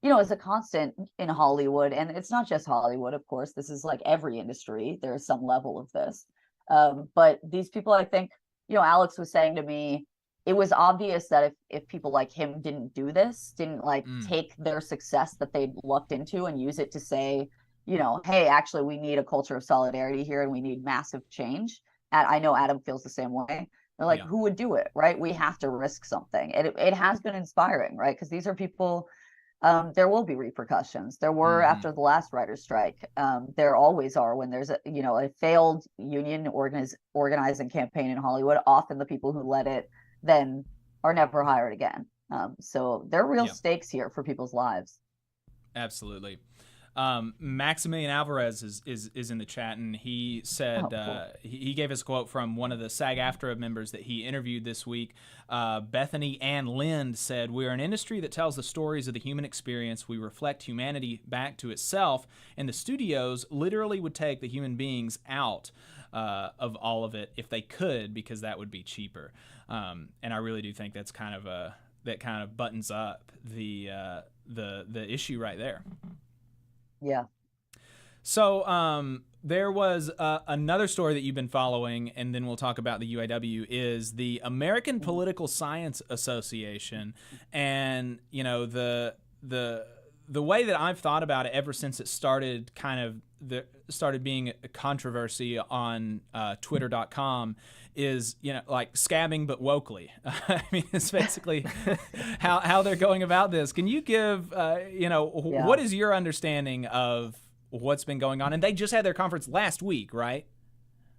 Speaker 19: Is a constant in Hollywood, and it's not just Hollywood, of course. This is like every industry. There's some level of this. But these people, I think, Alex was saying to me, it was obvious that if people like him didn't do this, didn't take their success that they'd lucked into and use it to say, hey, actually, we need a culture of solidarity here and we need massive change. And I know Adam feels the same way. They're like, who would do it, right? We have to risk something. And it has been inspiring, right? Because these are people, there will be repercussions. There were after the last writer's strike. There always are when there's a failed union organizing campaign in Hollywood. Often the people who led it then are never hired again. So there are real stakes here for people's lives.
Speaker 7: Absolutely. Maximilian Alvarez is in the chat, and he said cool. He gave us a quote from one of the SAG-AFTRA members that he interviewed this week. Bethany Ann Lind said, "We are an industry that tells the stories of the human experience. We reflect humanity back to itself, and the studios literally would take the human beings out of all of it if they could, because that would be cheaper." And I really do think that's kind of buttons up the issue right there.
Speaker 19: Yeah.
Speaker 7: So there was another story that you've been following, and then we'll talk about the UAW, is the American Political Science Association. And, the way that I've thought about it ever since it started started being a controversy on Twitter.com is, like scabbing but wokely. I mean, it's basically how they're going about this. Can you give, what is your understanding of what's been going on? And they just had their conference last week, right?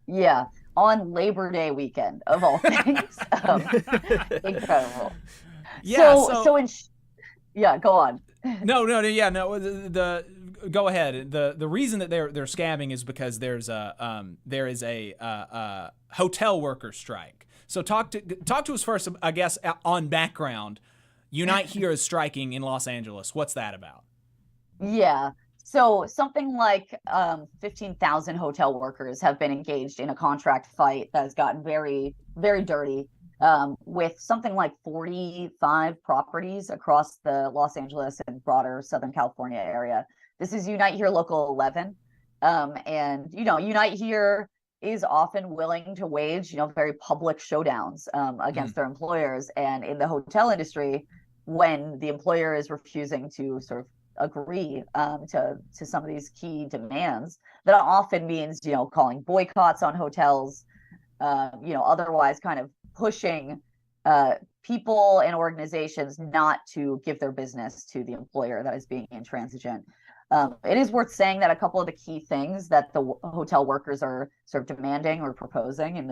Speaker 19: Yeah, on Labor Day weekend, of all things. Incredible.
Speaker 7: Yeah.
Speaker 19: Yeah, go on.
Speaker 7: No. Go ahead. The reason that they're scabbing is because there is a hotel worker strike. So talk to us first, I guess, on background. Unite Here is striking in Los Angeles. What's that about?
Speaker 19: Yeah. So something like 15,000 hotel workers have been engaged in a contract fight that has gotten very, very dirty. With something like 45 properties across the Los Angeles and broader Southern California area. This is Unite Here Local 11. And, Unite Here is often willing to wage, very public showdowns against their employers. And in the hotel industry, when the employer is refusing to sort of agree to some of these key demands, that often means, calling boycotts on hotels, otherwise kind of pushing people and organizations not to give their business to the employer that is being intransigent. It is worth saying that a couple of the key things that the hotel workers are sort of demanding or proposing in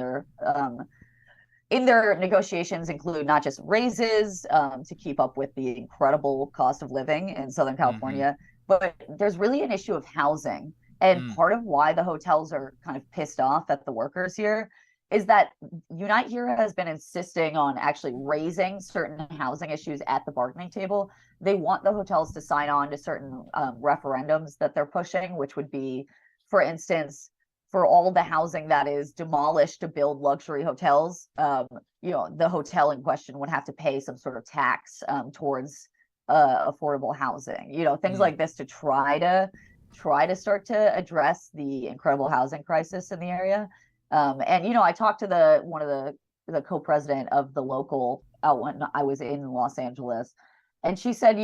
Speaker 19: their negotiations include not just raises to keep up with the incredible cost of living in Southern California, but there's really an issue of housing. And part of why the hotels are kind of pissed off at the workers here is that Unite Here has been insisting on actually raising certain housing issues at the bargaining table. They want the hotels to sign on to certain referendums that they're pushing, which would be, for instance, for all the housing that is demolished to build luxury hotels, the hotel in question would have to pay some sort of tax towards affordable housing. Things like this to try to start to address the incredible housing crisis in the area. And I talked to one of the co-president of the local out when I was in Los Angeles, and she said,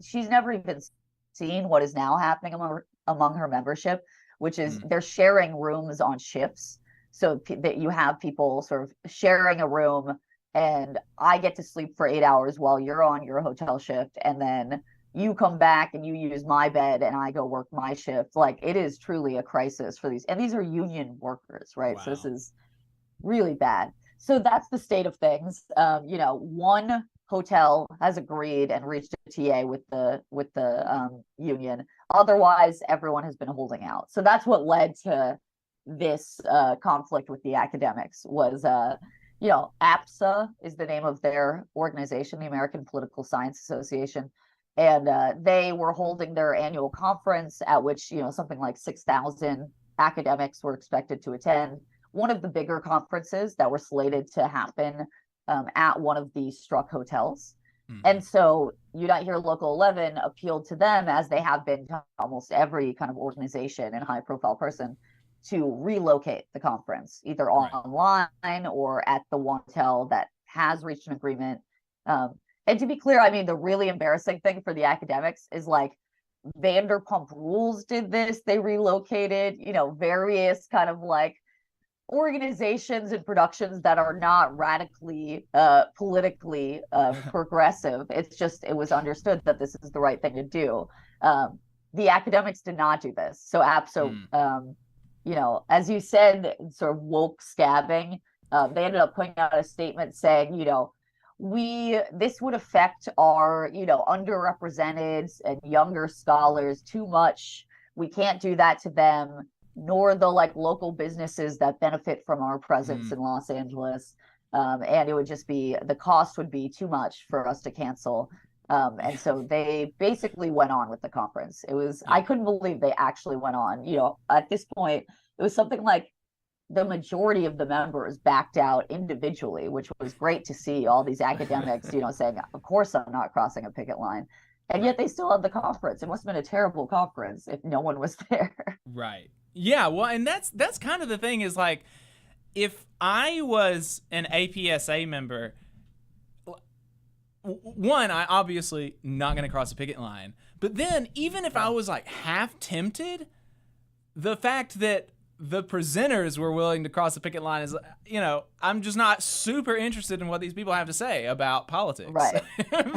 Speaker 19: she's never even seen what is now happening among her membership, which is they're sharing rooms on shifts, so that you have people sort of sharing a room, and I get to sleep for 8 hours while you're on your hotel shift, and then you come back and you use my bed and I go work my shift. Like, it is truly a crisis for these, and these are union workers, right? Wow. So this is really bad. So that's the state of things. One hotel has agreed and reached a TA with the union. Otherwise, everyone has been holding out. So that's what led to this conflict with the academics. Was APSA is the name of their organization, the American Political Science Association. And they were holding their annual conference at which, something like 6,000 academics were expected to attend. One of the bigger conferences that were slated to happen at one of the struck hotels. And so Unite Here Local 11 appealed to them, as they have been to almost every kind of organization and high profile person, to relocate the conference, either online or at the one hotel that has reached an agreement. And to be clear, I mean, the really embarrassing thing for the academics is like Vanderpump Rules did this. They relocated, various kind of like organizations and productions that are not radically politically progressive. It's just, it was understood that this is the right thing to do. The academics did not do this. So APSA, as you said, sort of woke scabbing, they ended up putting out a statement saying, this would affect our, underrepresented and younger scholars too much. We can't do that to them, nor the local businesses that benefit from our presence in Los Angeles. And it would just be, the cost would be too much for us to cancel. And so they basically went on with the conference. It was, I couldn't believe they actually went on. At this point, it was something like the majority of the members backed out individually, which was great to see. All these academics, saying, of course I'm not crossing a picket line. And yet they still had the conference. It must have been a terrible conference if no one was there. Right.
Speaker 7: Yeah, well, and that's kind of the thing, is like, if I was an APSA member, one, I obviously not going to cross a picket line. But then even if I was like half tempted, the fact that the presenters were willing to cross the picket line is, I'm just not super interested in what these people have to say about politics. Right.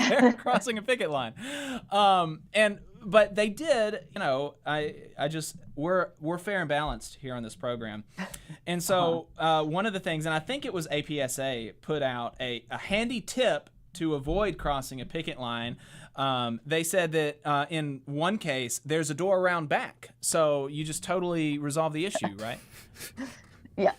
Speaker 7: They're crossing a picket line. But they did, we're fair and balanced here on this program. And so one of the things, and I think it was APSA, put out a handy tip to avoid crossing a picket line. They said that in one case, there's a door around back. So you just totally resolve the issue, right?
Speaker 19: Yeah.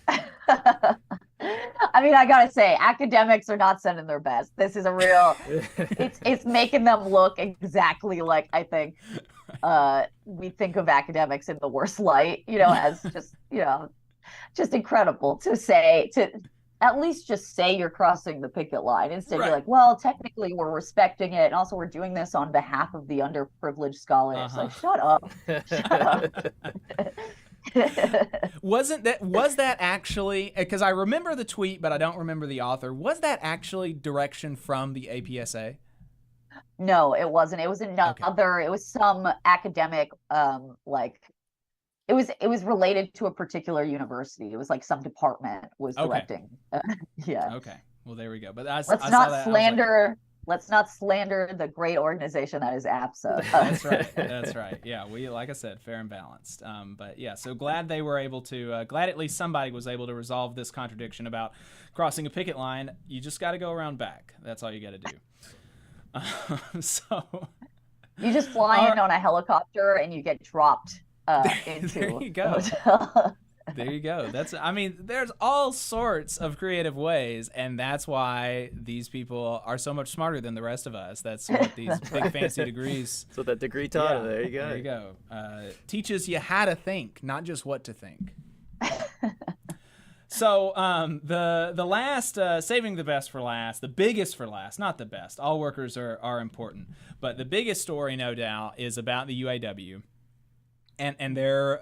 Speaker 19: I mean, I gotta say, academics are not sending their best. This is a real, it's making them look exactly like, I think, we think of academics in the worst light, as just incredible to at least just say you're crossing the picket line. Instead, you're like, well, technically we're respecting it, and also we're doing this on behalf of the underprivileged scholars. Like, shut up. Shut up.
Speaker 7: Was that actually, because I remember the tweet, but I don't remember the author. Was that actually direction from the APSA?
Speaker 19: No, it wasn't. It was another, it was some academic, it was related to a particular university. It was like some department was directing. Yeah.
Speaker 7: Okay. Well, there we go. But
Speaker 19: let's not slander the great organization that is APSA.
Speaker 7: That's right. That's right. Yeah. We, like I said, fair and balanced. But yeah, so glad they were able to, glad at least somebody was able to resolve this contradiction about crossing a picket line. You just got to go around back. That's all you got to do. So
Speaker 19: you just fly in on a helicopter and you get dropped into
Speaker 7: there you go. There you go. There's all sorts of creative ways, and that's why these people are so much smarter than the rest of us. That's what these big fancy degrees.
Speaker 8: So that degree taught. There you go.
Speaker 7: There you go. Teaches you how to think, not just what to think. So the last, saving the best for last, the biggest for last, not the best. All workers are important, but the biggest story, no doubt, is about the UAW. and their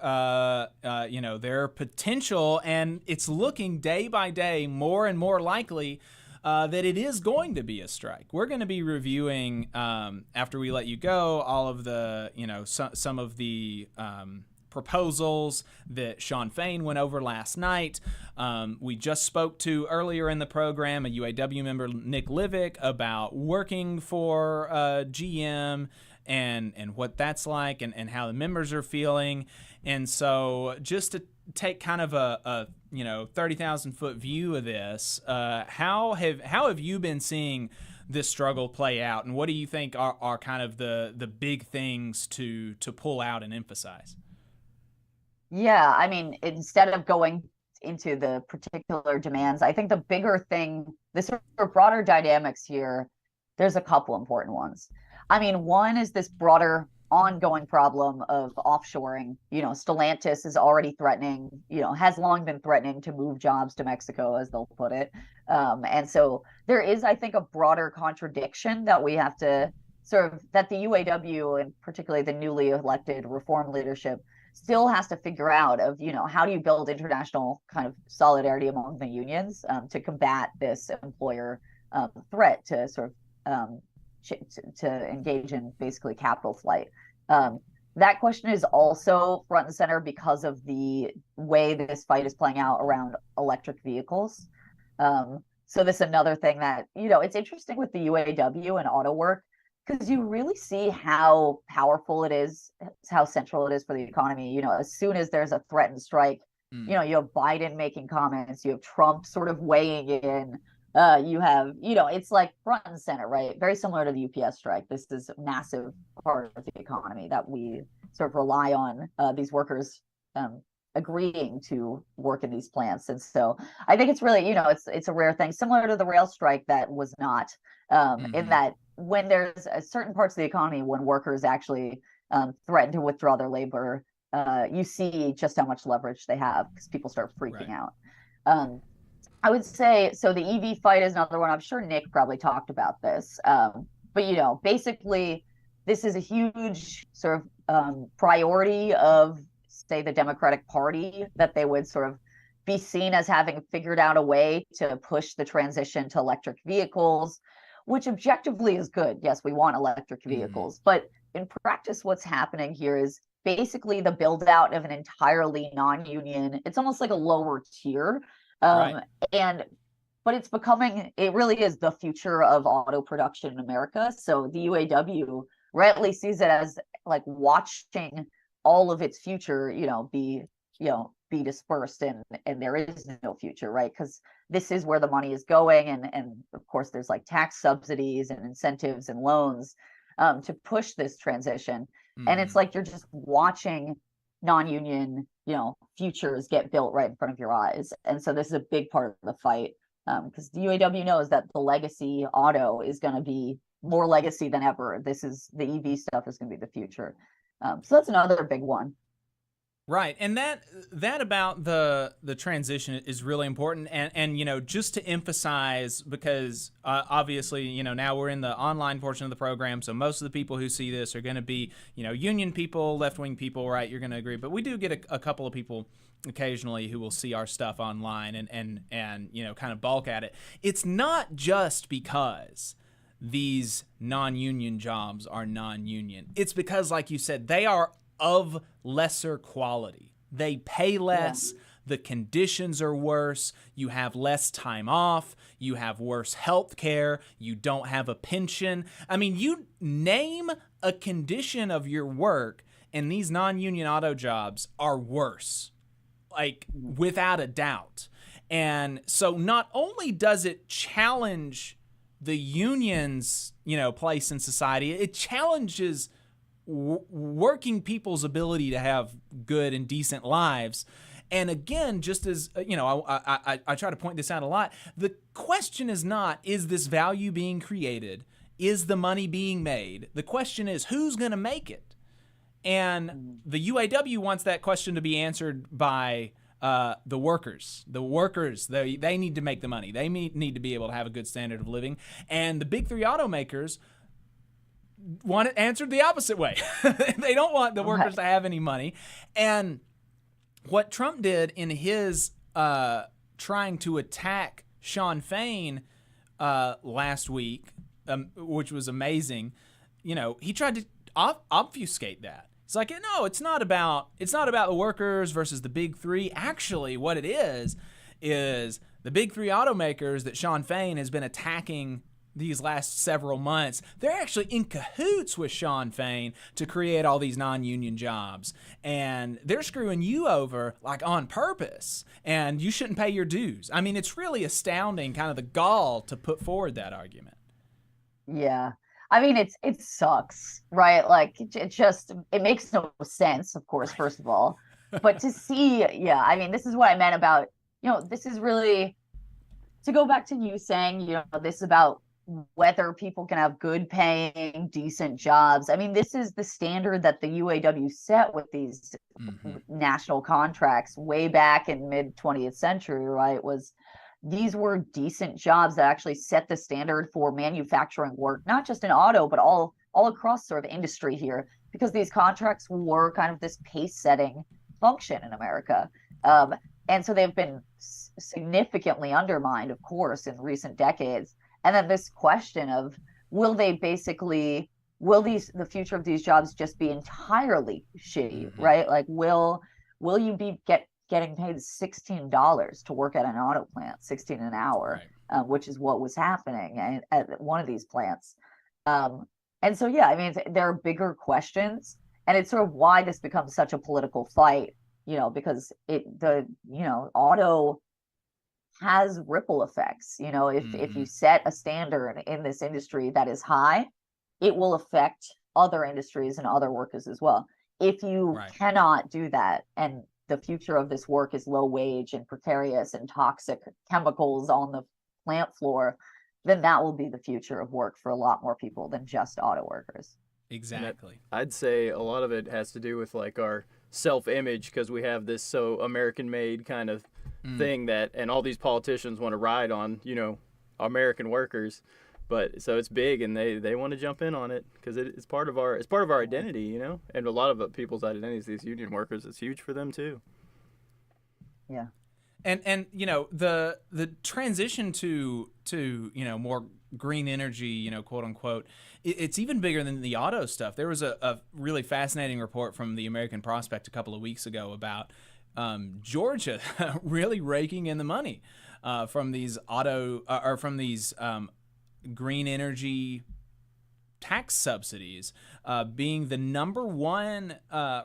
Speaker 7: their potential, and it's looking day by day more and more likely that it is going to be a strike. We're going to be reviewing after we let you go all of the some of the proposals that Sean Fain went over last night. We just spoke to earlier in the program a UAW member, Nick Livick, about working for GM and what that's like and how the members are feeling. And so just to take kind of a 30,000 foot view of this, how have you been seeing this struggle play out, and what do you think are kind of the big things to pull out and emphasize?
Speaker 19: Yeah, I mean, instead of going into the particular demands, I think the bigger thing, the sort of broader dynamics here, there's a couple important ones. I mean, one is this broader ongoing problem of offshoring. Stellantis is already threatening, has long been threatening to move jobs to Mexico, as they'll put it. And so there is, I think, a broader contradiction that we have to that the UAW, and particularly the newly elected reform leadership, still has to figure out of, how do you build international kind of solidarity among the unions to combat this employer threat to to engage in basically capital flight. That question is also front and center because of the way this fight is playing out around electric vehicles. So this is another thing that, it's interesting with the UAW and auto work, because you really see how powerful it is, how central it is for the economy. As soon as there's a threatened strike, you have Biden making comments, you have Trump sort of weighing in, you have, it's like front and center, right? Very similar to the UPS strike. This is a massive part of the economy that we sort of rely on these workers agreeing to work in these plants. And so I think it's really, it's a rare thing, similar to the rail strike that was not, in that when there's certain parts of the economy, when workers actually threaten to withdraw their labor, you see just how much leverage they have because people start freaking out. I would say, so the EV fight is another one. I'm sure Nick probably talked about this. But, basically, this is a huge sort of priority of, say, the Democratic Party, that they would sort of be seen as having figured out a way to push the transition to electric vehicles, which objectively is good. Yes, we want electric vehicles. But in practice, what's happening here is basically the build out of an entirely non-union, it's almost like a lower tier. But it really is the future of auto production in America. So the UAW rightly sees it as like watching all of its future, be dispersed, and there is no future, right? Because this is where the money is going. And of course, there's like tax subsidies and incentives and loans to push this transition. And it's like you're just watching non-union, futures get built right in front of your eyes. And so this is a big part of the fight, because the UAW knows that the legacy auto is going to be more legacy than ever. The EV stuff is going to be the future. So that's another big one.
Speaker 7: Right, and that about the transition is really important, and just to emphasize, because obviously now we're in the online portion of the program, so most of the people who see this are going to be union people, left wing people, right? You're going to agree, but we do get a couple of people occasionally who will see our stuff online and kind of balk at it. It's not just because these non-union jobs are non-union. It's because, like you said, they are of lesser quality. They pay less. The conditions are worse. You have less time off. You have worse health care. You don't have a pension. I mean, you name a condition of your work, and these non-union auto jobs are worse, like without a doubt. And so not only does it challenge the union's, place in society, it challenges working people's ability to have good and decent lives. And again, just as I try to point this out a lot, the question is not, is this value being created? Is the money being made? The question is, who's going to make it? And the UAW wants that question to be answered by the workers. The workers, they need to make the money. They need to be able to have a good standard of living. And the big three automakers, answered the opposite way. They don't want the workers to have any money. And what Trump did in his trying to attack Sean Fain last week, which was amazing, he tried to obfuscate that. It's like, no, it's not about the workers versus the big three. Actually, what it is the big three automakers that Sean Fain has been attacking these last several months. They're actually in cahoots with Sean Fain to create all these non-union jobs, and they're screwing you over like on purpose, and you shouldn't pay your dues. I mean, it's really astounding, kind of the gall to put forward that argument.
Speaker 19: Yeah. I mean, it sucks, right? Like it makes no sense, of course, first of all, but to see, I mean, this is what I meant about, this is really, to go back to you saying, this is about whether people can have good paying, decent jobs. I mean, this is the standard that the UAW set with these national contracts way back in mid 20th century, right? These were decent jobs that actually set the standard for manufacturing work, not just in auto, but all across sort of industry here, because these contracts were kind of this pace setting function in America. And so they've been significantly undermined, of course, in recent decades. And then this question of will the future of these jobs just be entirely shitty, right? Like will you be getting paid $16 to work at an auto plant, $16 an hour, right. Which is what was happening at one of these plants. And so, I mean, there are bigger questions, and it's sort of why this becomes such a political fight, because auto has ripple effects. If you set a standard in this industry that is high, it will affect other industries and other workers as well. If you cannot do that, and the future of this work is low wage and precarious and toxic chemicals on the plant floor, then that will be the future of work for a lot more people than just auto workers.
Speaker 7: Exactly.
Speaker 8: I'd say a lot of it has to do with like our self-image, because we have this so American-made kind of thing and all these politicians want to ride on, American workers. But so it's big, and they want to jump in on it because it's part of our identity, and a lot of people's identities. These union workers, it's huge for them too.
Speaker 19: Yeah,
Speaker 7: and the transition to more green energy, quote unquote, it's even bigger than the auto stuff. There was a really fascinating report from the American Prospect a couple of weeks ago about Georgia really raking in the money from these green energy tax subsidies, being the number one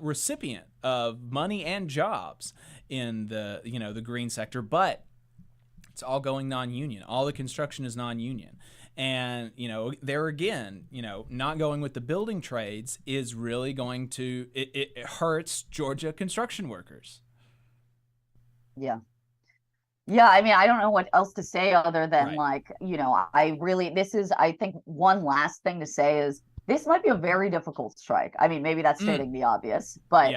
Speaker 7: recipient of money and jobs in the green sector, but it's all going non-union. All the construction is non-union. And, there again, not going with the building trades is really going to, it hurts Georgia construction workers.
Speaker 19: Yeah. Yeah, I mean, I don't know what else to say other than I think one last thing to say is this might be a very difficult strike. I mean, maybe that's stating the obvious, but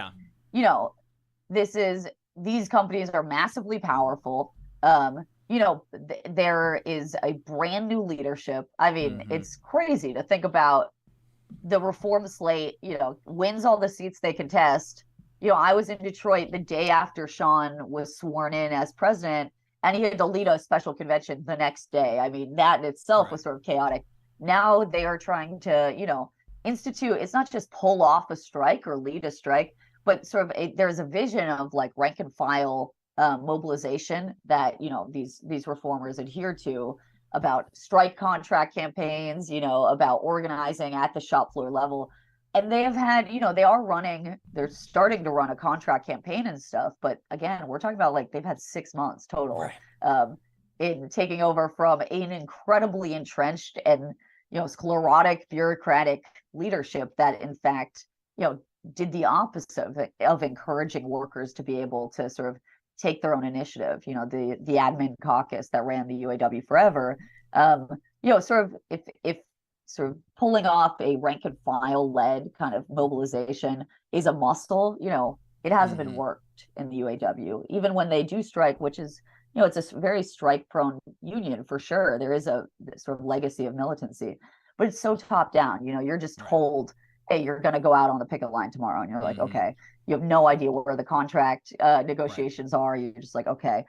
Speaker 19: these companies are massively powerful. There is a brand new leadership. I mean, it's crazy to think about the reform slate, wins all the seats they contest. I was in Detroit the day after Sean was sworn in as president, and he had to lead a special convention the next day. I mean, that in itself was sort of chaotic. Now they are trying to, institute, it's not just pull off a strike or lead a strike, but sort of there's a vision of like rank and file mobilization that, these reformers adhere to, about strike contract campaigns, about organizing at the shop floor level. And they have had, they're starting to run a contract campaign and stuff. But again, we're talking about they've had 6 months total in taking over from an incredibly entrenched and, sclerotic bureaucratic leadership that in fact, did the opposite of encouraging workers to be able to sort of take their own initiative. The admin caucus that ran the UAW forever, sort of if sort of pulling off a rank and file led kind of mobilization is a muscle, it hasn't been worked in the UAW. Even when they do strike, which is, it's a very strike prone union for sure. There is a sort of legacy of militancy, but it's so top down. You're just told, hey, you're going to go out on the picket line tomorrow, and you're like, okay. You have no idea where the contract negotiations are. You're just like, okay.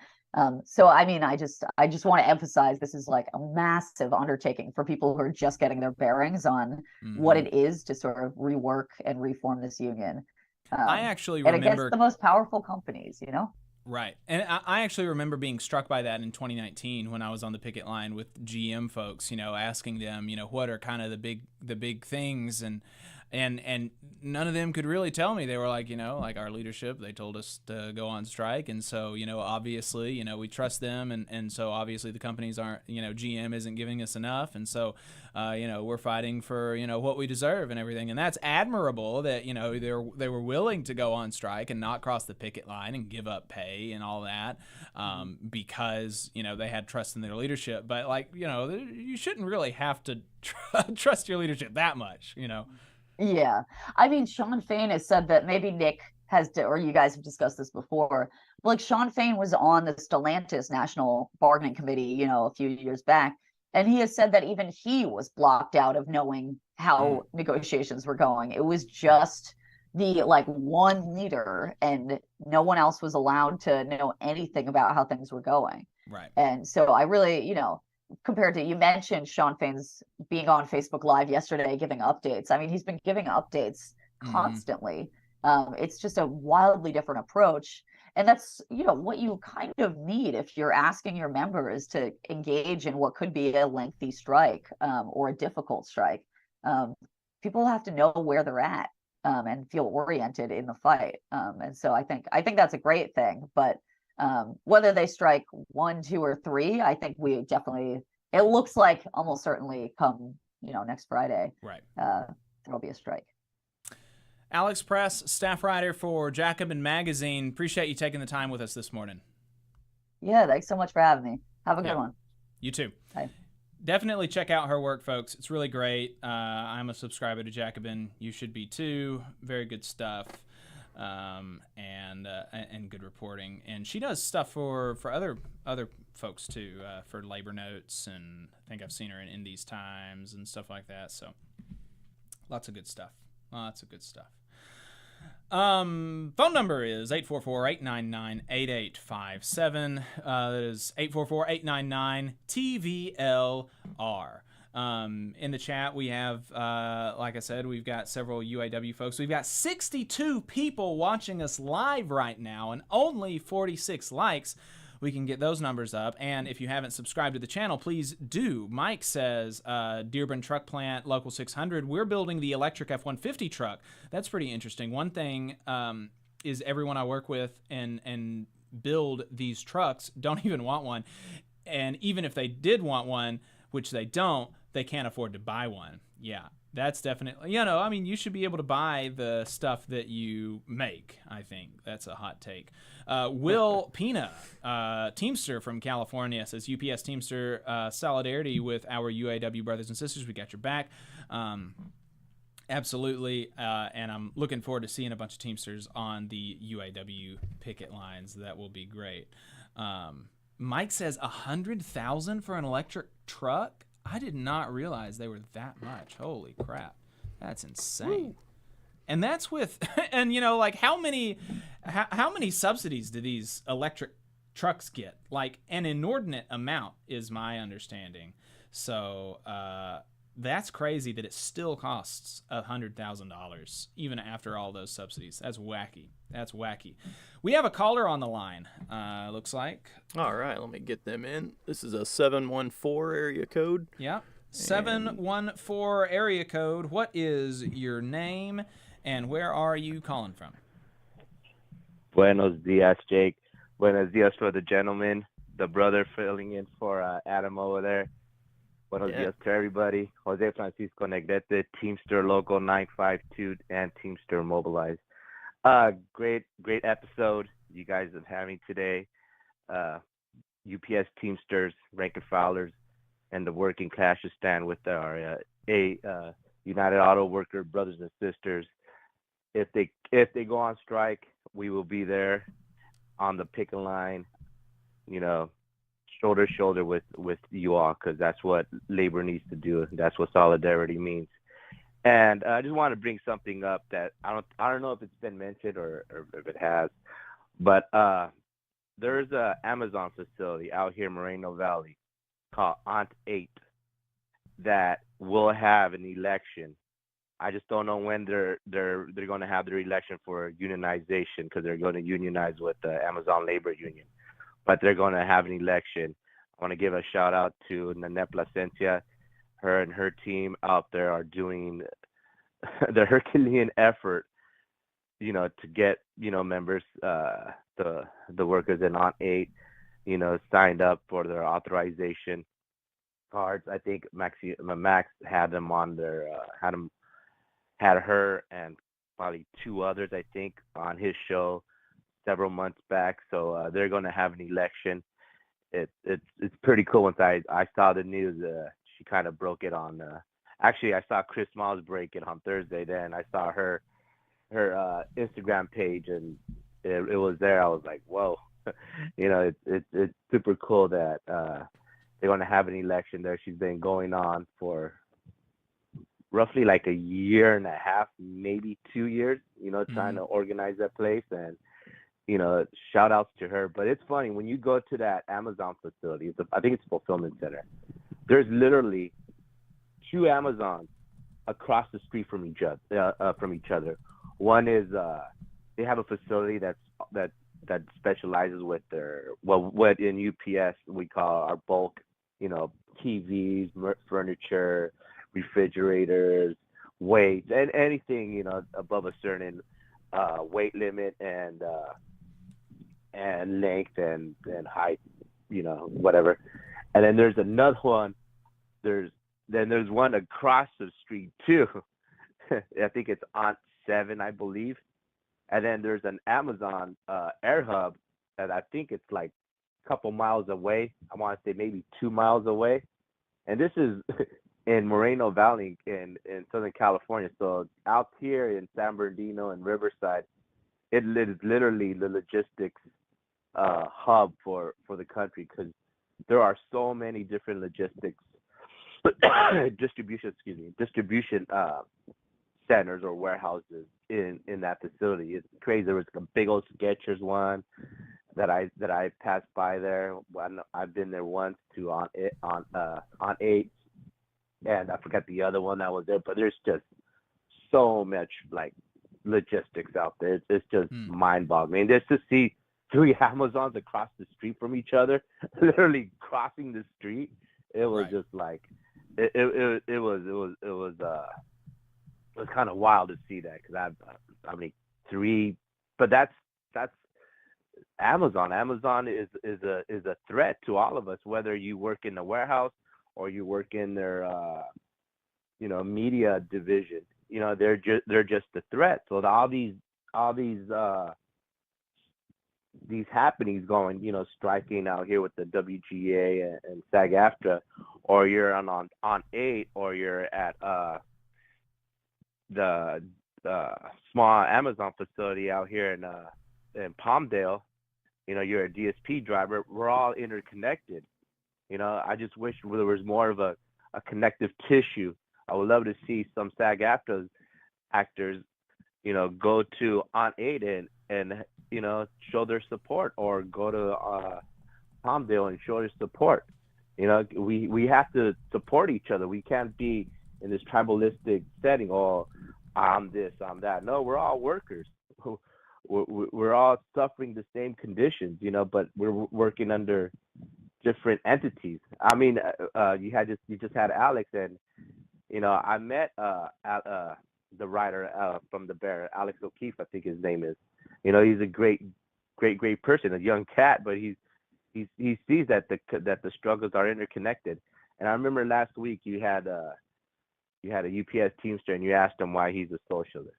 Speaker 19: So I mean, I just want to emphasize this is like a massive undertaking for people who are just getting their bearings on what it is to sort of rework and reform this union.
Speaker 7: I actually
Speaker 19: and
Speaker 7: remember
Speaker 19: against the most powerful companies,
Speaker 7: Right. And I actually remember being struck by that in 2019 when I was on the picket line with GM folks, asking them, what are kind of the big things, and none of them could really tell me. They were like, like our leadership, they told us to go on strike. And so, obviously, we trust them. And so obviously the companies aren't, GM isn't giving us enough. And so, we're fighting for, what we deserve and everything. And that's admirable that, they were willing to go on strike and not cross the picket line and give up pay and all that, because, they had trust in their leadership. But like, you shouldn't really have to trust your leadership that much,
Speaker 19: Yeah. I mean, Sean Fain has said that maybe Nick or you guys have discussed this before. Like Sean Fain was on the Stellantis National Bargaining Committee, a few years back. And he has said that even he was blocked out of knowing how negotiations were going. It was just the one leader, and no one else was allowed to know anything about how things were going.
Speaker 7: Right.
Speaker 19: And so I really, compared to, you mentioned Sean Fain's being on Facebook Live yesterday giving updates. I mean, he's been giving updates constantly. It's just a wildly different approach. And that's, what you kind of need if you're asking your members to engage in what could be a lengthy strike, or a difficult strike. People have to know where they're at, and feel oriented in the fight. And so I think that's a great thing. But whether they strike 1, 2, or 3, I think it looks like almost certainly come, next Friday,
Speaker 7: right,
Speaker 19: there'll be a strike.
Speaker 7: Alex Press, staff writer for Jacobin Magazine. Appreciate you taking the time with us this morning.
Speaker 19: Yeah, thanks so much for having me. Have a good one.
Speaker 7: You too.
Speaker 19: Bye.
Speaker 7: Definitely check out her work, folks. It's really great. I'm a subscriber to Jacobin. You should be too. Very good stuff. And good reporting, and she does stuff for other folks too, for Labor Notes, and I think I've seen her in Indies Times and stuff like that. So lots of good stuff. Phone number is 844-899-8857. That is 844-899-TVLR. In the chat, we have, like I said, we've got several UAW folks. We've got 62 people watching us live right now and only 46 likes. We can get those numbers up. And if you haven't subscribed to the channel, please do. Mike says, Dearborn Truck Plant, Local 600, we're building the electric F-150 truck. That's pretty interesting. One thing is everyone I work with and build these trucks don't even want one. And even if they did want one, which they don't, they can't afford to buy one. Yeah, that's definitely, you should be able to buy the stuff that you make, I think. That's a hot take. Will Pina, Teamster from California, says, UPS Teamster, solidarity with our UAW brothers and sisters. We got your back. Absolutely. And I'm looking forward to seeing a bunch of Teamsters on the UAW picket lines. That will be great. Mike says $100,000 for an electric truck. I did not realize they were that much. Holy crap. That's insane. Woo. And that's with, and how many subsidies do these electric trucks get? Like an inordinate amount is my understanding. So, that's crazy that it still costs $100,000 even after all those subsidies. That's wacky. We have a caller on the line, looks like.
Speaker 8: All right, let me get them in. This is a 714 area code.
Speaker 7: Yeah, 714 area code. What is your name and where are you calling from?
Speaker 1: Buenos dias, Jake. Buenos dias for the gentleman, the brother filling in for Adam over there. Buenos dias to everybody. Jose Francisco Negrete, Teamster Local 952, and Teamster Mobilized. Great episode you guys are having today. UPS Teamsters, rank and filers, and the working class should stand with our United Auto Worker brothers and sisters. If they go on strike, we will be there on the picket line, shoulder to shoulder with you all, because that's what labor needs to do. That's what solidarity means. And I just want to bring something up that I don't know if it's been mentioned or if it has, but there's a Amazon facility out here in Moreno Valley called Aunt 8 that will have an election. I just don't know when they're going to have their election for unionization, because they're going to unionize with the Amazon Labor Union. But they're going to have an election. I want to give a shout out to Nanette Placencia. Her and her team out there are doing the Herculean effort, to get, members, the workers in Aunt 8, signed up for their authorization cards. I think Max had them on their, had her and probably two others, I think, on his show several months back. So they're going to have an election. It's pretty cool. Once I saw the news, she kind of broke it on. Actually, I saw Chris Miles break it on Thursday. Then I saw her Instagram page, and it was there. I was like, whoa, it's super cool that they're going to have an election there. She's been going on for roughly like a year and a half, maybe 2 years, trying to organize that place. And shout outs to her. But it's funny, when you go to that Amazon facility, I think it's a fulfillment center, there's literally 2 Amazons across the street from each other. One is they have a facility that specializes with what in UPS we call our bulk, TVs, furniture, refrigerators, weights, and anything above a certain weight limit and length and height, whatever. And then there's another one. There's one across the street too. I think it's Aunt 7, I believe. And then there's an Amazon Air Hub that I think it's like a couple miles away. I want to say maybe 2 miles away. And this is in Moreno Valley in Southern California. So out here in San Bernardino and Riverside, it is literally the logistics hub for the country, because there are so many different logistics distribution centers or warehouses in that facility. It's crazy. There was a big old Skechers one that I passed by there. I've been there once to on 8, and I forgot the other one that was there. But there's just so much like logistics out there. It's just mind-boggling. Just to see 3 Amazons across the street from each other, literally crossing the street, it was just like it was kind of wild to see that, because I mean 3, but that's Amazon. Amazon is a threat to all of us, whether you work in the warehouse or you work in their media division. They're just a threat. So all these happenings going, striking out here with the WGA and SAG-AFTRA, or you're on 8, or you're at the small Amazon facility out here in Palmdale, you're a DSP driver. We're all interconnected. I just wish there was more of a connective tissue. I would love to see some SAG-AFTRA actors, go to Aunt 8 and show their support, or go to Palmdale and show their support. We have to support each other. We can't be in this tribalistic setting. Oh, I'm this, I'm that. No, we're all workers. We're all suffering the same conditions, but we're working under different entities. I mean, you just had Alex, and I met the writer from The Bear, Alex O'Keefe, I think his name is. He's a great person, a young cat, but he sees that the struggles are interconnected. And I remember last week you had a UPS Teamster, and you asked him why he's a socialist.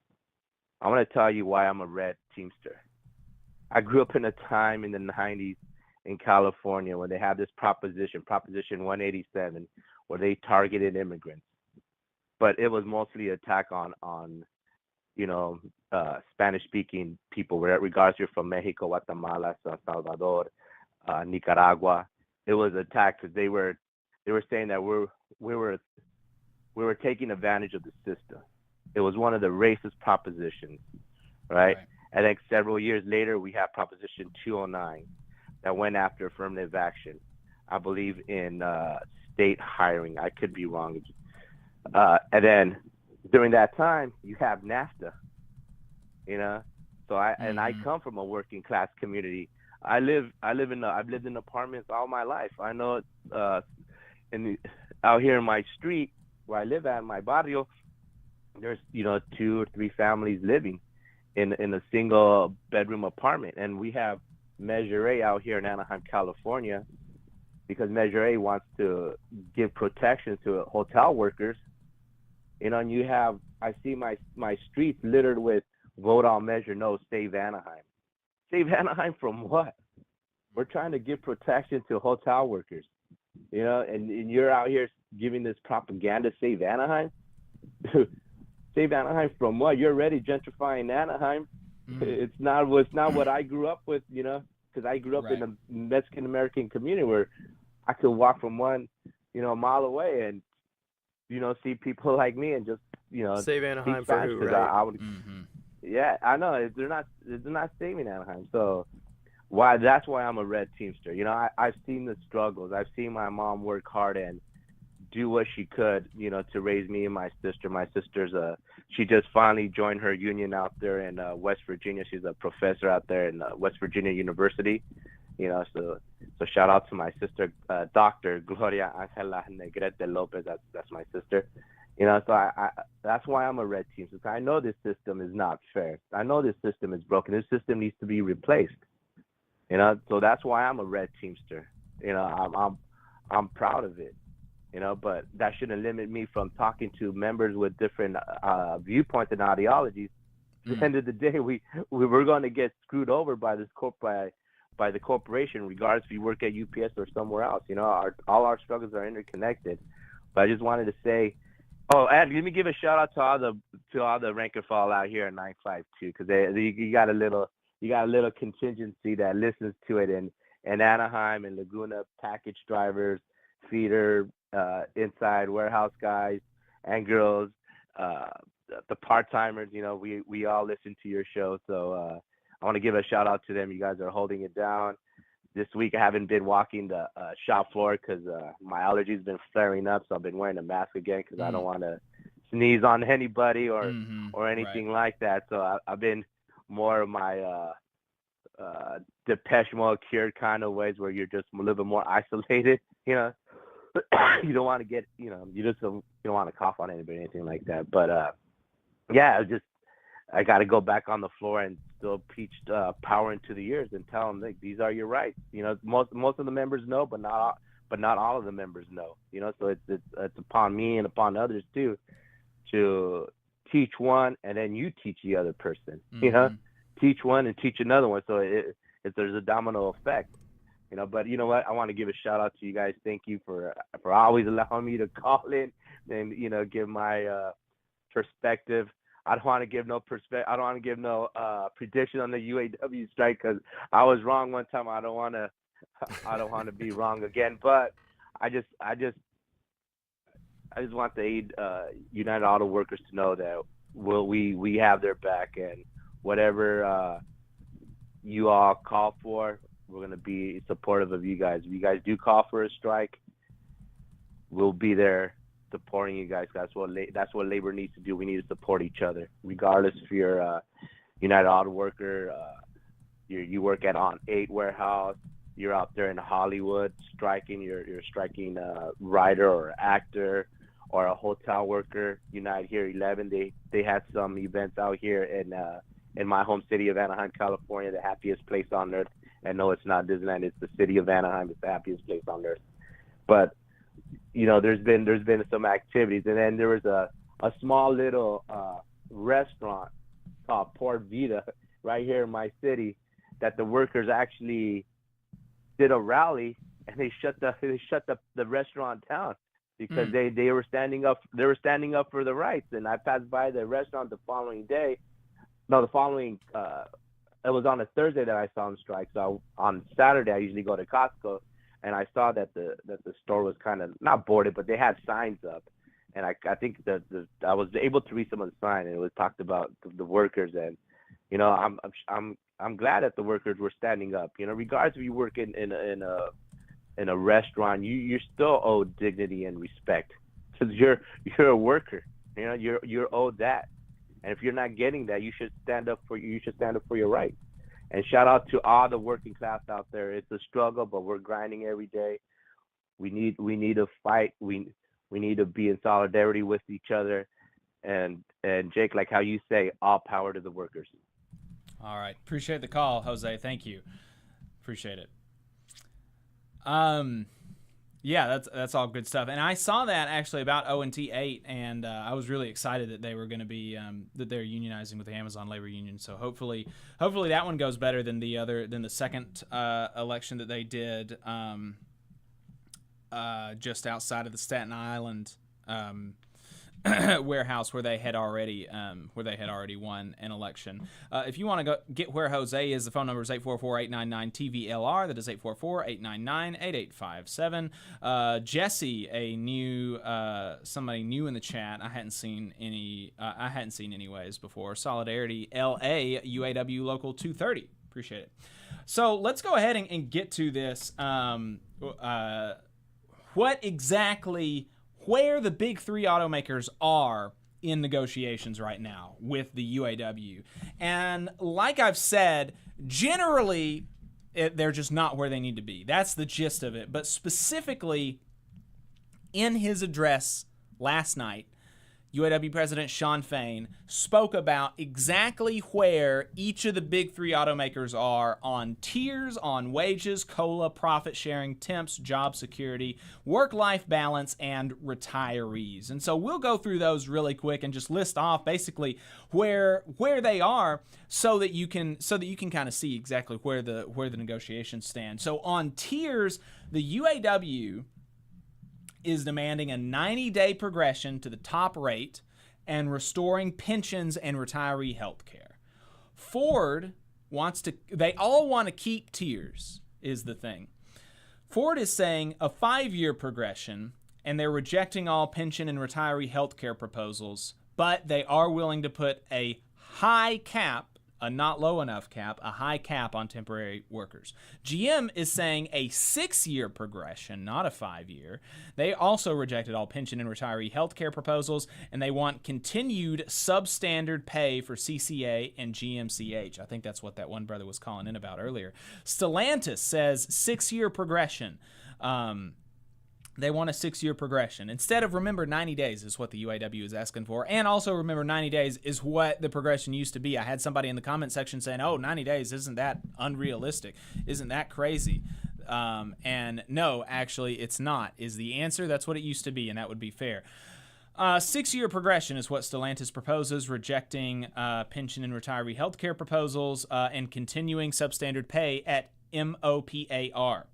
Speaker 1: I want to tell you why I'm a red Teamster. I grew up in a time in the 90s in California when they had this Proposition 187, where they targeted immigrants. But it was mostly an attack on Spanish-speaking people, regardless you're from Mexico, Guatemala, San Salvador, Nicaragua. it was attacked because they were saying that we were taking advantage of the system. It was one of the racist propositions, right? And then several years later, we have Proposition 209 that went after affirmative action. I believe in state hiring. I could be wrong. And then during that time, you have NAFTA, you know. So I come from a working class community. I've lived in apartments all my life. I know out here in my street where I live at, in my barrio, there's 2 or 3 families living in a single bedroom apartment, and we have Measure A out here in Anaheim, California, because Measure A wants to give protection to hotel workers. And I see my streets littered with vote on Measure No, save Anaheim. Save Anaheim from what? We're trying to give protection to hotel workers, and you're out here giving this propaganda, save Anaheim. Save Anaheim from what? You're already gentrifying Anaheim. It's not what I grew up with, because I grew up in a Mexican American community where I could walk from one, mile away and, see people like me and just,
Speaker 8: save Anaheim for who, right?
Speaker 1: I would, Yeah, I know they're not saving Anaheim. So that's why I'm a red Teamster. I've seen the struggles. I've seen my mom work hard and do what she could, to raise me and my sister. My sister's she just finally joined her union out there in West Virginia. She's a professor out there in West Virginia University. So shout out to my sister, Dr. Gloria Angela Negrete Lopez. That's my sister. So I that's why I'm a red Teamster. I know this system is not fair. I know this system is broken. This system needs to be replaced. So that's why I'm a red Teamster. I'm proud of it. But that shouldn't limit me from talking to members with different viewpoints and ideologies. At the end of the day, we're going to get screwed over by this by the corporation, regardless if you work at UPS or somewhere else. All our struggles are interconnected. But I just wanted to say, and let me give a shout out to all the rank and file out here at 952, because you got a little contingency that listens to it in Anaheim and Laguna, package drivers, feeder, inside warehouse guys and girls, the part-timers. We all listen to your show, so I want to give a shout out to them. You guys are holding it down. This week I haven't been walking the shop floor because my allergies been flaring up, so I've been wearing a mask again because I don't want to sneeze on anybody or anything like that. So I've been more of my Depeche Mode cured kind of ways, where you're just a little bit more isolated. You don't want to get, you don't want to cough on anybody or anything like that. But I got to go back on the floor and still preach power into the ears and tell them, like, these are your rights. Most of the members know, but not all of the members know. So it's upon me and upon others too to teach one, and then you teach the other person. Teach one and teach another one. So there's a domino effect. But you know what? I want to give a shout out to you guys. Thank you for always allowing me to call in and give my perspective. I don't want to give no prediction on the UAW strike, because I was wrong one time. I don't want to be wrong again. But I just want the United Auto Workers to know that we have their back, and whatever you all call for, we're going to be supportive of you guys. If you guys do call for a strike, we'll be there supporting you guys. That's what labor needs to do. We need to support each other, regardless if you're a United Auto Worker, you work at On 8 warehouse, you're out there in Hollywood striking, you're striking a writer or actor or a hotel worker. United here 11, they had some events out here in my home city of Anaheim, California, the happiest place on earth. And no, it's not Disneyland. It's the city of Anaheim. It's the happiest place on earth. But there's been some activities, and then there was a small little restaurant called Port Vita right here in my city that the workers actually did a rally, and they shut the restaurant down because they were standing up for the rights. And I passed by the restaurant the following day. It was on a Thursday that I saw them strike. So on Saturday, I usually go to Costco, and I saw that the store was kind of not boarded, but they had signs up, and I think I was able to read some of the sign, and it was talked about the workers, and I'm glad that the workers were standing up. Regardless if you work in a restaurant, you're still owed dignity and respect because you're a worker. You're owed that, and if you're not getting that, you should stand up for your rights. And shout out to all the working class out there. It's a struggle, but we're grinding every day. We need to fight. We need to be in solidarity with each other. And Jake, like how you say, all power to the workers.
Speaker 7: All right. Appreciate the call, Jose. Thank you. Appreciate it. Yeah, that's all good stuff. And I saw that actually about ONT 8, and I was really excited that they were going to be that they're unionizing with the Amazon labor union. So hopefully that one goes better than the second election that they did just outside of the Staten Island warehouse where they had already won an election. If you want to go get where Jose is, the phone number is 844-899-TVLR. That is 844-899-8857. Jesse, somebody new in the chat. I hadn't seen anyways before. Solidarity LA UAW Local 230. Appreciate it. So let's go ahead and get to this. Where the big three automakers are in negotiations right now with the UAW. And like I've said, generally, they're just not where they need to be. That's the gist of it. But specifically, in his address last night, UAW President Shawn Fain spoke about exactly where each of the big three automakers are on tiers, on wages, COLA, profit sharing, temps, job security, work-life balance, and retirees. And so we'll go through those really quick and just list off basically where they are so that you can kind of see exactly where the negotiations stand. So on tiers, the UAW is demanding a 90-day progression to the top rate and restoring pensions and retiree health care. Ford they all want to keep tiers, is the thing. Ford is saying a 5-year progression, and they're rejecting all pension and retiree health care proposals, but they are willing to put a high cap, a not low enough cap, a high cap on temporary workers. GM is saying a 6-year progression, not a 5-year. They also rejected all pension and retiree health care proposals, and they want continued substandard pay for CCA and GMCH. I think that's what that one brother was calling in about earlier. Stellantis says 6-year progression. They want a 6-year progression. Instead of, remember, 90 days is what the UAW is asking for. And also, remember, 90 days is what the progression used to be. I had somebody in the comment section saying, 90 days, isn't that unrealistic? Isn't that crazy? And no, actually, it's not, is the answer. That's what it used to be, and that would be fair. 6-year progression is what Stellantis proposes, rejecting pension and retiree health care proposals and continuing substandard pay at MOPAR.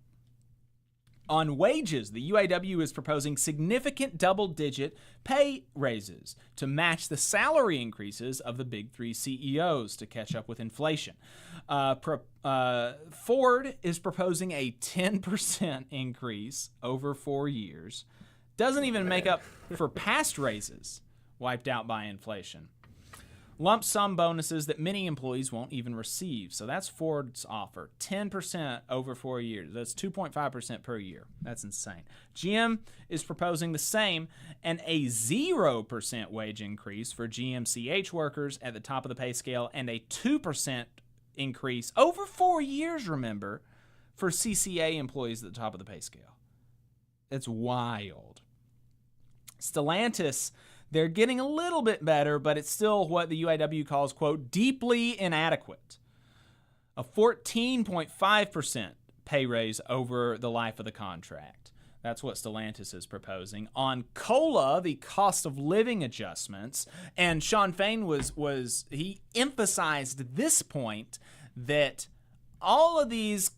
Speaker 7: On wages, the UAW is proposing significant double-digit pay raises to match the salary increases of the big three CEOs to catch up with inflation. Ford is proposing a 10% increase over 4 years. Doesn't even make up for past raises wiped out by inflation. Lump sum bonuses that many employees won't even receive. So that's Ford's offer. 10% over 4 years. That's 2.5% per year. That's insane. GM is proposing the same and a 0% wage increase for GMCH workers at the top of the pay scale and a 2% increase over 4 years, remember, for CCA employees at the top of the pay scale. That's wild. Stellantis, they're getting a little bit better, but it's still what the UAW calls, quote, deeply inadequate. A 14.5% pay raise over the life of the contract. That's what Stellantis is proposing. On COLA, the cost of living adjustments, and Shawn Fain he emphasized this point that all of these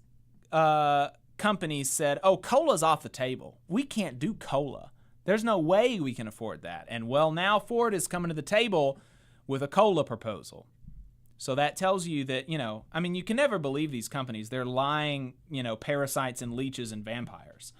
Speaker 7: companies said, COLA's off the table. We can't do COLA. There's no way we can afford that. And well, now Ford is coming to the table with a COLA proposal. So that tells you that, I mean, you can never believe these companies. They're lying, parasites and leeches and vampires.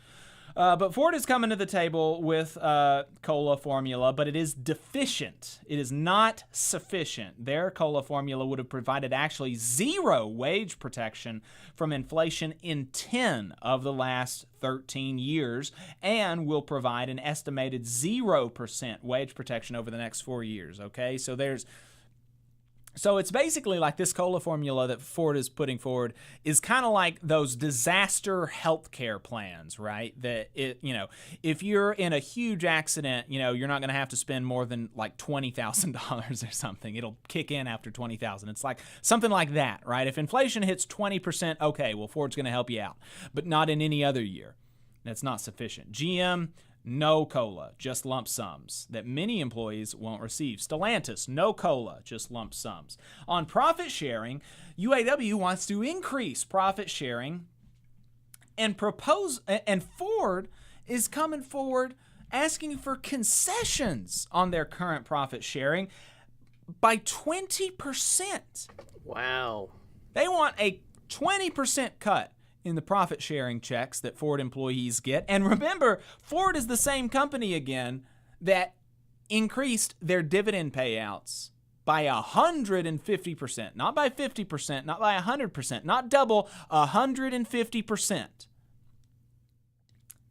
Speaker 7: But Ford is coming to the table with COLA formula, but it is deficient. It is not sufficient. Their COLA formula would have provided actually zero wage protection from inflation in 10 of the last 13 years and will provide an estimated 0% wage protection over the next 4 years, okay? So it's basically like this COLA formula that Ford is putting forward is kind of like those disaster healthcare plans, right? That if you're in a huge accident, you're not going to have to spend more than like $20,000 or something. It'll kick in after $20,000. It's like something like that, right? If inflation hits 20%, okay, well, Ford's going to help you out, but not in any other year. That's not sufficient. GM, no COLA, just lump sums that many employees won't receive. Stellantis, no COLA, just lump sums. On profit sharing, UAW wants to increase profit sharing and Ford is coming forward asking for concessions on their current profit sharing by 20%.
Speaker 8: Wow.
Speaker 7: They want a 20% cut in the profit-sharing checks that Ford employees get. And remember, Ford is the same company again that increased their dividend payouts by 150%, not by 50%, not by 100%, not double, 150%.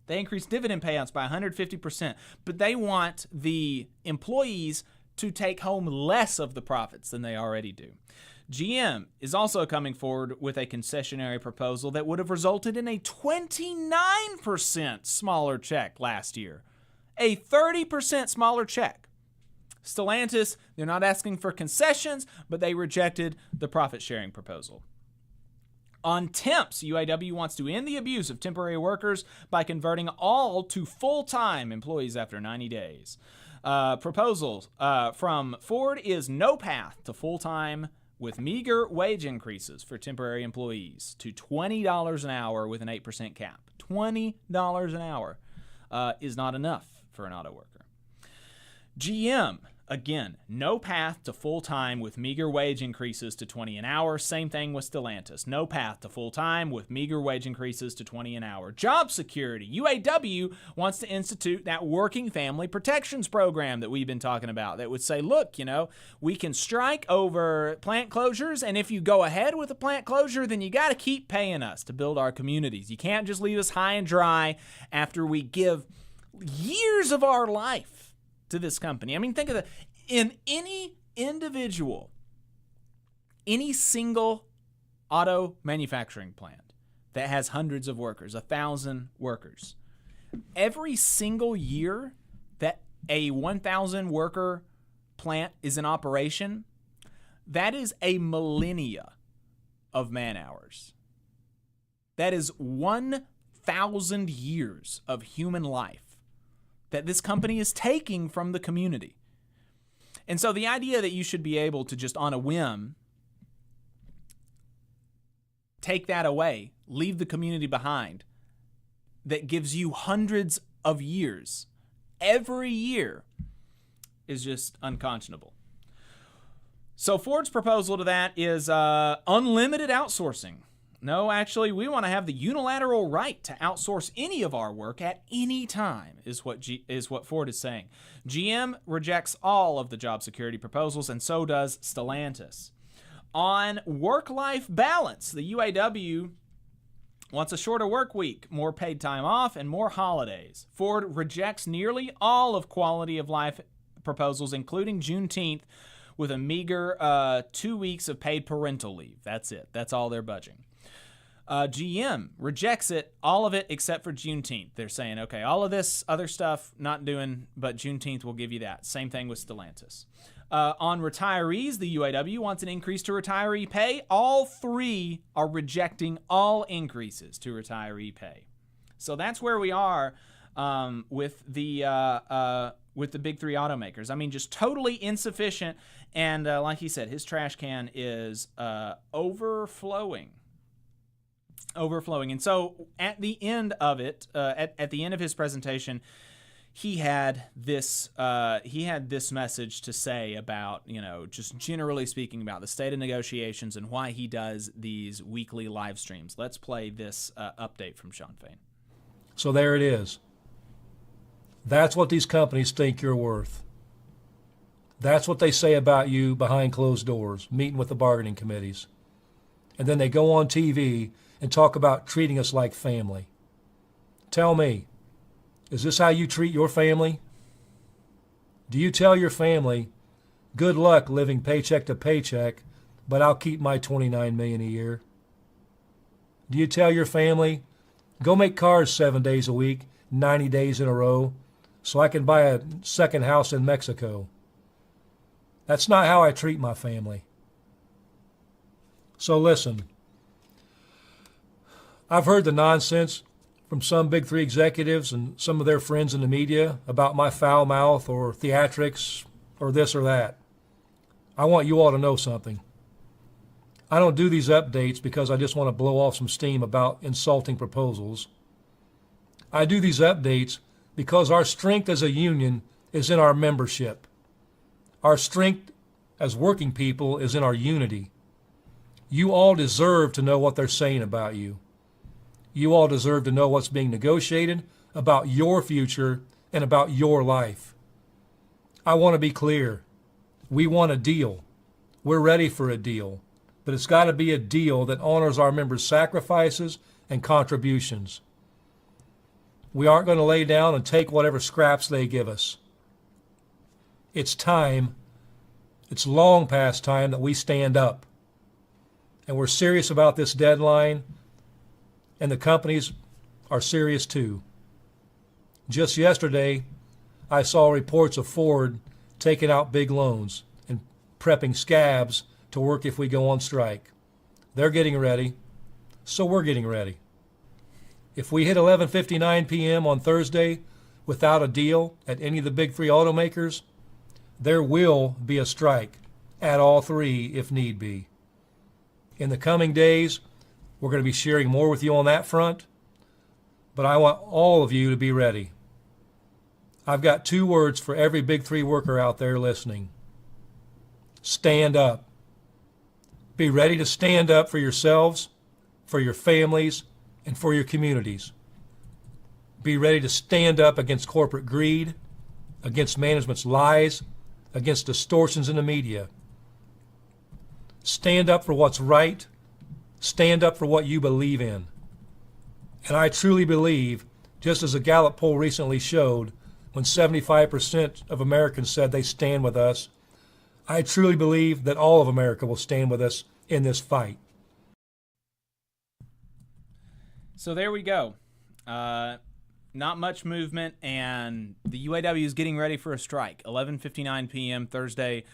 Speaker 7: They increased dividend payouts by 150%, but they want the employees to take home less of the profits than they already do. GM is also coming forward with a concessionary proposal that would have resulted in a 29% smaller check last year. A 30% smaller check. Stellantis, they're not asking for concessions, but they rejected the profit-sharing proposal. On temps, UAW wants to end the abuse of temporary workers by converting all to full-time employees after 90 days. Proposals from Ford is no path to full-time with meager wage increases for temporary employees to $20 an hour with an 8% cap. $20 an hour is not enough for an auto worker. GM, again, no path to full-time with meager wage increases to $20 an hour. Same thing with Stellantis. No path to full-time with meager wage increases to $20 an hour. Job security. UAW wants to institute that working family protections program that we've been talking about that would say, look, we can strike over plant closures, and if you go ahead with a plant closure, then you got to keep paying us to build our communities. You can't just leave us high and dry after we give years of our life to this company. I mean, think of that. In any individual, any single auto manufacturing plant that has hundreds of workers, 1,000 workers, every single year that a 1,000 worker plant is in operation, that is a millennia of man hours. That is 1,000 years of human life that this company is taking from the community. And so the idea that you should be able to just on a whim take that away, leave the community behind, that gives you hundreds of years every year is just unconscionable. So Ford's proposal to that is unlimited outsourcing. No, actually, we want to have the unilateral right to outsource any of our work at any time, is what Ford is saying. GM rejects all of the job security proposals, and so does Stellantis. On work-life balance, the UAW wants a shorter work week, more paid time off, and more holidays. Ford rejects nearly all of quality of life proposals, including Juneteenth, with a meager 2 weeks of paid parental leave. That's it. That's all they're budging. GM rejects it, all of it except for Juneteenth. They're saying, okay, all of this other stuff, not doing, but Juneteenth will give you that. Same thing with Stellantis. On retirees, the UAW wants an increase to retiree pay. All three are rejecting all increases to retiree pay. So that's where we are with the big three automakers. I mean, just totally insufficient. And like he said, his trash can is overflowing. And so at the end of it, at the end of his presentation, he had this message to say about, just generally speaking about the state of negotiations and why he does these weekly live streams. Let's play this update from Shawn Fain.
Speaker 3: So there it is. That's what these companies think you're worth. That's what they say about you behind closed doors, meeting with the bargaining committees. And then they go on TV and talk about treating us like family. Tell me, is this how you treat your family? Do you tell your family, good luck living paycheck to paycheck, but I'll keep my $29 million a year? Do you tell your family, go make cars 7 days a week, 90 days in a row, so I can buy a second house in Mexico? That's not how I treat my family. So listen, I've heard the nonsense from some Big Three executives and some of their friends in the media about my foul mouth or theatrics or this or that. I want you all to know something. I don't do these updates because I just want to blow off some steam about insulting proposals. I do these updates because our strength as a union is in our membership. Our strength as working people is in our unity. You all deserve to know what they're saying about you. You all deserve to know what's being negotiated about your future and about your life. I want to be clear. We want a deal. We're ready for a deal. But it's got to be a deal that honors our members' sacrifices and contributions. We aren't going to lay down and take whatever scraps they give us. It's time, it's long past time that we stand up. And we're serious about this deadline, and the companies are serious too. Just yesterday, I saw reports of Ford taking out big loans and prepping scabs to work if we go on strike. They're getting ready, so we're getting ready. If we hit 11:59 p.m. on Thursday without a deal at any of the Big Three automakers, there will be a strike at all three if need be. In the coming days, we're going to be sharing more with you on that front, but I want all of you to be ready. I've got 2 words for every Big Three worker out there listening. Stand up. Be ready to stand up for yourselves, for your families, and for your communities. Be ready to stand up against corporate greed, against management's lies, against distortions in the media. Stand up for what's right. Stand up for what you believe in. And I truly believe, just as a Gallup poll recently showed, when 75% of Americans said they stand with us, I truly believe that all of America will stand with us in this fight.
Speaker 7: So there we go. Not much movement, and the UAW is getting ready for a strike. 11:59 p.m. Thursday,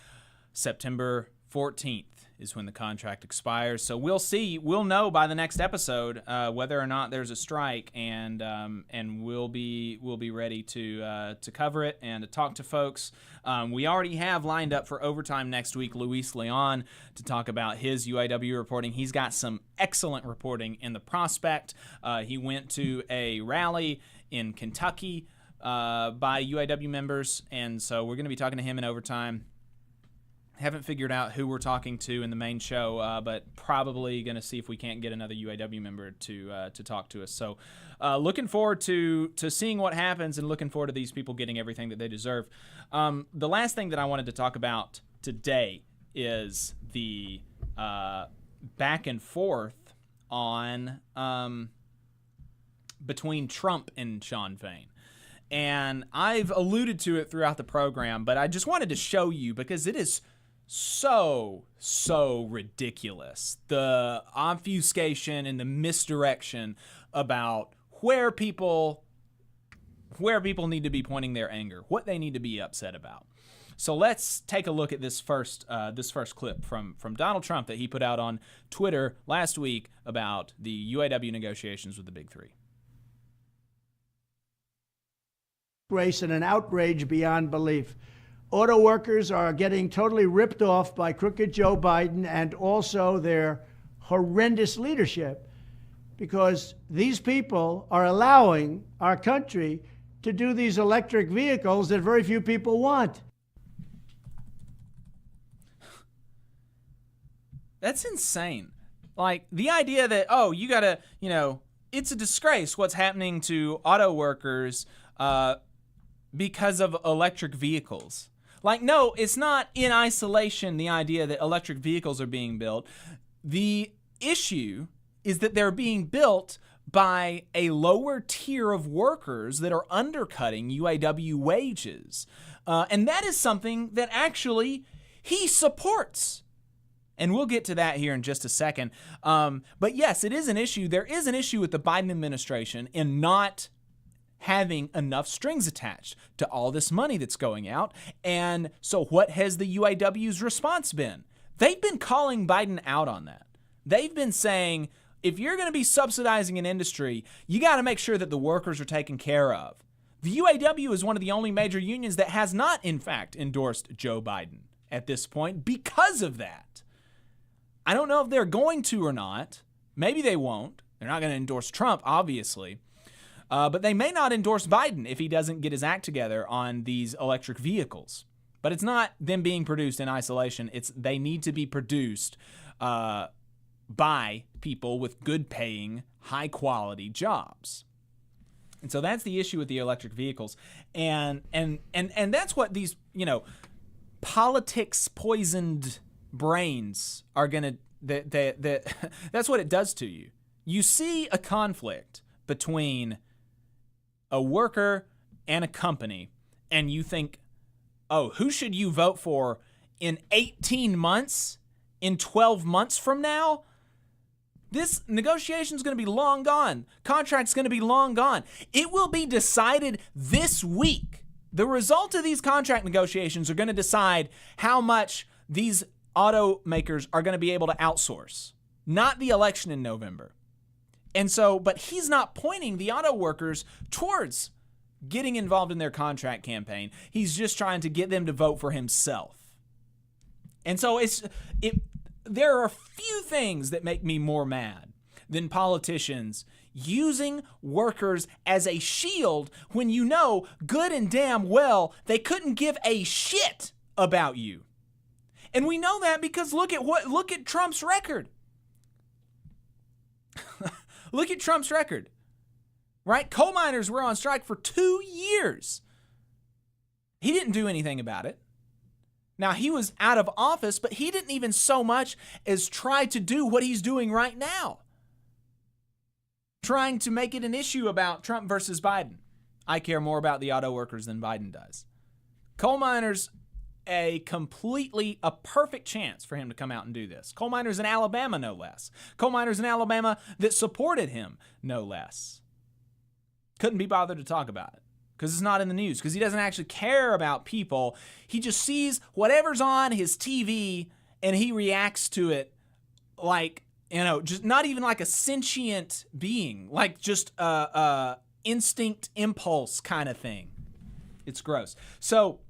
Speaker 7: September 14th is when the contract expires. So we'll see. We'll know by the next episode whether or not there's a strike, and we'll be ready to cover it and to talk to folks. We already have lined up for overtime next week Luis Leon to talk about his UAW reporting. He's got some excellent reporting in the Prospect. He went to a rally in Kentucky by UAW members, and so we're going to be talking to him in overtime. Haven't figured out who we're talking to in the main show, but probably going to see if we can't get another UAW member to talk to us. So looking forward to seeing what happens, and looking forward to these people getting everything that they deserve. The last thing that I wanted to talk about today is the back and forth on between Trump and Shawn Fain. And I've alluded to it throughout the program, but I just wanted to show you because it is so ridiculous. The obfuscation and the misdirection about where people need to be pointing their anger, what they need to be upset about. So let's take a look at this first clip from Donald Trump that he put out on Twitter last week about the UAW negotiations with the Big Three.
Speaker 22: Race and an outrage beyond belief. Auto workers are getting totally ripped off by crooked Joe Biden and also their horrendous leadership, because these people are allowing our country to do these electric vehicles that very few people want.
Speaker 7: That's insane. Like, the idea that, oh, you gotta, it's a disgrace what's happening to auto workers because of electric vehicles. Like, no, it's not in isolation the idea that electric vehicles are being built. The issue is that they're being built by a lower tier of workers that are undercutting UAW wages. And that is something that actually he supports. And we'll get to that here in just a second. But yes, it is an issue. There is an issue with the Biden administration in not having enough strings attached to all this money that's going out. And so what has the UAW's response been? They've been calling Biden out on that. They've been saying, if you're going to be subsidizing an industry, you got to make sure that the workers are taken care of. The UAW is one of the only major unions that has not, in fact, endorsed Joe Biden at this point because of that. I don't know if they're going to or not. Maybe they won't. They're not going to endorse Trump, obviously. But they may not endorse Biden if he doesn't get his act together on these electric vehicles. But it's not them being produced in isolation. It's they need to be produced by people with good paying, high quality jobs. And so that's the issue with the electric vehicles. And that's what these, politics poisoned brains are going to, that's what it does to you. You see a conflict between a worker and a company, and you think, oh, who should you vote for in 18 months? In 12 months from now? This negotiation is going to be long gone. Contract's going to be long gone. It will be decided this week. The result of these contract negotiations are going to decide how much these automakers are going to be able to outsource, not the election in November. And so, but he's not pointing the auto workers towards getting involved in their contract campaign. He's just trying to get them to vote for himself. And so there are few things that make me more mad than politicians using workers as a shield when you know good and damn well they couldn't give a shit about you. And we know that because look at Trump's record. Look at Trump's record, right? Coal miners were on strike for 2 years. He didn't do anything about it. Now, he was out of office, but he didn't even so much as try to do what he's doing right now. Trying to make it an issue about Trump versus Biden. I care more about the auto workers than Biden does. Coal miners, a perfect chance for him to come out and do this. Coal miners in Alabama, no less. Coal miners in Alabama that supported him, no less. Couldn't be bothered to talk about it because it's not in the news, because he doesn't actually care about people. He just sees whatever's on his TV and he reacts to it like, just not even like a sentient being, like just a instinct impulse kind of thing. It's gross. So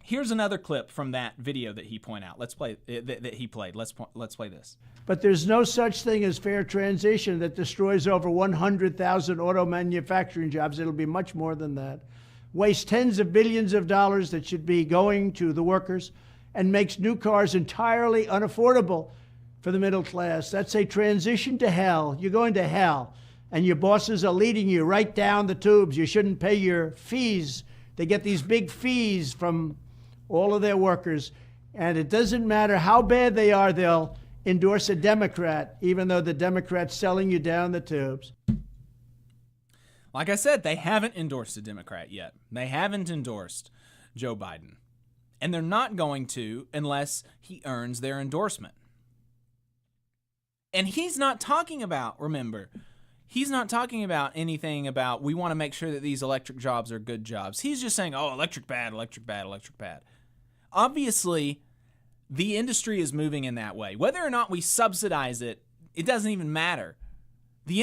Speaker 7: here's another clip from that video that he pointed out. Let's play that he played. Let's play this.
Speaker 22: But there's no such thing as fair transition that destroys over 100,000 auto manufacturing jobs. It'll be much more than that. Wastes tens of billions of dollars that should be going to the workers and makes new cars entirely unaffordable for the middle class. That's a transition to hell. You're going to hell, and your bosses are leading you right down the tubes. You shouldn't pay your fees. They get these big fees from all of their workers, and it doesn't matter how bad they are, they'll endorse a Democrat, even though the Democrat's selling you down the tubes.
Speaker 7: Like I said, they haven't endorsed a Democrat yet. They haven't endorsed Joe Biden. And they're not going to unless he earns their endorsement. And he's not talking about, remember, he's not talking about anything about we want to make sure that these electric jobs are good jobs. He's just saying, oh, electric bad, electric bad, electric bad. Obviously, the industry is moving in that way. Whether or not we subsidize it, it doesn't even matter. The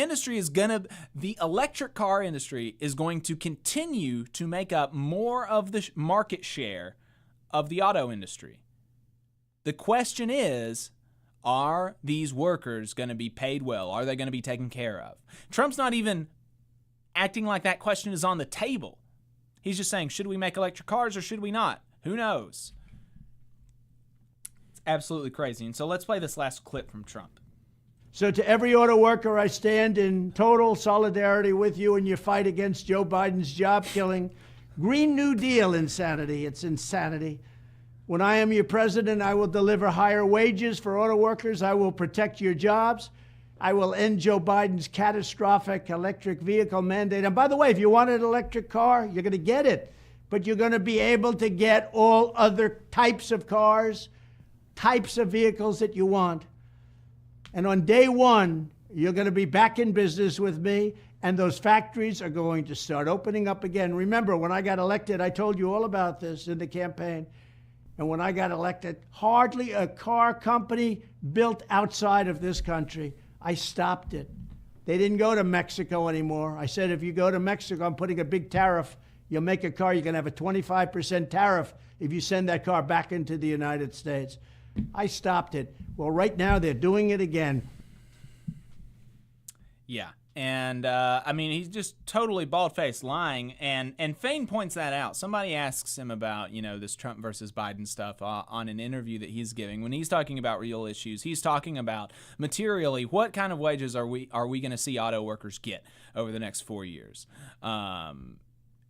Speaker 7: electric car industry is going to continue to make up more of the market share of the auto industry. The question is, are these workers going to be paid well? Are they going to be taken care of? Trump's not even acting like that question is on the table. He's just saying, should we make electric cars or should we not? Who knows? It's absolutely crazy. And so let's play this last clip from Trump.
Speaker 22: So to every auto worker, I stand in total solidarity with you in your fight against Joe Biden's job-killing Green New Deal insanity. It's insanity. When I am your president, I will deliver higher wages for auto workers. I will protect your jobs. I will end Joe Biden's catastrophic electric vehicle mandate. And by the way, if you want an electric car, you're going to get it. But you're going to be able to get all other types of cars, types of vehicles that you want. And on day one, you're going to be back in business with me, and those factories are going to start opening up again. Remember, when I got elected, I told you all about this in the campaign. And when I got elected, hardly a car company built outside of this country. I stopped it. They didn't go to Mexico anymore. I said, if you go to Mexico, I'm putting a big tariff. You'll make a car, you're going to have a 25% tariff if you send that car back into the United States. I stopped it. Well, right now they're doing it again.
Speaker 7: Yeah. And, I mean, he's just totally bald-faced lying, and Fain points that out. Somebody asks him about, you know, this Trump versus Biden stuff on an interview that he's giving. When he's talking about real issues, he's talking about materially what kind of wages are we going to see auto workers get over the next 4 years.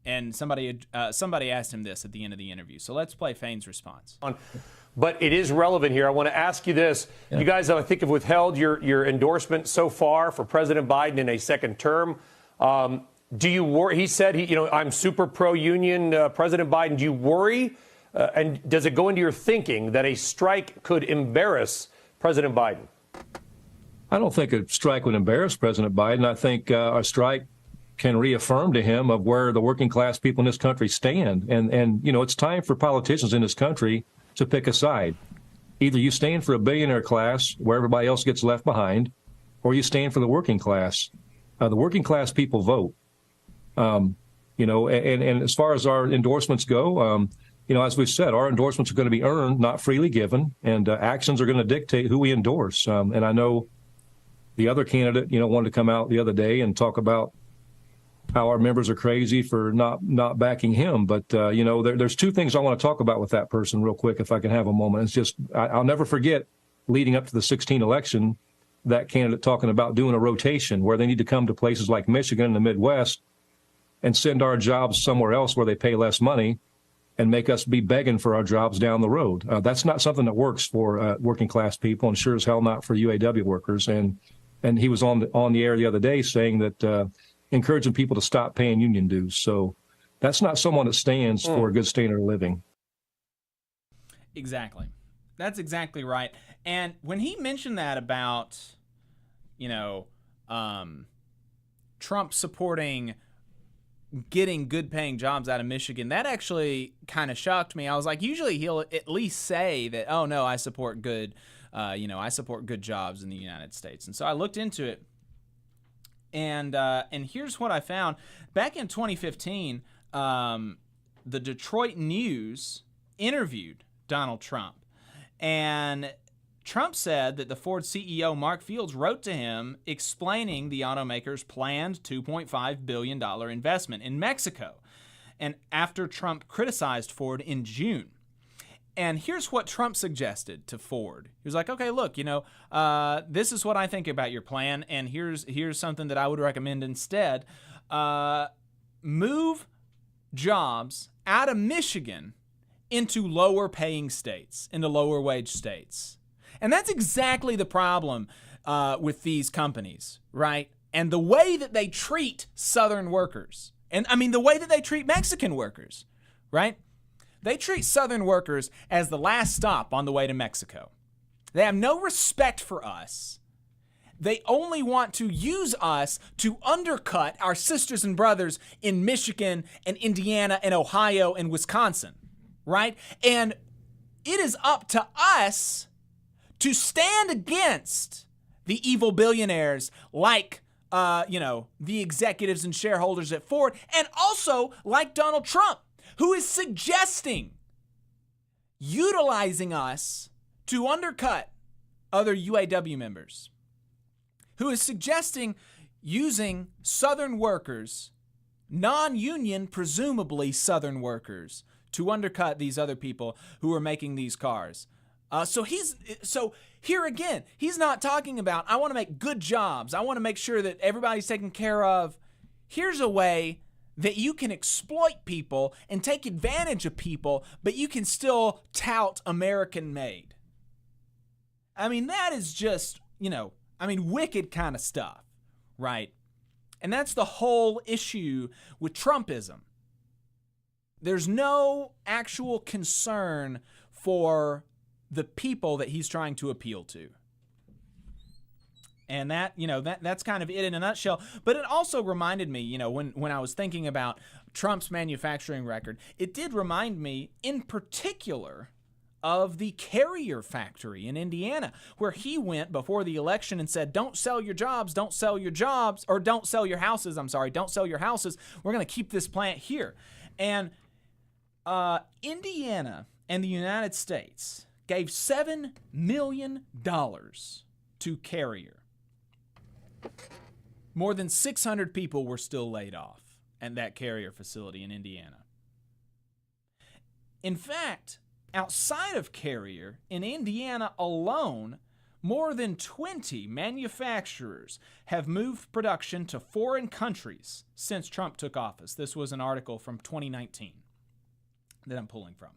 Speaker 7: And somebody asked him this at the end of the interview. So let's play Fain's response.
Speaker 4: But it is relevant here. I want to ask you this. Yeah. You guys, I think, have withheld your endorsement so far for President Biden in a second term. Do you worry? He said, I'm super pro-union, President Biden. Do you worry? And does it go into your thinking that a strike could embarrass President Biden?
Speaker 3: I don't think a strike would embarrass President Biden. I think a strike can reaffirm to him of where the working class people in this country stand. And it's time for politicians in this country to pick a side. Either you stand for a billionaire class where everybody else gets left behind, or you stand for the working class. The working class people vote. And as far as our endorsements go, as we've said, our endorsements are going to be earned, not freely given, and actions are going to dictate who we endorse. And I know the other candidate, wanted to come out the other day and talk about how our members are crazy for not backing him. But, there's two things I want to talk about with that person real quick, if I can have a moment. It's just, I'll never forget leading up to the 2016 election, that candidate talking about doing a rotation where they need to come to places like Michigan and the Midwest and send our jobs somewhere else where they pay less money and make us be begging for our jobs down the road. That's not something that works for working class people, and sure as hell not for UAW workers. And he was on the air the other day saying that encouraging people to stop paying union dues. So that's not someone that stands for a good standard of living.
Speaker 7: Exactly. That's exactly right. And when he mentioned that about, Trump supporting getting good paying jobs out of Michigan, that actually kind of shocked me. I was like, usually he'll at least say that, oh no, I support good, I support good jobs in the United States. And so I looked into it. And here's what I found. Back in 2015, the Detroit News interviewed Donald Trump. And Trump said that the Ford CEO, Mark Fields, wrote to him explaining the automaker's planned $2.5 billion investment in Mexico. And after Trump criticized Ford in June. And here's what Trump suggested to Ford. He was like, okay, look, this is what I think about your plan, and here's something that I would recommend instead. Move jobs out of Michigan into lower paying states, into lower wage states. And that's exactly the problem with these companies, right? And the way that they treat Southern workers, and I mean the way that they treat Mexican workers, right? They treat Southern workers as the last stop on the way to Mexico. They have no respect for us. They only want to use us to undercut our sisters and brothers in Michigan and Indiana and Ohio and Wisconsin, right? And it is up to us to stand against the evil billionaires like, the executives and shareholders at Ford, and also like Donald Trump, who is suggesting utilizing us to undercut other UAW members, who is suggesting using Southern workers non-union, presumably Southern workers, to undercut these other people who are making these cars. So here again, he's not talking about, I want to make good jobs. I want to make sure that everybody's taken care of. Here's a way that you can exploit people and take advantage of people, but you can still tout American made. I mean, that is just, wicked kind of stuff, right? And that's the whole issue with Trumpism. There's no actual concern for the people that he's trying to appeal to. And that's kind of it in a nutshell. But it also reminded me, when I was thinking about Trump's manufacturing record, it did remind me in particular of the Carrier factory in Indiana, where he went before the election and said, don't sell your jobs, don't sell your jobs, or don't sell your houses, don't sell your houses. We're going to keep this plant here. And Indiana and the United States gave $7 million to Carrier. More than 600 people were still laid off at that Carrier facility in Indiana. In fact, outside of Carrier, in Indiana alone, more than 20 manufacturers have moved production to foreign countries since Trump took office. This was an article from 2019 that I'm pulling from.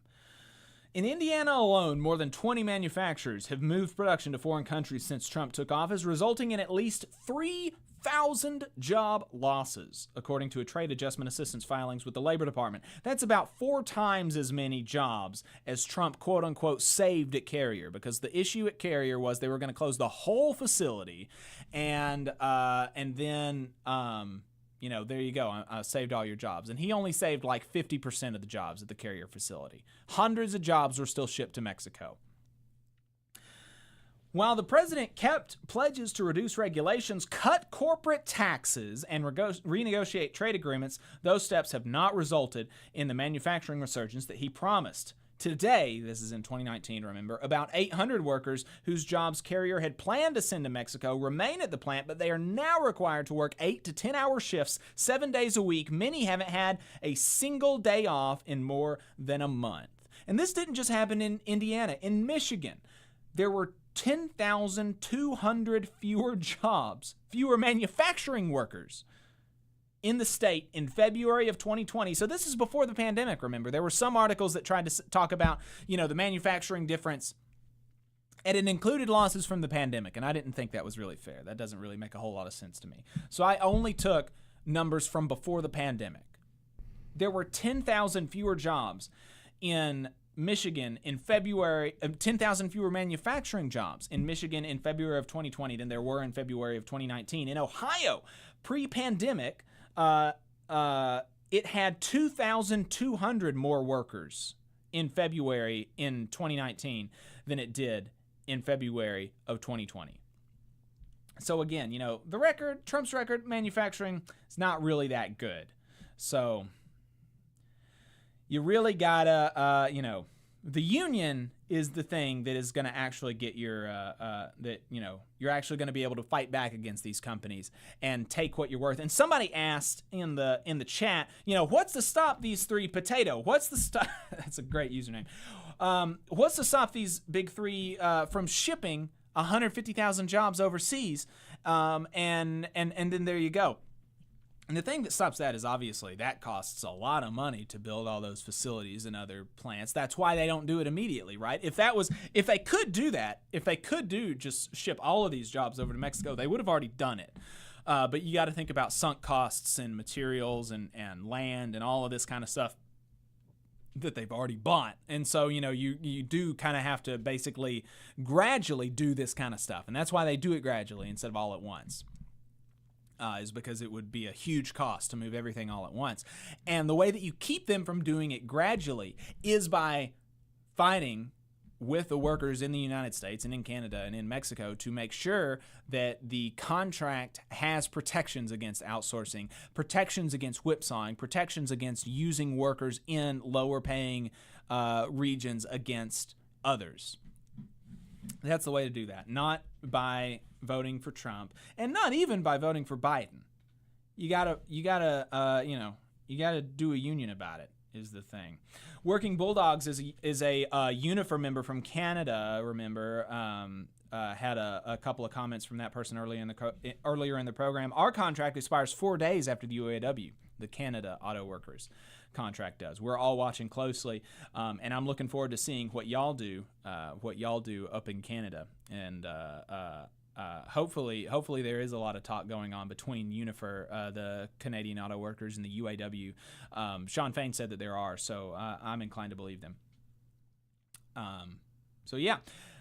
Speaker 7: In Indiana alone, more than 20 manufacturers have moved production to foreign countries since Trump took office, resulting in at least 3,000 job losses, according to a trade adjustment assistance filings with the Labor Department. That's about 4 times as many jobs as Trump, quote unquote, saved at Carrier, because the issue at Carrier was they were going to close the whole facility, and then there you go. I saved all your jobs. And he only saved like 50% of the jobs at the Carrier facility. Hundreds of jobs were still shipped to Mexico. While the president kept pledges to reduce regulations, cut corporate taxes, and renegotiate trade agreements, those steps have not resulted in the manufacturing resurgence that he promised. Today, this is in 2019, remember, about 800 workers whose jobs Carrier had planned to send to Mexico remain at the plant, but they are now required to work 8 to 10-hour shifts 7 days a week. Many haven't had a single day off in more than a month. And this didn't just happen in Indiana. In Michigan, there were 10,200 fewer manufacturing workers in the state in February of 2020. So this is before the pandemic, remember. There were some articles that tried to talk about, the manufacturing difference, and it included losses from the pandemic, and I didn't think that was really fair. That doesn't really make a whole lot of sense to me. So I only took numbers from before the pandemic. There were 10,000 fewer jobs in Michigan in February, 10,000 fewer manufacturing jobs in Michigan in February of 2020 than there were in February of 2019. In Ohio, pre-pandemic, it had 2,200 more workers in February in 2019 than it did in February of 2020. So again, Trump's record, manufacturing, is not really that good. So you really gotta, the union is the thing that is going to actually get you're actually going to be able to fight back against these companies and take what you're worth. And somebody asked in the chat, what's to stop these three potato? What's the stop? That's a great username. What's to stop these big three from shipping 150,000 jobs overseas? And then there you go. And the thing that stops that is obviously that costs a lot of money to build all those facilities and other plants. That's why they don't do it immediately, right? If they could do that, if they could just ship all of these jobs over to Mexico, they would have already done it. But you got to think about sunk costs and materials and land and all of this kind of stuff that they've already bought. And so, you do kind of have to basically gradually do this kind of stuff. And that's why they do it gradually instead of all at once. Is because it would be a huge cost to move everything all at once. And the way that you keep them from doing it gradually is by fighting with the workers in the United States and in Canada and in Mexico to make sure that the contract has protections against outsourcing, protections against whipsawing, protections against using workers in lower paying regions against others. That's the way to do that, not by voting for Trump, and not even by voting for Biden. You gotta, You got to do a union about it. Is the thing. Working Bulldogs is a UNIFER member from Canada. Remember, had a couple of comments from that person earlier in the program. Our contract expires 4 days after the UAW, the Canada Auto Workers contract does. We're all watching closely, and I'm looking forward to seeing what y'all do up in Canada. And hopefully there is a lot of talk going on between UNIFER, the Canadian Auto Workers, and the UAW. Sean Fain said that there are, so I'm inclined to believe them. So yeah,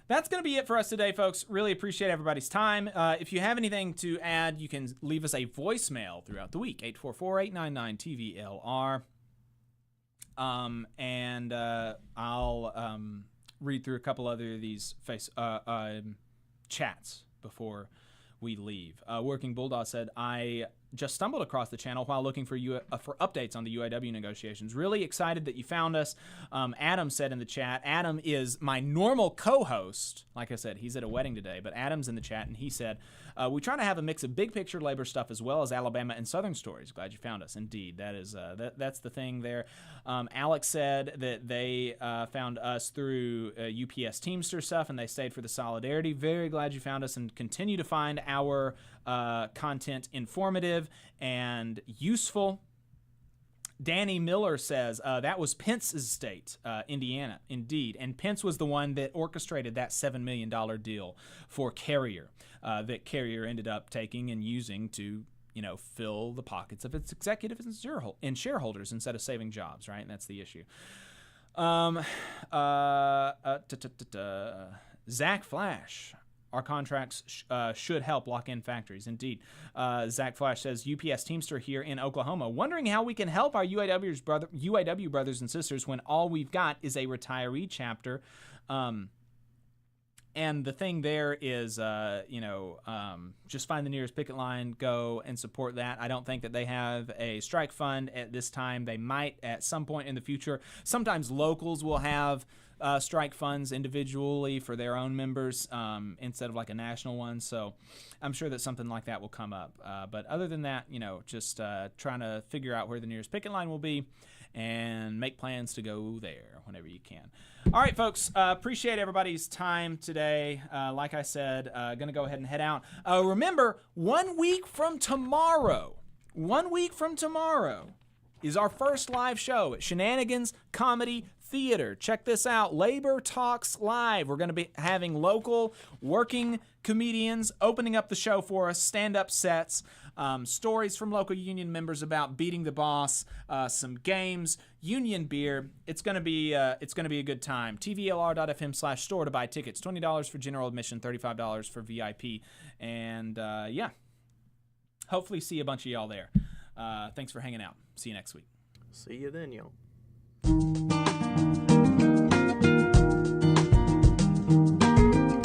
Speaker 7: that's going to be it for us today, folks. Really appreciate everybody's time. If you have anything to add, you can leave us a voicemail throughout the week, 844-899-TVLR. And I'll read through a couple other of these chats before we leave. Working Bulldog said, I just stumbled across the channel while looking for updates on the UAW negotiations. Really excited that you found us. Adam said in the chat, Adam is my normal co-host. Like I said, he's at a wedding today, but Adam's in the chat, and he said, we try to have a mix of big picture labor stuff as well as Alabama and Southern stories. Glad you found us. Indeed, that is that's the thing there. Alex said that they found us through UPS Teamster stuff, and they stayed for the solidarity. Very glad you found us, and continue to find our content informative and useful. Danny Miller says that was Pence's state, Indiana, indeed. And Pence was the one that orchestrated that $7 million deal for Carrier that Carrier ended up taking and using to, fill the pockets of its executives and shareholders instead of saving jobs, right? And that's the issue. Zach Flash. Our contracts should help lock in factories. Indeed. Zach Flash says, UPS Teamster here in Oklahoma, wondering how we can help our UAW brothers and sisters when all we've got is a retiree chapter. And the thing there is, just find the nearest picket line, go and support that. I don't think that they have a strike fund at this time. They might at some point in the future. Sometimes locals will have strike funds individually for their own members instead of like a national one. So I'm sure that something like that will come up. But other than that, just trying to figure out where the nearest picket line will be and make plans to go there whenever you can. All right, folks, appreciate everybody's time today. Like I said, going to go ahead and head out. Remember, 1 week from tomorrow is our first live show at Shenanigans Comedy Theater. Check this out, Labor Talks Live. We're going to be having local working comedians opening up the show for us, stand-up sets, stories from local union members about beating the boss, some games, union beer. It's going to be a good time. TVLR.fm/store to buy tickets. $20 for general admission, $35 for VIP, and hopefully see a bunch of y'all there. Thanks for hanging out. See you next week.
Speaker 8: See you then, y'all.